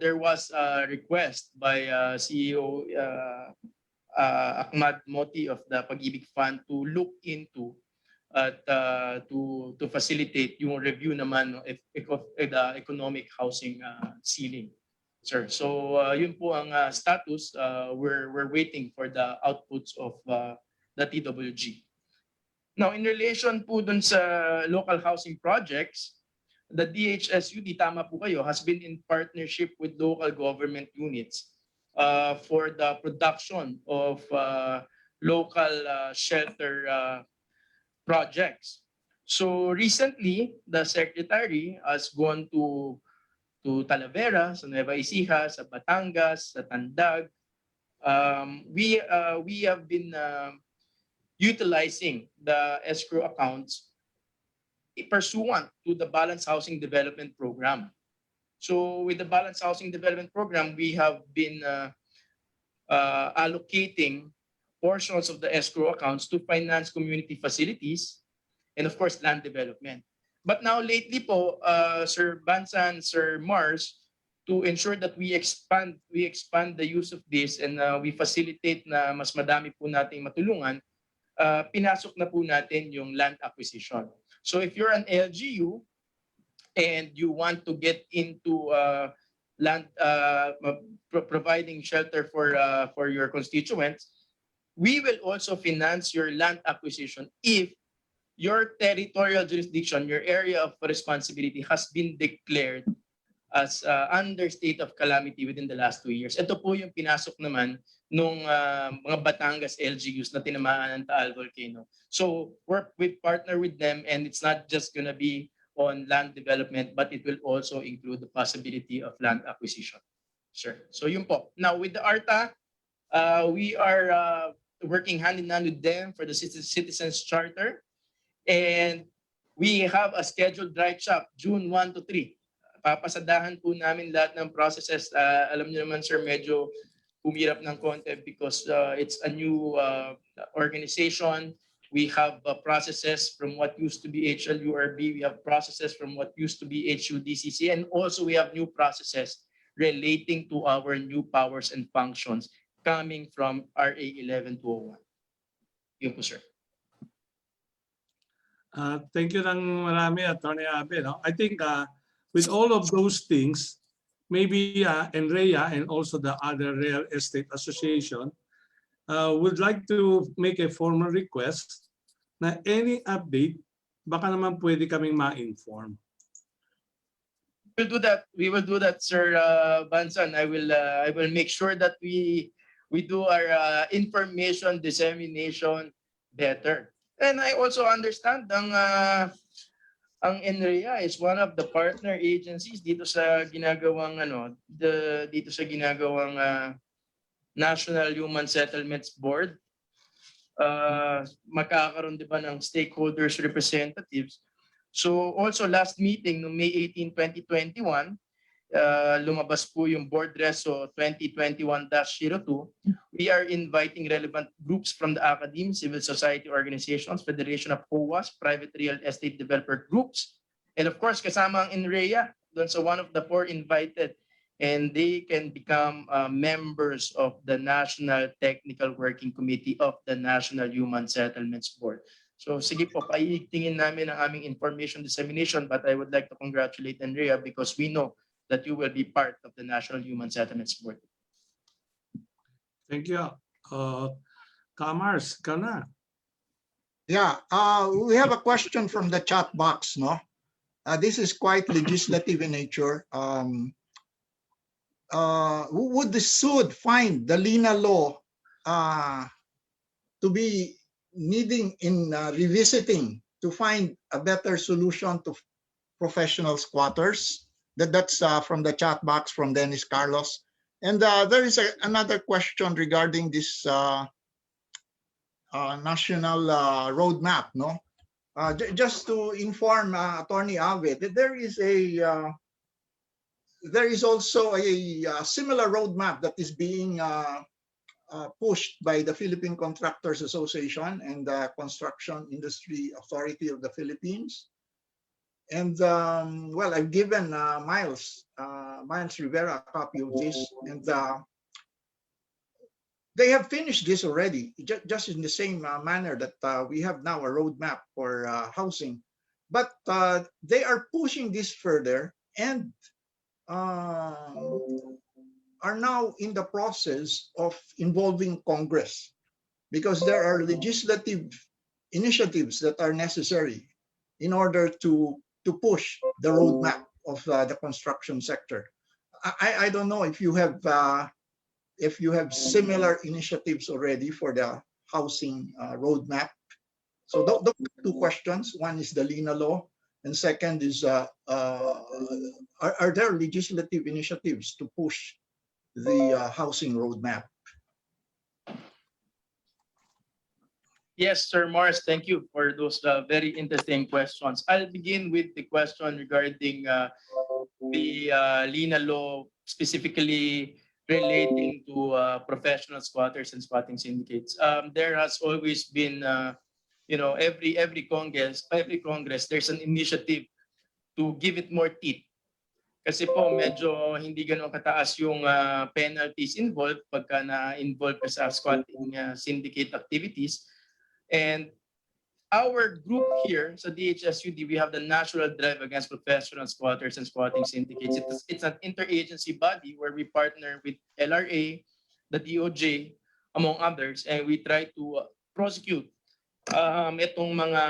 Speaker 14: there was a request by CEO Ahmad Moti of the Pag-ibig Fund to look into to facilitate yung review naman of the economic housing ceiling, sir. So yun po ang status. We're waiting for the outputs of the TWG. Now, in relation po dun sa local housing projects, the DHSUD, tama po kayo, has been in partnership with local government units for the production of local shelter projects. So recently, the secretary has gone to Talavera, sa Nueva Ecija, sa Batangas, sa Tandag. We have been utilizing the escrow accounts pursuant to the Balanced Housing Development Program. So with the Balanced Housing Development Program, we have been allocating portions of the escrow accounts to finance community facilities and of course land development. But now lately po, Sir Bansan, Sir Mars, to ensure that we expand the use of this and we facilitate na mas madami po nating matulungan, pinasok na po natin yung land acquisition. So if you're an LGU and you want to get into land providing shelter for your constituents, we will also finance your land acquisition if your territorial jurisdiction, your area of responsibility has been declared as under state of calamity within the last 2 years. Ito po yung pinasok naman nung mga Batangas LGUs na tinamaan ng Taal Volcano. So we partner with them, and it's not just going to be on land development, but it will also include the possibility of land acquisition. Sure. So yun po. Now with the ARTA, we are working hand in hand with them for the Citizens Charter, and we have a scheduled right shop June 1 to 3. Papasadahan po namin lahat ng processes. Alam niyo naman, sir, medyo humirap ng konti because it's a new organization. We have processes from what used to be HLURB. We have processes from what used to be HUDCC. And also we have new processes relating to our new powers and functions coming from RA 11201. Yun po, sir.
Speaker 19: Thank you ng marami, Attorney Abe. No? I think with all of those things, maybe NREA and also the other real estate association would like to make a formal request na any update baka naman pwede kaming ma-inform.
Speaker 14: We'll do that. We will do that, Sir Bansan. I will make sure that we do our information dissemination better. And I also understand ang NREA is one of the partner agencies dito sa ginagawang National Human Settlements Board. Magkakaroon 'di ba ng stakeholders representatives. So also last meeting no May 18, 2021, lumabas po yung Board Reso 2021-02. We are inviting relevant groups from the academe, civil society organizations, Federation of POAs, private real estate developer groups, and of course kasama ang NREA doon sa one of the 4 invited, and they can become members of the National Technical Working Committee of the National Human Settlements Board. So sige po, paiigtingin namin ang aming information dissemination, but I would like to congratulate NREA because we know that you will be part of the National Human Settlements Board.
Speaker 19: Thank you. Kamars, ka na.
Speaker 20: Yeah, we have a question from the chat box, no? This is quite legislative in nature. Would the SUD find the Lina law to be needing in revisiting to find a better solution to professional squatters? That's from the chat box from Dennis Carlos. And there is another question regarding this national roadmap, no? Just to inform Attorney Ave that there is also a similar roadmap that is being pushed by the Philippine Contractors Association and the Construction Industry Authority of the Philippines. And well, I've given Miles Rivera a copy of this, and they have finished this already, just in the same manner that we have now a roadmap for housing. But they are pushing this further and are now in the process of involving Congress, because there are legislative initiatives that are necessary in order to push the roadmap of the construction sector. I don't know if you have similar initiatives already for the housing roadmap. So those are 2 questions. One is the Lina law, and second is are there legislative initiatives to push the housing roadmap?
Speaker 14: Yes, Sir Morris, thank you for those very interesting questions. I'll begin with the question regarding the Lina law, specifically relating to professional squatters and squatting syndicates. There has always been, every Congress, there's an initiative to give it more teeth. Kasi po medyo hindi ganoon kataas yung penalties involved pagka na-involved ka sa squatting syndicate activities. And our group here sa DHSUD, we have the National Drive Against Professional Squatters and Squatting Syndicates. It's an interagency body where we partner with LRA, the DOJ, among others, and we try to prosecute itong mga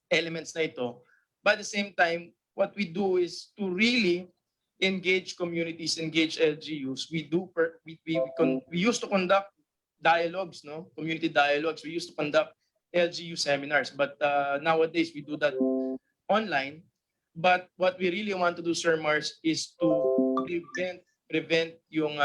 Speaker 14: elements na ito. But at the same time, what we do is to really engage communities, engage LGUs. We used to conduct dialogues, no? Community dialogues. We used to conduct LGU seminars, but nowadays we do that online. But what we really want to do, Sir Mars, is to prevent yung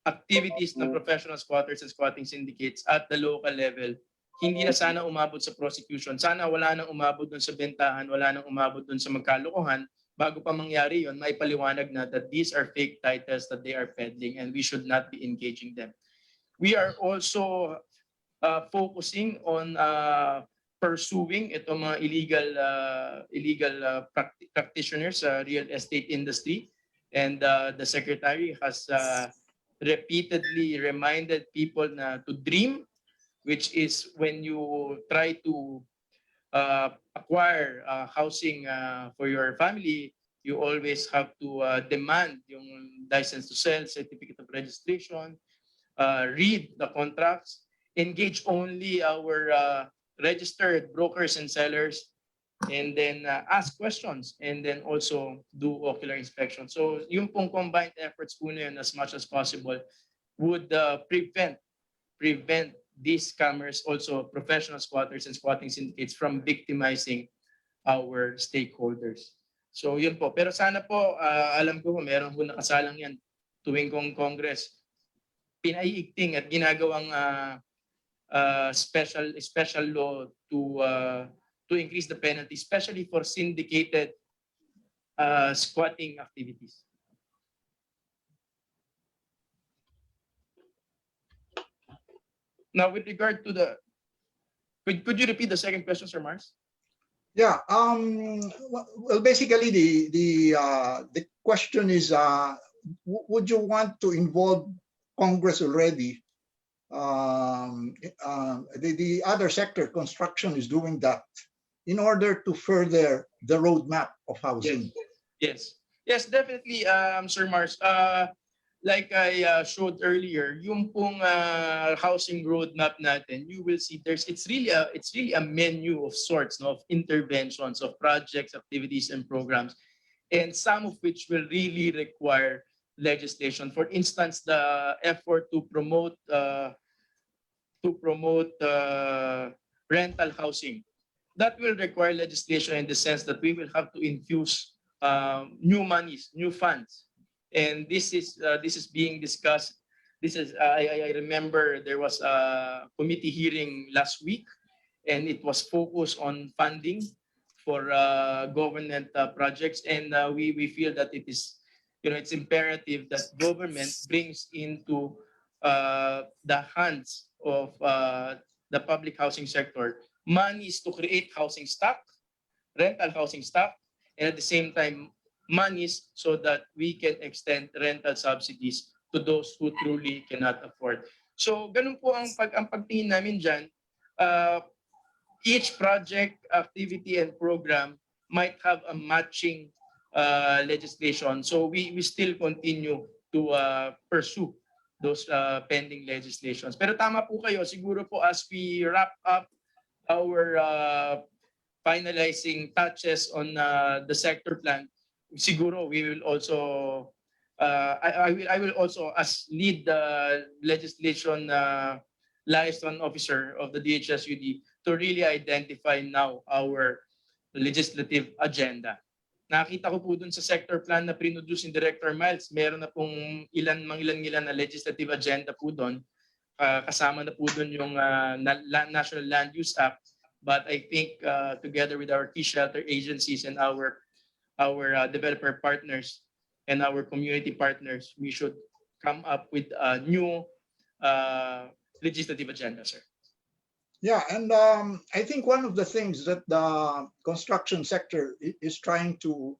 Speaker 14: activities ng professional squatters and squatting syndicates at the local level. Hindi na sana umabot sa prosecution. Sana wala nang umabot dun sa bentahan, wala nang umabot dun sa magkalokohan. Bago pa mangyari yun, may paliwanag na that these are fake titles that they are peddling and we should not be engaging them. We are also focusing on pursuing itong mga illegal practitioners sa real estate industry, and the secretary has repeatedly reminded people to dream, which is when you try to acquire housing for your family, you always have to demand yung license to sell, certificate of registration, read the contracts, engage only our registered brokers and sellers, and then ask questions, and then also do ocular inspection. So yung pong combined efforts po na yun, as much as possible, would prevent these scammers, also professional squatters and squatting syndicates, from victimizing our stakeholders. So yun po. Pero sana po, alam ko meron po nakasalang yan tuwing kong Congress, pinaiigting at ginagawang special law to increase the penalty, especially for syndicated squatting activities. Now, with regard to the, could you repeat the second question, Sir Mars?
Speaker 20: Yeah. Well, basically, the question is, would you want to involve Congress already? The other sector, construction, is doing that in order to further the roadmap of housing.
Speaker 14: Yes, definitely, Sir Mars. Like I showed earlier, yung pong housing roadmap natin, you will see it's really a menu of sorts, no, of interventions, of projects, activities, and programs, and some of which will really require legislation. For instance, the effort to promote rental housing, that will require legislation in the sense that we will have to infuse new monies, new funds. And this is being discussed. I remember there was a committee hearing last week, and it was focused on funding for government projects. And we feel that it is, it's imperative that government brings into the hands of the public housing sector monies to create housing stock, rental housing stock, and at the same time monies so that we can extend rental subsidies to those who truly cannot afford. So ganun po ang pagtingin namin dyan. Each project, activity, and program might have a matching legislation. So we still continue to pursue those pending legislations. Pero tama po kayo, siguro po as we wrap up our finalizing touches on the sector plan, siguro we will also I will also, as lead the legislation liaison officer of the DHSUD, to really identify now our legislative agenda. Nakita ko po dun sa sector plan na produce ni Director Miles, meron na pong ilan na legislative agenda po dun. Kasama na po dun yung National Land Use Act. But I think together with our key shelter agencies and our developer partners and our community partners, we should come up with a new legislative agenda, sir.
Speaker 20: Yeah, and I think one of the things that the construction sector is trying to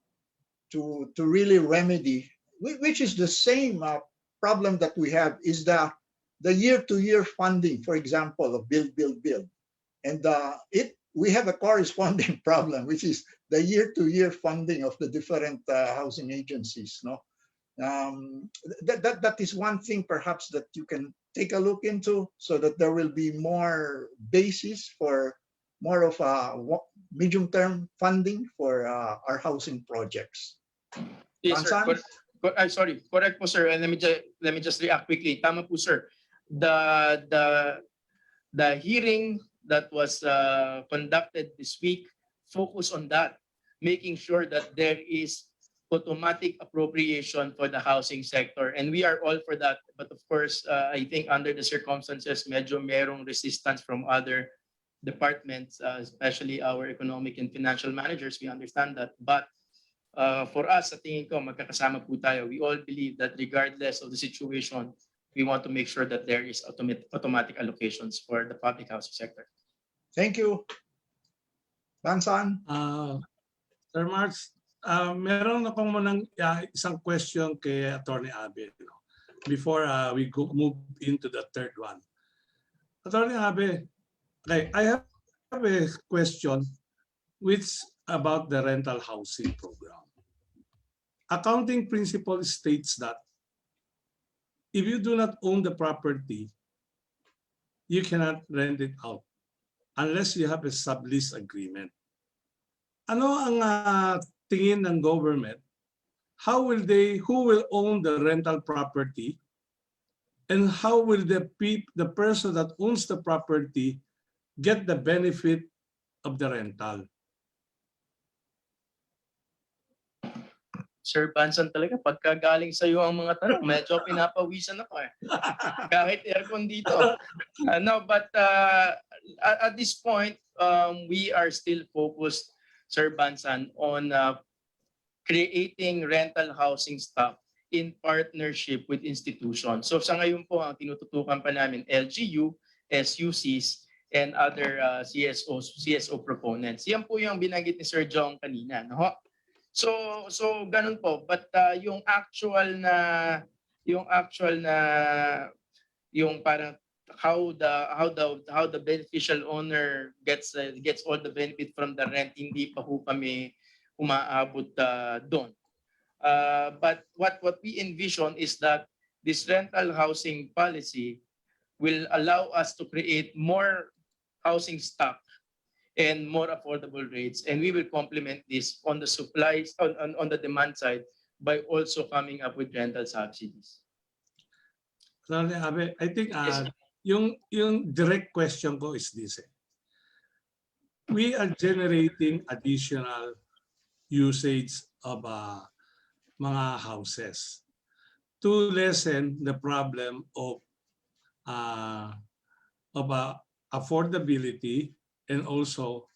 Speaker 20: really remedy, which is the same problem that we have, is the year-to-year funding, for example, of build. And we have a corresponding problem, which is the year-to-year funding of the different housing agencies. No, that is one thing perhaps that you can take a look into, so that there will be more basis for more of a medium-term funding for our housing projects.
Speaker 14: Yes, sir. Sorry, correct po, sir. And let me just react quickly. Tama po, sir. The hearing that was conducted this week focus on that, making sure that there is automatic appropriation for the housing sector. And we are all for that. But of course, I think under the circumstances, medyo merong resistance from other departments, especially our economic and financial managers. We understand that. But for us, sa tingin ko, magkakasama po tayo. We all believe that regardless of the situation, we want to make sure that there is automatic allocations for the public housing sector.
Speaker 20: Thank you. Bansan?
Speaker 19: Sir Marks, meron akong munang isang question kay Attorney Abe, before we move into the third one. Attorney Abe, I have a question which about the rental housing program. Accounting principle states that if you do not own the property, you cannot rent it out unless you have a sublease agreement. Ano ang tingin ng government? Who will own the rental property? And how will the person that owns the property get the benefit of the rental?
Speaker 14: Sir Bansan talaga, pagka galing sa iyo ang mga tanong, medyo pinapawisan ako eh. Kahit aircon dito. No, but at this point, we are still focused, Sir Bansan, on creating rental housing stock in partnership with institutions. So sa ngayon po, ang tinututukan pa namin, LGU, SUCs, and other CSO proponents. Yan po yung binanggit ni Sir Jong kanina. No? So ganun po, but yung parang how the beneficial owner gets all the benefit from the rent, hindi pa ho kami umaabot doon. But what we envision is that this rental housing policy will allow us to create more housing stock and more affordable rates, and we will complement this on the supply on the demand side by also coming up with rental subsidies.
Speaker 19: Sorry, Abe, I think yung direct question ko is this. We are generating additional usage of mga houses to lessen the problem of affordability and also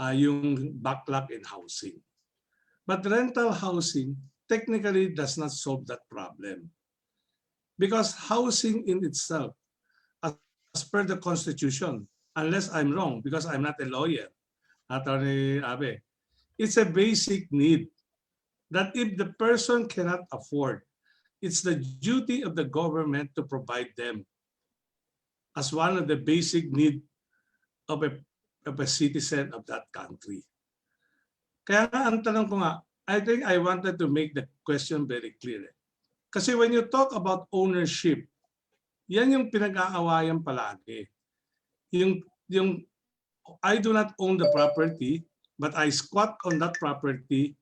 Speaker 19: yung backlog in housing. But rental housing technically does not solve that problem. Because housing in itself, as per the Constitution, unless I'm wrong, because I'm not a lawyer, Attorney Abe, it's a basic need that if the person cannot afford, it's the duty of the government to provide them as one of the basic needs of a citizen of that country. Kaya ang tanong ko nga, I think I wanted to make the question very clear. Kasi when you talk about ownership, yan yung pinag-aawayan palagi. Yung I do not own the property, but I squat on that property,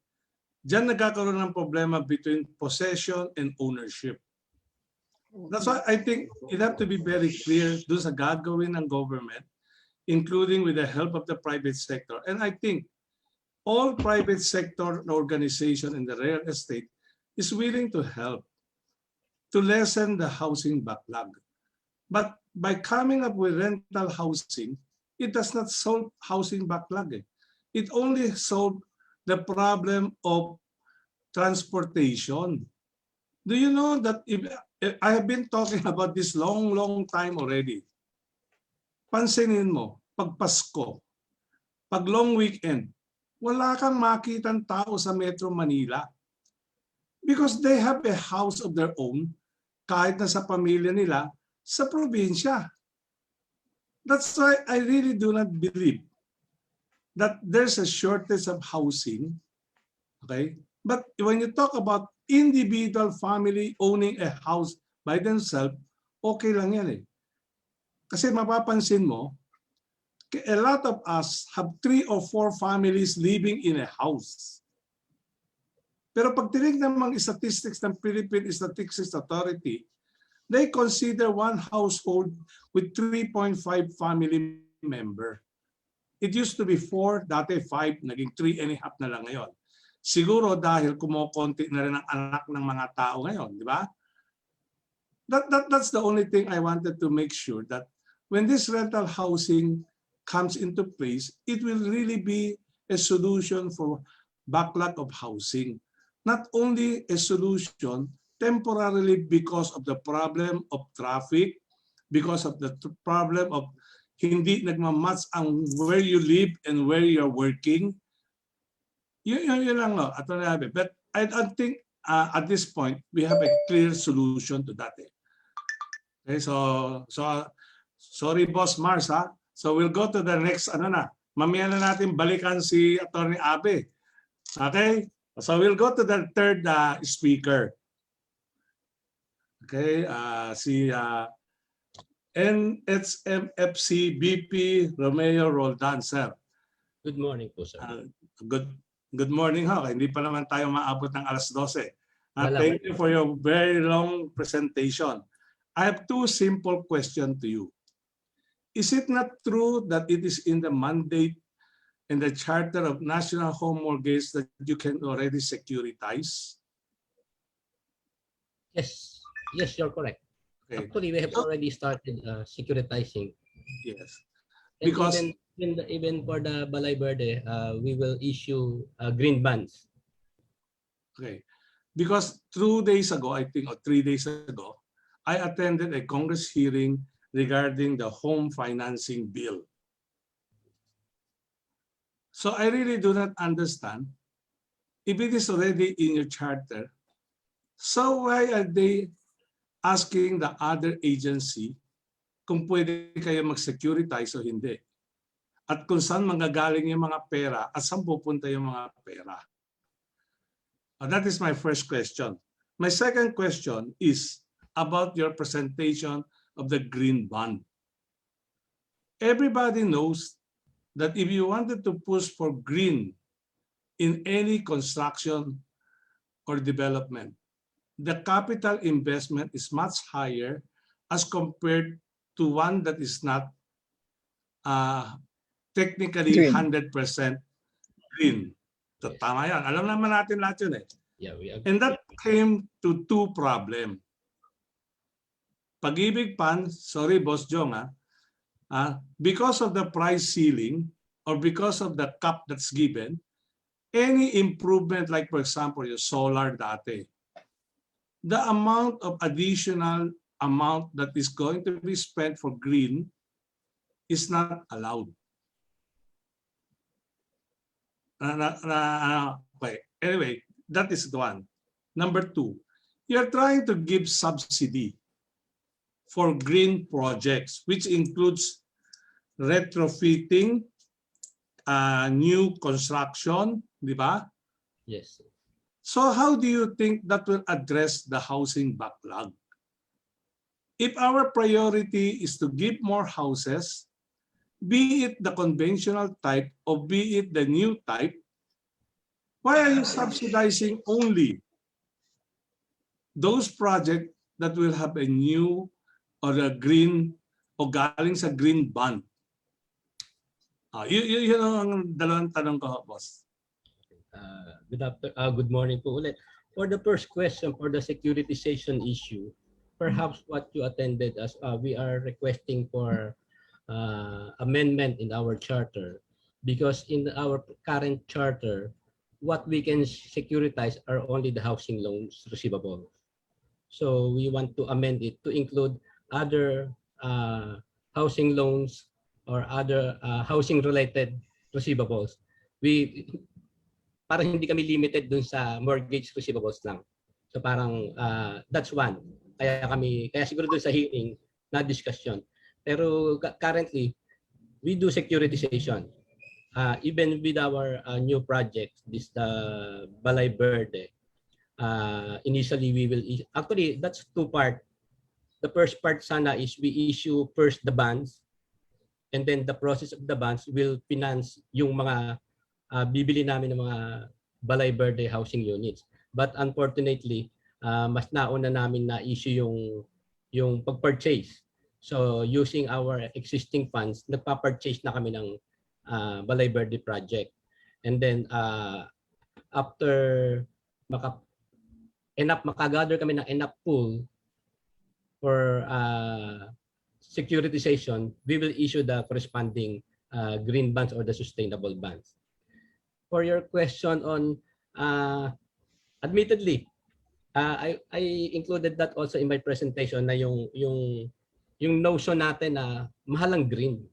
Speaker 19: diyan nagkakaroon ng problema between possession and ownership. That's why I think it have to be very clear doon sa gagawin ng government, including with the help of the private sector. And I think all private sector organization in the real estate is willing to help to lessen the housing backlog. But by coming up with rental housing, it does not solve housing backlog. It only solves the problem of transportation. Do you know that if I have been talking about this long time already? Pansinin mo, pag Pasko, pag long weekend, wala kang makitang tao sa Metro Manila. Because they have a house of their own, kahit na sa pamilya nila, sa probinsya. That's why I really do not believe that there's a shortage of housing. Okay? But when you talk about individual family owning a house by themselves, okay lang yan eh. Kasi mapapansin mo, a lot of us have 3 or 4 families living in a house. Pero pag tinignan ng statistics ng Philippine Statistics Authority, they consider one household with 3.5 family member. It used to be 4, dati 5, naging 3.5 na lang ngayon. Siguro dahil kumukonti na rin ang anak ng mga tao ngayon, di ba? That's the only thing I wanted to make sure that when this rental housing comes into place, it will really be a solution for backlog of housing. Not only a solution temporarily because of the problem of traffic, because of the problem of hindi nagmamatch ang where you live and where you're working. Yun lang, no, Atty. Abe. But I don't think at this point we have a clear solution to that. Okay, so sorry, Boss Mars, ha? So we'll go to the next, mamaya na natin balikan si Atty. Abe. Okay? So we'll go to the third speaker. Okay, si NHMFC BP Romeo Roldan, sir.
Speaker 16: Good morning po, sir.
Speaker 19: Good morning ho. Hindi pa naman tayo maabot ng alas 12.
Speaker 16: Wala,
Speaker 19: Thank you for your very long presentation. I have two simple questions to you. Is it not true that it is in the mandate and the Charter of National Home Mortgage that you can already securitize?
Speaker 16: Yes, you're correct.
Speaker 19: Okay.
Speaker 16: Actually, we have already started securitizing.
Speaker 19: Yes.
Speaker 16: And
Speaker 19: Because
Speaker 16: even for the Balay Verde, we will issue green bonds.
Speaker 19: okay. Because 2 days ago, I think, or 3 days ago, I attended a Congress hearing regarding the home financing bill. So I really do not understand, if it is already in your charter, so why are they asking the other agency kung pwede kayo mag-securitize o hindi? At kung saan manggagaling yung mga pera at saan pupunta yung mga pera? That is my first question. My second question is about your presentation of the green bond. Everybody knows that if you wanted to push for green in any construction or development, the capital investment is much higher as compared to one that is not technically
Speaker 21: Green.
Speaker 19: 100% green. So, tama yan. Alam naman natin lahat yun eh.
Speaker 16: Yeah, we agree.
Speaker 19: And that came to two problems. Pag-ibig Fund, sorry Boss Jong, because of the price ceiling or because of the cap that's given, any improvement like for example yung solar dati, the amount of additional amount that is going to be spent for green is not allowed. Okay. Anyway, that is one. Number two, you're trying to give subsidy for green projects, which includes retrofitting, new construction, di ba?
Speaker 16: Yes.
Speaker 19: So how do you think that will address the housing backlog? If our priority is to give more houses, be it the conventional type or be it the new type, why are you subsidizing only those projects that will have a new or a green o galing sa green bond? Yun ang dalawang tanong ko, boss.
Speaker 16: Good morning po ulit. For the first question, for the securitization issue, perhaps what you attended as we are requesting for amendment in our charter, because in our current charter, what we can securitize are only the housing loans receivable. So we want to amend it to include other housing loans or other housing-related receivables. Parang hindi kami limited dun sa mortgage receivables lang. So parang that's one. Kaya siguro dun sa hearing na discussion. Pero currently, we do securitization. Even with our new project, this Balay Verde, initially we will, actually that's two part. The first part sana is we issue first the bonds, and then the process of the bonds will finance yung mga bibili namin ng mga Balay Verde housing units. But unfortunately, mas nauna namin na issue yung pag-purchase. So using our existing funds, nagpa-purchase na kami ng Balay Verde project. And then after makagather kami ng enough pool for securitization, we will issue the corresponding green bonds or the sustainable bonds. For your question on, admittedly, I included that also in my presentation na yung notion natin na mahalang green.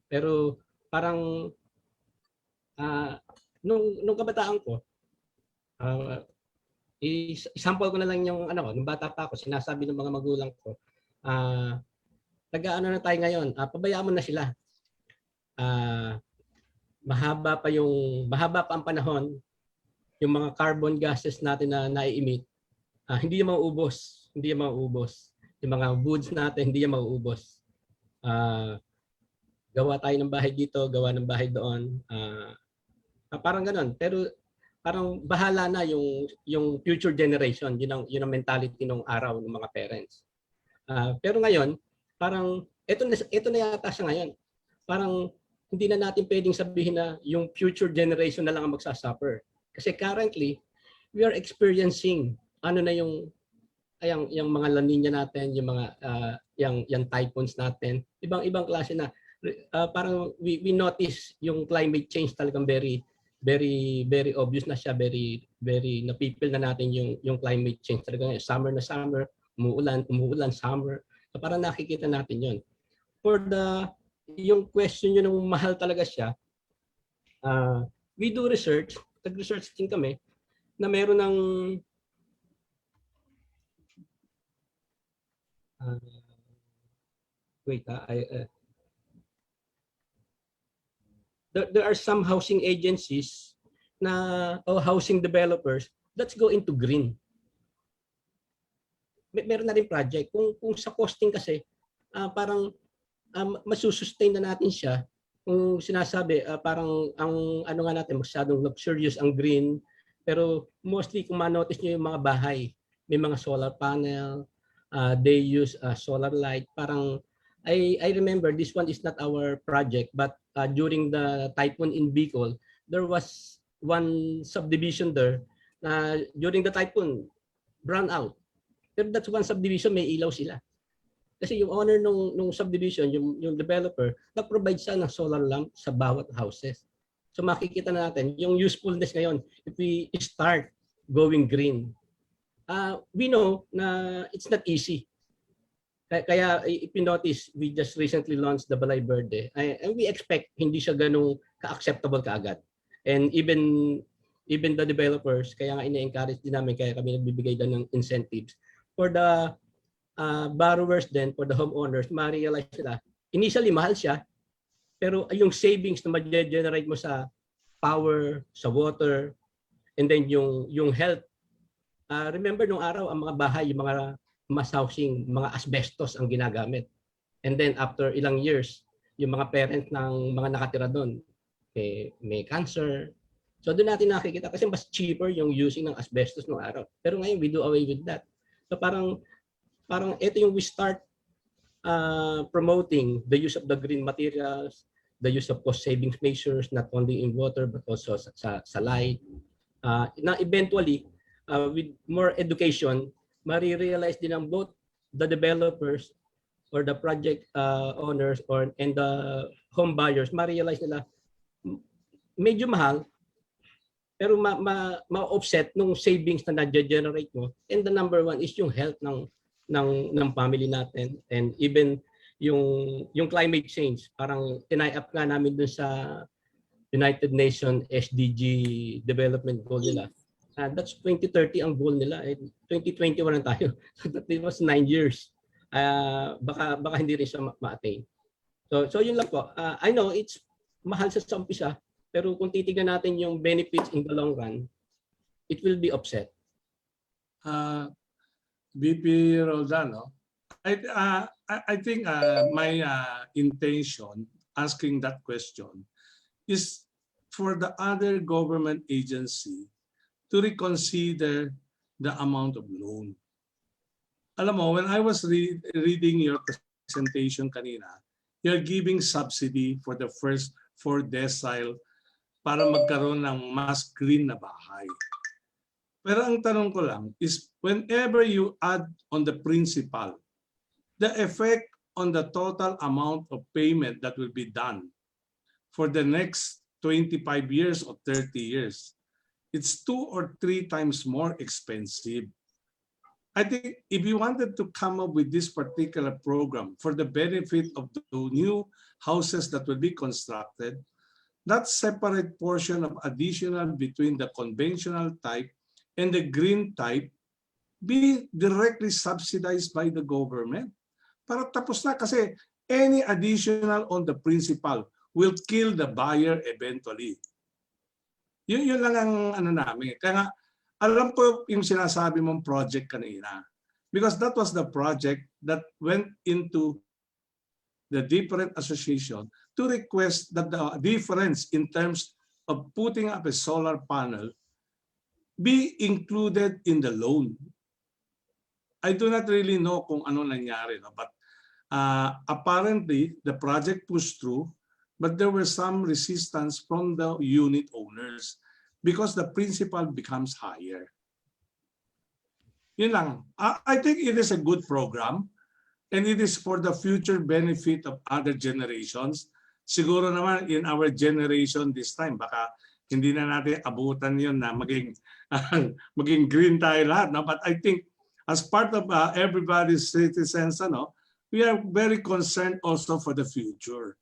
Speaker 16: Pero parang nung kabataan ko, i-sample ko na lang yung nung bata pa ako, sinasabi ng mga magulang ko, taga-ano na tayo ngayon, pabayaan mo na sila. Mahaba pa ang panahon, yung mga carbon gases natin na nai-emit, hindi yung mauubos. yung mga woods natin, hindi yan mauubos. Gawa tayo ng bahay dito, gawa ng bahay doon. Parang ganun. Pero parang bahala na yung future generation. Yun ang mentality ng araw ng mga parents. Pero ngayon, parang ito na yata siya ngayon. Parang hindi na natin pwedeng sabihin na yung future generation na lang ang magsasuffer. Kasi currently, we are experiencing yung mga La Nina natin, yung mga yung typhoons natin, ibang klase na. Parang we notice yung climate change talagang very obvious na siya, very napipil na natin yung climate change talaga. Summer na summer, umuulan summer. So parang nakikita natin yon. For yung question nyo nung mahal talaga siya, we do research, nag-research din kami na meron ng there are some housing agencies or housing developers that's go into green. Meron na rin project. Kung sa costing kasi, parang masusustain na natin siya. Kung sinasabi, parang ang ano nga natin, masyadong luxurious ang green. Pero mostly kung ma-notice nyo yung mga bahay, may mga solar panel, they use solar light. Parang I remember this one is not our project, but during the typhoon in Bicol, there was one subdivision there na during the typhoon, brown out. Pero that's one subdivision, may ilaw sila. Kasi yung owner nung subdivision, yung developer, nag-provide siya ng solar lamp sa bawat houses. So makikita natin yung usefulness ngayon if we start going green. We know na it's not easy. Kaya if you notice, we just recently launched the Balay Verde. And we expect hindi siya ganung ka-acceptable kaagad. And even the developers, kaya nga ina-encourage din namin, kaya kami nagbibigay din ng incentives. For the borrowers then, for the homeowners, ma-realize nila, initially mahal siya, pero yung savings na ma-generate mo sa power, sa water, and then yung health. Remember nung araw, ang mga bahay, yung mga mass housing, mga asbestos ang ginagamit. And then after ilang years, yung mga parents ng mga nakatira doon, may cancer. So doon natin nakikita kasi mas cheaper yung using ng asbestos nung araw. Pero ngayon, we do away with that. So parang ito yung we start promoting the use of the green materials, the use of cost savings measures, not only in water but also sa light. Na eventually, with more education, marirealize din ng both the developers or the project owners and the home buyers, marirealize nila medyo mahal, pero ma-offset nung savings na na-generate mo. And the number one is yung health ng family natin, and even yung climate change. Parang tinay up nga namin dun sa United Nations SDG development goal nila. That's 2030 ang goal nila. 2021 na tayo. So that was 9 years. Baka hindi rin siya ma-attain. So yun lang po. I know it's mahal sa umpisa, pero kung titignan natin yung benefits in the long run, it will be offset.
Speaker 19: VP Roldano, I think my intention asking that question is for the other government agency to reconsider the amount of loan. Alam mo, when I was reading your presentation kanina, you're giving subsidy for the first 4 decile para magkaroon ng mas green na bahay. Pero ang tanong ko lang is, whenever you add on the principal, the effect on the total amount of payment that will be done for the next 25 years or 30 years, it's 2 or 3 times more expensive. I think if you wanted to come up with this particular program for the benefit of the new houses that will be constructed, that separate portion of additional between the conventional type and the green type be directly subsidized by the government. Para tapos na, kasi any additional on the principal will kill the buyer eventually. Yun lang ang ano namin. Kaya nga, alam ko yung sinasabi mong project kanina. because that was the project that went into the different association to request that the difference in terms of putting up a solar panel be included in the loan. I do not really know kung ano nangyari, no? But apparently the project pushed through, but there were some resistance from the unit owners because the principal becomes higher. Yun lang. I think it is a good program and it is for the future benefit of other generations. Siguro naman in our generation this time, baka hindi na natin abutan yun na maging, maging green tayo lahat. No? But I think as part of everybody's citizens, we are very concerned also for the future.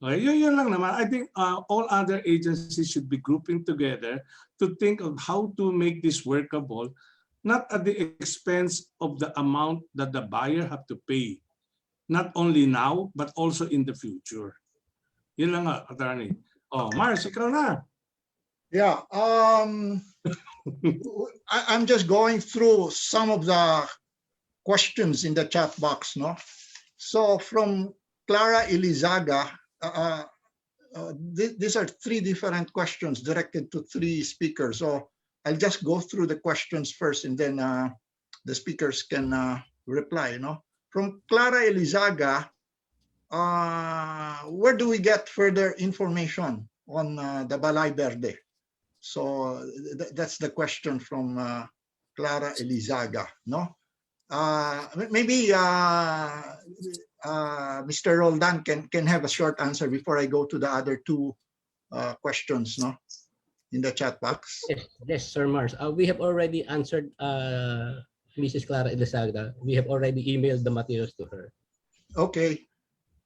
Speaker 19: Okay, yun lang naman. I think all other agencies should be grouping together to think of how to make this workable, not at the expense of the amount that the buyer have to pay, not only now, but also in the future. Yun lang nga, Attorney. Oh, Mars, ikaw na.
Speaker 20: Yeah, I'm just going through some of the questions in the chat box, no? So from Clara Elizaga, these are 3 different questions directed to 3 speakers. So I'll just go through the questions first and then the speakers can reply, From Clara Elizaga, where do we get further information on the Balay Verde? So that's the question from Clara Elizaga, no? Maybe Mr. Roldan can have a short answer before I go to the other 2 questions, no? In the chat box.
Speaker 16: Yes, Sir Mars. We have already answered Mrs. Clara Elizaga. We have already emailed the materials to her.
Speaker 20: Okay.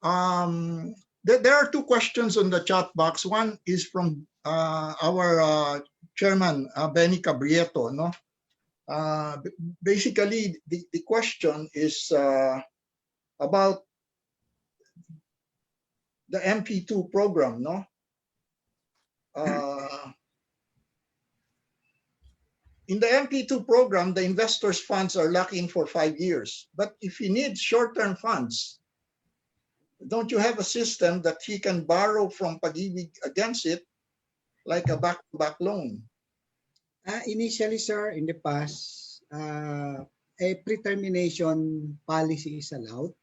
Speaker 20: There are 2 questions on the chat box. One is from our chairman, Benny Cabrieto, no? Basically, the question is about the MP2 program, no? In the MP2 program, the investors' funds are locked in for 5 years. But if he needs short-term funds, don't you have a system that he can borrow from Pag-ibig against it, like a back-to-back loan?
Speaker 11: Initially, sir, in the past, a pre-termination policy is allowed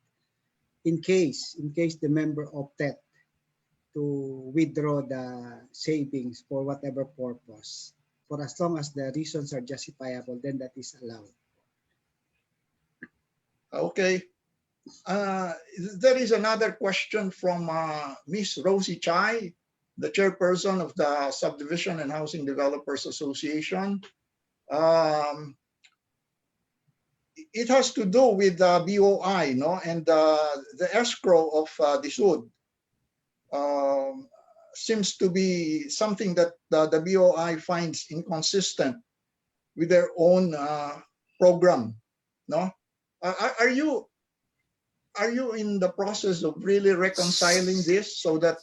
Speaker 11: in case the member opted to withdraw the savings for whatever purpose. For as long as the reasons are justifiable, then that is allowed.
Speaker 20: Okay. There is another question from Miss Rosie Chai, the chairperson of the Subdivision and Housing Developers Association. It has to do with the BOI, no, and the escrow of DSUD. Seems to be something that the BOI finds inconsistent with their own program, no? Are you in the process of really reconciling this so that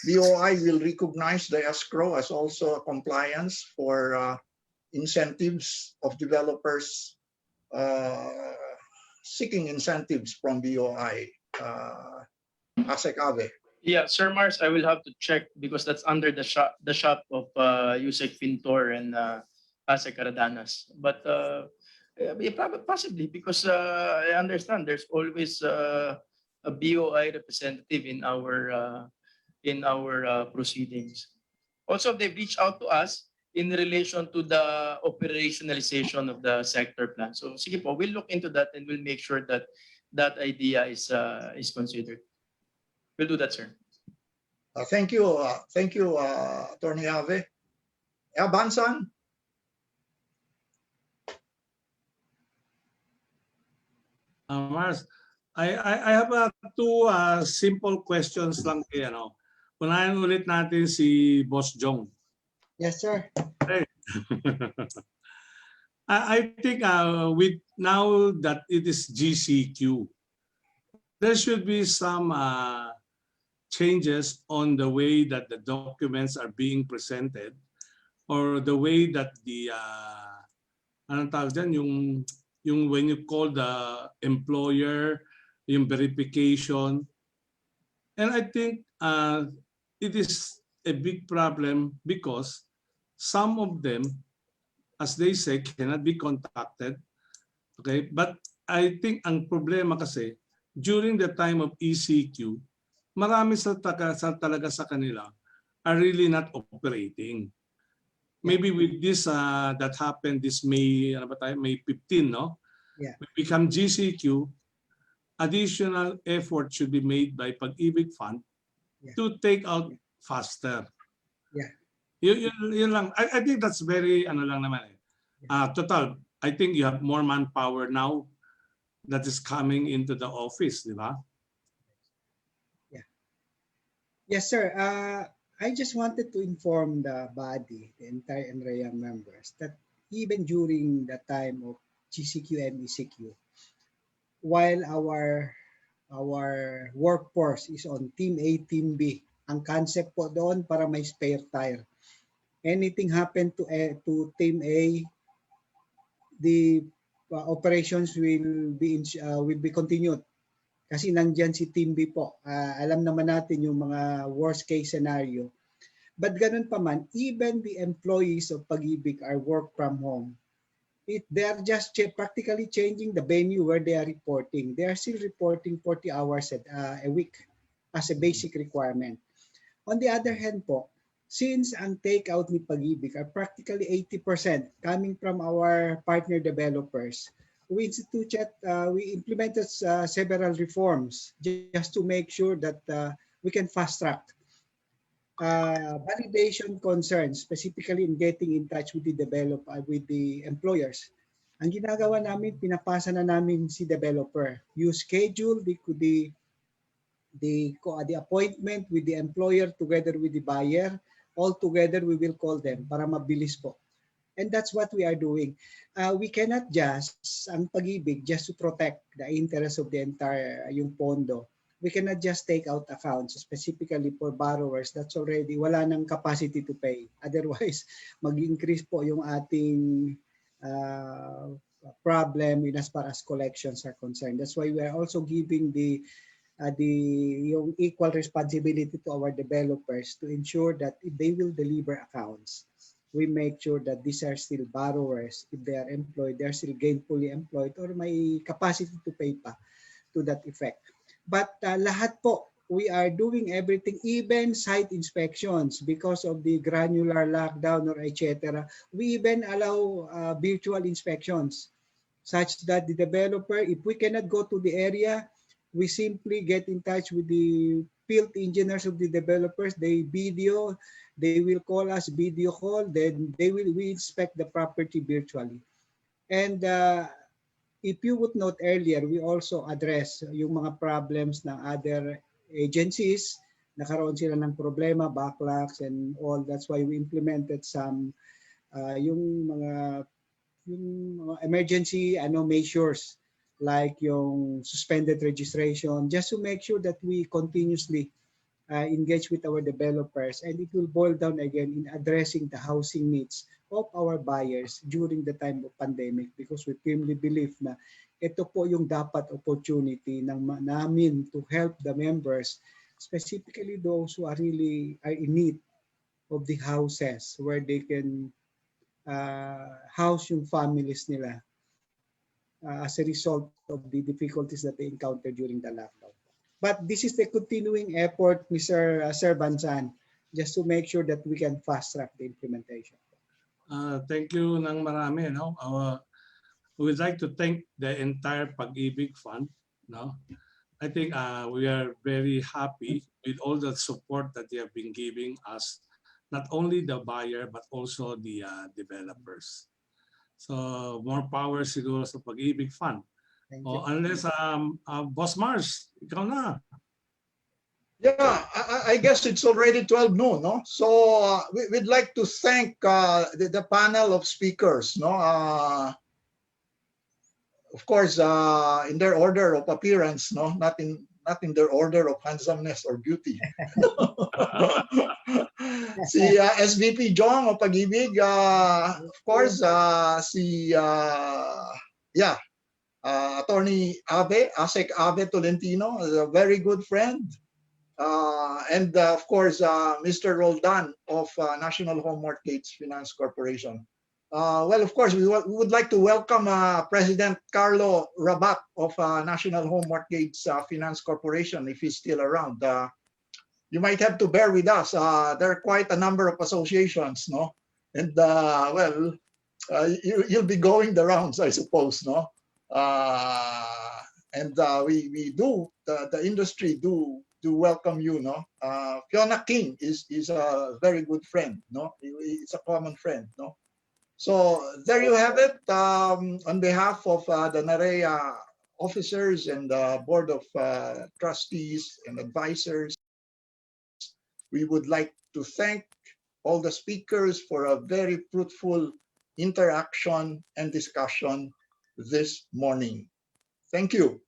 Speaker 20: BOI will recognize the escrow as also a compliance for incentives of developers seeking incentives from BOI? Asek-Ave.
Speaker 14: Yeah, Sir Mars, I will have to check because that's under the shop of Yusek Pintor and Ase Caradanas. But possibly because I understand there's always a BOI representative in our proceedings. Also, they've reached out to us in relation to the operationalization of the sector plan. So, sige po, we'll look into that and we'll make sure that that idea is considered. We'll do that, sir.
Speaker 20: Thank you, Attorney Ave. Bansan.
Speaker 19: Mars, I have 2 simple questions lang kay Unahin ulit natin si Boss Jong.
Speaker 11: Yes, sir.
Speaker 19: Okay. I think with now that it is GCQ, there should be some changes on the way that the documents are being presented or the way that the anong tawag dyan, yung when you call the employer, yung verification. And I think it is a big problem because some of them, as they say, cannot be contacted. Okay, but I think ang problema kasi, during the time of ECQ, marami talaga sa kanila are really not operating. Maybe with this that happened this May, May 15, no?
Speaker 11: Yeah.
Speaker 19: We become GCQ, additional effort should be made by Pag-ibig Fund to take out faster.
Speaker 11: Yeah.
Speaker 19: Yun lang. I think that's very ano lang naman eh. Total, I think you have more manpower now that is coming into the office, di ba?
Speaker 11: Yeah. Yes, sir. I just wanted to inform the body, the entire NREA members, that even during the time of GCQ and ECQ, while our workforce is on Team A, Team B, ang concept po doon para may spare tire. Anything happen to Team A, the operations will be continued. Kasi nandyan si Team B po. Alam naman natin yung mga worst case scenario. But ganun pa man, even the employees of Pag-ibig are work from home. They're just practically changing the venue where they are reporting. They are still reporting 40 hours a week as a basic requirement. On the other hand po, since ang takeout ni Pag-ibig are practically 80% coming from our partner developers, we implemented several reforms just to make sure that we can fast track validation concerns, specifically in getting in touch with the employers. Ang ginagawa namin, pinapasa na namin si developer. You schedule the appointment with the employer together with the buyer. All together, we will call them para mabilis po. And that's what we are doing. We cannot ang Pag-ibig, just to protect the interest of the entire yung pondo. We cannot just take out accounts, specifically for borrowers that's already wala ng capacity to pay. Otherwise, mag-increase po yung ating problem in as far as collections are concerned. That's why we are also giving yung equal responsibility to our developers to ensure that if they will deliver accounts, we make sure that these are still borrowers. If they are employed, they are still gainfully employed or may capacity to pay pa to that effect. But lahat po, we are doing everything, even site inspections because of the granular lockdown or etc. We even allow virtual inspections such that the developer, if we cannot go to the area, we simply get in touch with the field engineers of the developers. They will call us video call, then we inspect the property virtually. And if you would note earlier, we also address yung mga problems ng other agencies. Nakaroon sila ng problema, backlogs and all. That's why we implemented some yung mga emergency measures like yung suspended registration, just to make sure that we continuously engage with our developers, and it will boil down again in addressing the housing needs of our buyers during the time of pandemic, because we firmly believe na ito po yung dapat opportunity namin to help the members, specifically those who are in need of the houses where they can house yung families nila as a result of the difficulties that they encountered during the lockdown. But this is the continuing effort, Mr. Sir Bansan, just to make sure that we can fast track the implementation.
Speaker 19: Thank you ng marami. No? We would like to thank the entire Pag-ibig Fund. No? I think we are very happy with all the support that they have been giving us, not only the buyer, but also the developers. So more power siguro sa Pag-ibig Fund. Unless Boss Mars, ikaw na.
Speaker 20: Yeah, I guess it's already 12 noon, no? So we'd like to thank the panel of speakers, no? Of course, in their order of appearance, no? Not not in their order of handsomeness or beauty. Si SVP Jong o Pag-ibig, of course, si Attorney Abe, ASEC Abe Tolentino, a very good friend. And of course, Mr. Roldan of National Home Mortgage Finance Corporation. Well, of course, we would like to welcome President Carlo Rabat of National Home Mortgage Finance Corporation, if he's still around. You might have to bear with us. There are quite a number of associations, no? And well, you'll be going the rounds, I suppose, no? And we do, the industry do welcome you, no? Fiona King is a very good friend, no? It's a common friend, no? So there you have it. On behalf of the NAREA officers and the Board of Trustees and Advisors, we would like to thank all the speakers for a very fruitful interaction and discussion this morning. Thank you.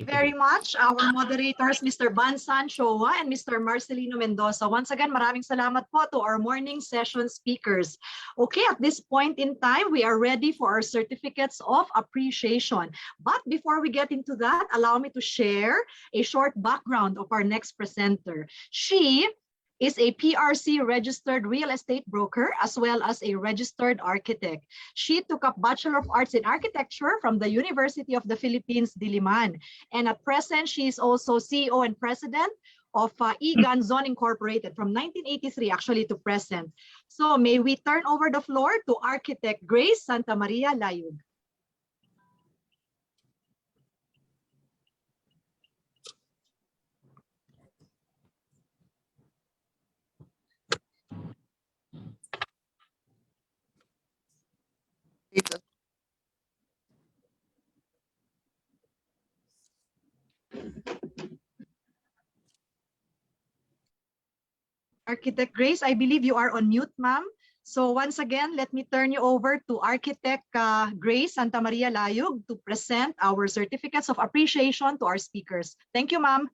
Speaker 1: Very much, our moderators, Mr. Bansan Showa and Mr. Marcelino Mendoza. Once again, maraming salamat po to our morning session speakers. Okay, at this point in time, we are ready for our certificates of appreciation. But before we get into that, allow me to share a short background of our next presenter. She is a PRC registered real estate broker as well as a registered architect. She took up Bachelor of Arts in Architecture from the University of the Philippines, Diliman. And at present, she is also CEO and President of eGanzon Incorporated from 1983 actually to present. So may we turn over the floor to Architect Grace Santa Maria Layug. Architect Grace, I believe you are on mute, ma'am. So once again, let me turn you over to Architect Grace Santa Maria Layug to present our certificates of appreciation to our speakers. Thank you, ma'am.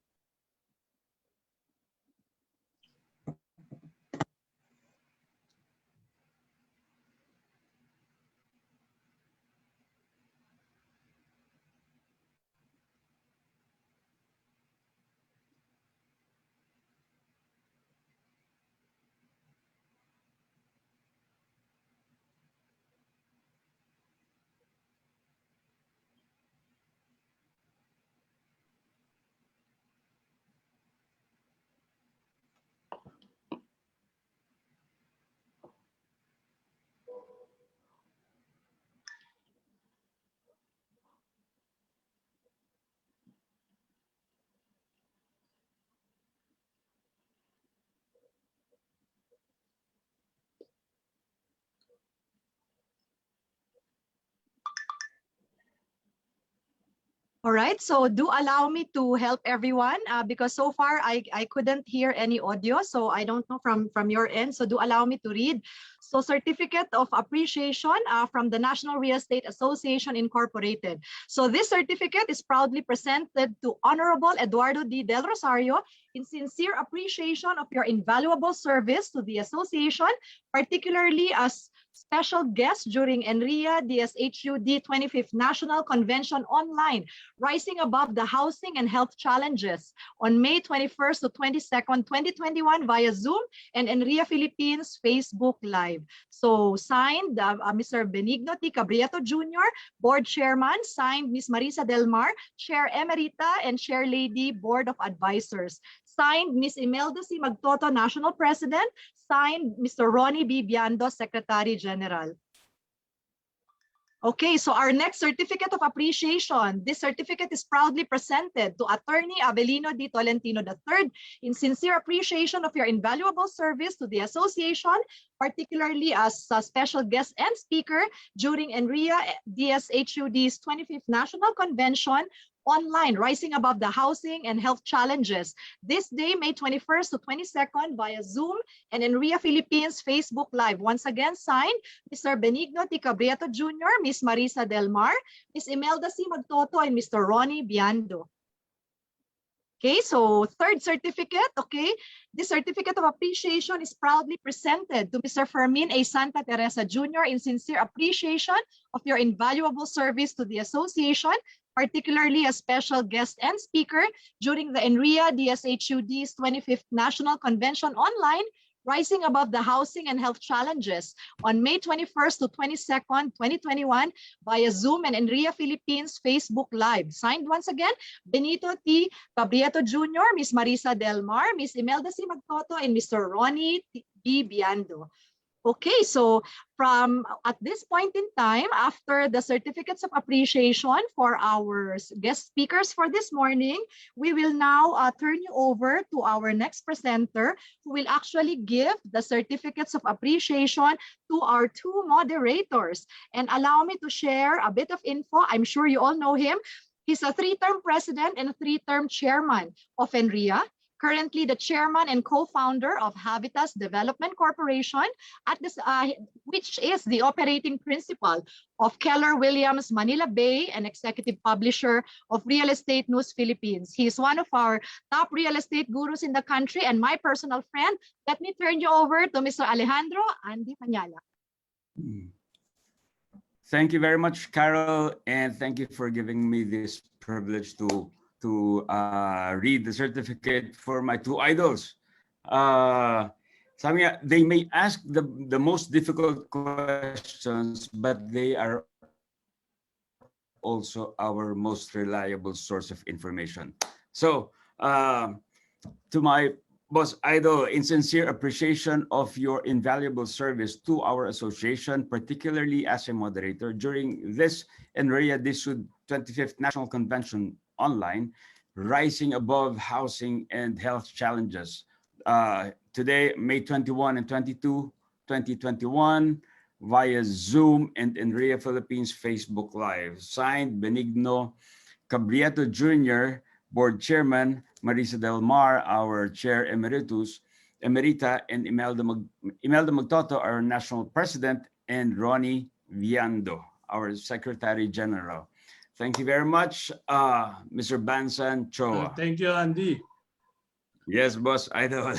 Speaker 1: All right, so do allow me to help everyone because so far I couldn't hear any audio, so I don't know from your end, so do allow me to read. So Certificate of Appreciation from the National Real Estate Association Incorporated. So this certificate is proudly presented to Honorable Eduardo D. Del Rosario in sincere appreciation of your invaluable service to the association, particularly as special guest during NREA DSHUD 25th National Convention online, Rising Above the Housing and Health Challenges on May 21st to 22nd, 2021 via Zoom and NREA Philippines Facebook Live. So signed Mr. Benigno T. Cabrieto Jr., Board Chairman, signed Ms. Marisa Del Mar, Chair Emerita and Chair Lady, Board of Advisors. Signed Ms. Imelda C. Magtoto, National President. Signed Mr. Ronnie B. Biando, Secretary General. Okay, so our next certificate of appreciation. This certificate is proudly presented to Attorney Avelino D. Tolentino III in sincere appreciation of your invaluable service to the association, particularly as a special guest and speaker during NREA DSHUD's 25th National Convention online, Rising Above the Housing and Health Challenges. This day, May 21st to 22nd via Zoom and NREA Philippines Facebook Live. Once again, signed Mr. Benigno T. Cabrieto Jr., Ms. Marisa Del Mar, Ms. Imelda C. Magtoto, and Mr. Ronnie Biando. Okay, so third certificate, okay. The certificate of appreciation is proudly presented to Mr. Fermin A. Santa Teresa Jr. in sincere appreciation of your invaluable service to the association, particularly as special guest and speaker during the NREA DSHUD's 25th National Convention online, Rising Above the Housing and Health Challenges on May 21st to 22nd, 2021 via Zoom and NREA Philippines Facebook Live. Signed once again, Benito T. Cabrieto Jr., Ms. Marisa Del Mar, Ms. Imelda C. Magtoto, and Mr. Ronnie B. Biando. Okay, so from at this point in time, after the certificates of appreciation for our guest speakers for this morning, we will now turn you over to our next presenter who will actually give the certificates of appreciation to our two moderators. And allow me to share a bit of info. I'm sure you all know him. He's a 3-term president and a 3-term chairman of NREA. Currently the chairman and co-founder of Habitas Development Corporation, which is the operating principal of Keller Williams Manila Bay and executive publisher of Real Estate News Philippines. He is one of our top real estate gurus in the country and my personal friend. Let me turn you over to Mr. Alejandro Andy Pañala.
Speaker 2: Thank you very much, Carol, and thank you for giving me this privilege to read the certificate for my two idols. Sabi nga, they may ask the most difficult questions, but they are also our most reliable source of information. So, to my boss idol, in sincere appreciation of your invaluable service to our association, particularly as a moderator during this NREA DSHUD 25th National Convention online, Rising Above Housing and Health Challenges. Today, May 21 and 22, 2021, via Zoom and NREA Philippines Facebook Live. Signed, Benigno Cabrieto Jr., Board Chairman, Marisa Del Mar, our Chair Emerita, and Imelda Magtoto, our National President, and Ronnie Viando, our Secretary General. Thank you very much, Mr. Bansan Choa.
Speaker 19: Thank you, Andy.
Speaker 2: Yes, boss, I know.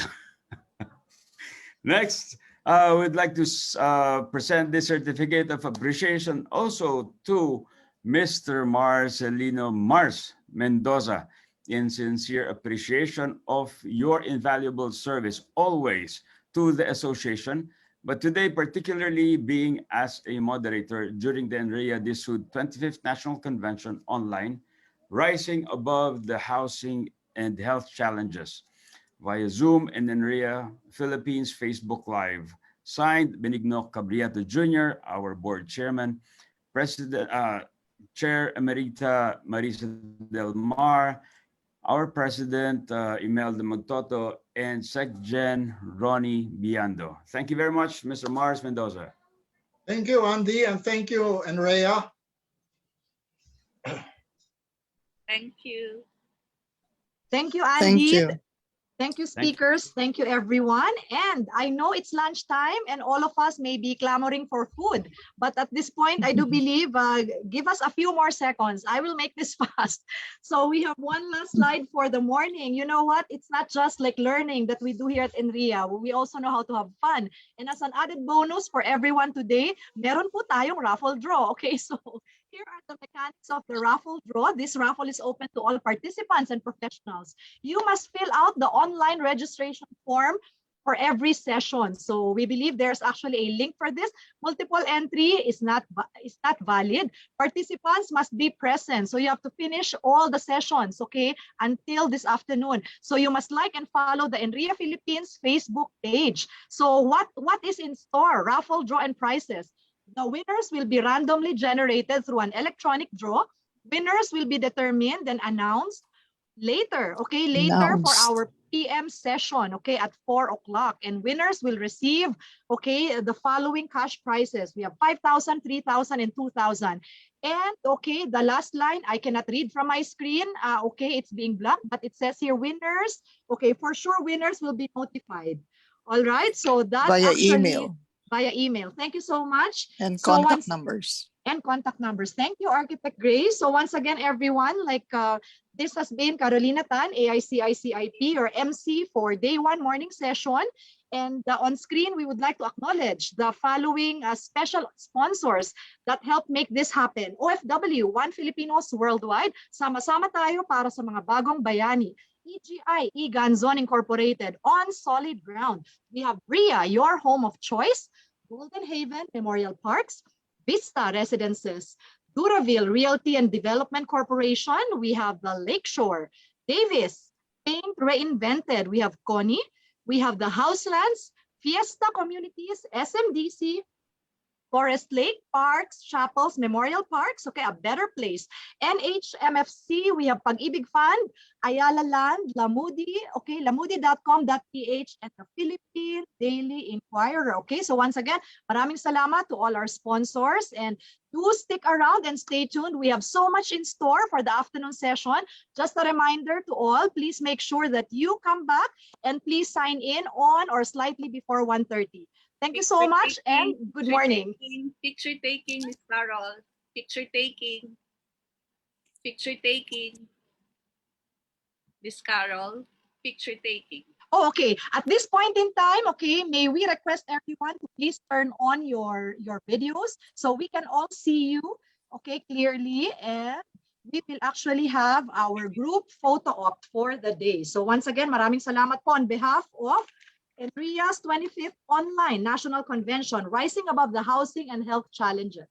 Speaker 2: Next, we'd like to present this certificate of appreciation also to Mr. Marcelino Mars Mendoza in sincere appreciation of your invaluable service always to the association, but today particularly being as a moderator during the NREA DSHUD 25th National Convention online, Rising Above the Housing and Health Challenges via Zoom and NREA Philippines Facebook Live. Signed, Benigno Cabrieto Jr., our board chairman, President, Chair Emerita Marisa Del Mar, our President, Imelda Magtoto, and SecGen Ronnie Biando. Thank you very much, Mr. Mars Mendoza.
Speaker 20: Thank you, Andy, and thank you, Enrea.
Speaker 5: Thank you.
Speaker 1: Thank you, Andy.
Speaker 21: Thank you.
Speaker 1: Thank you, speakers. Thank you, everyone. And I know it's lunchtime and all of us may be clamoring for food. But at this point, I do believe, give us a few more seconds. I will make this fast. So we have one last slide for the morning. You know what? It's not just like learning that we do here at NREA. We also know how to have fun. And as an added bonus for everyone today, meron po tayong raffle draw. Okay, so here are the mechanics of the raffle draw. This raffle is open to all participants and professionals. You must fill out the online registration form for every session. So we believe there's actually a link for this. Multiple entry is not valid. Participants must be present. So you have to finish all the sessions, okay, until this afternoon. So you must like and follow the NREA Philippines Facebook page. So what is in store? Raffle draw and prizes. The winners will be randomly generated through an electronic draw. Winners will be determined and announced later, okay? Later for our PM session, okay, at 4 o'clock. And winners will receive, okay, the following cash prizes. We have 5,000, 3,000, and 2,000. And, okay, the last line, I cannot read from my screen. Okay, it's being blocked, but it says here winners. Okay, for sure, winners will be notified. All right, so that's
Speaker 21: Via
Speaker 1: actually
Speaker 21: email.
Speaker 1: via email. Thank you so much.
Speaker 21: And
Speaker 1: So
Speaker 21: contact
Speaker 1: once-
Speaker 21: numbers.
Speaker 1: and contact numbers. Thank you, Architect Grace. So once again, everyone, this has been Carolina Tan, AICICIP, or MC for day 1 morning session. And on screen, we would like to acknowledge the following special sponsors that help make this happen. OFW, One Filipinos Worldwide, sama-sama tayo para sa mga bagong bayani. EGI, Egan Zone Incorporated, On Solid Ground. We have RIA, your home of choice. Golden Haven Memorial Parks. Vista Residences, Duraville Realty and Development Corporation. We have the Lakeshore, Davis, Paint Reinvented. We have Connie. We have the Houselands, Fiesta Communities, SMDC, Forest Lake Parks, Chapels, Memorial Parks, okay, a better place. NHMFC, we have Pag-ibig Fund, Ayala Land, Lamudi, okay, lamudi.com.ph, and the Philippine Daily Inquirer, okay? So once again, maraming salamat to all our sponsors, and do stick around and stay tuned. We have so much in store for the afternoon session. Just a reminder to all, please make sure that you come back and please sign in on or slightly before 1:30. Thank you so much and good morning.
Speaker 5: Picture taking, Miss Carol. Picture taking. Picture taking. Miss Carol. Picture taking.
Speaker 1: Oh, okay. At this point in time, okay, may we request everyone to please turn on your videos so we can all see you, okay, clearly, and we will actually have our group photo op for the day. So once again, maraming salamat po on behalf of Enria's 25th Online National Convention, Rising Above the Housing and Health Challenges.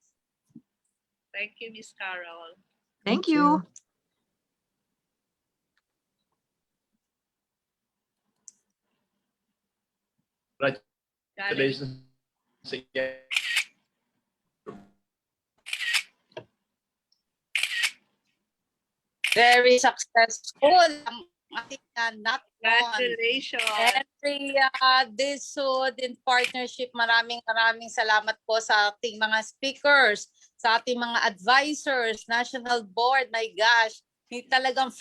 Speaker 5: Thank you, Miss Carol.
Speaker 1: Thank you.
Speaker 14: Congratulations again.
Speaker 3: Very successful ang ating anak.
Speaker 5: Congratulations.
Speaker 3: Entria, Disud, in partnership, maraming salamat po sa ating mga speakers, sa ating mga advisors, National Board, my gosh, talagang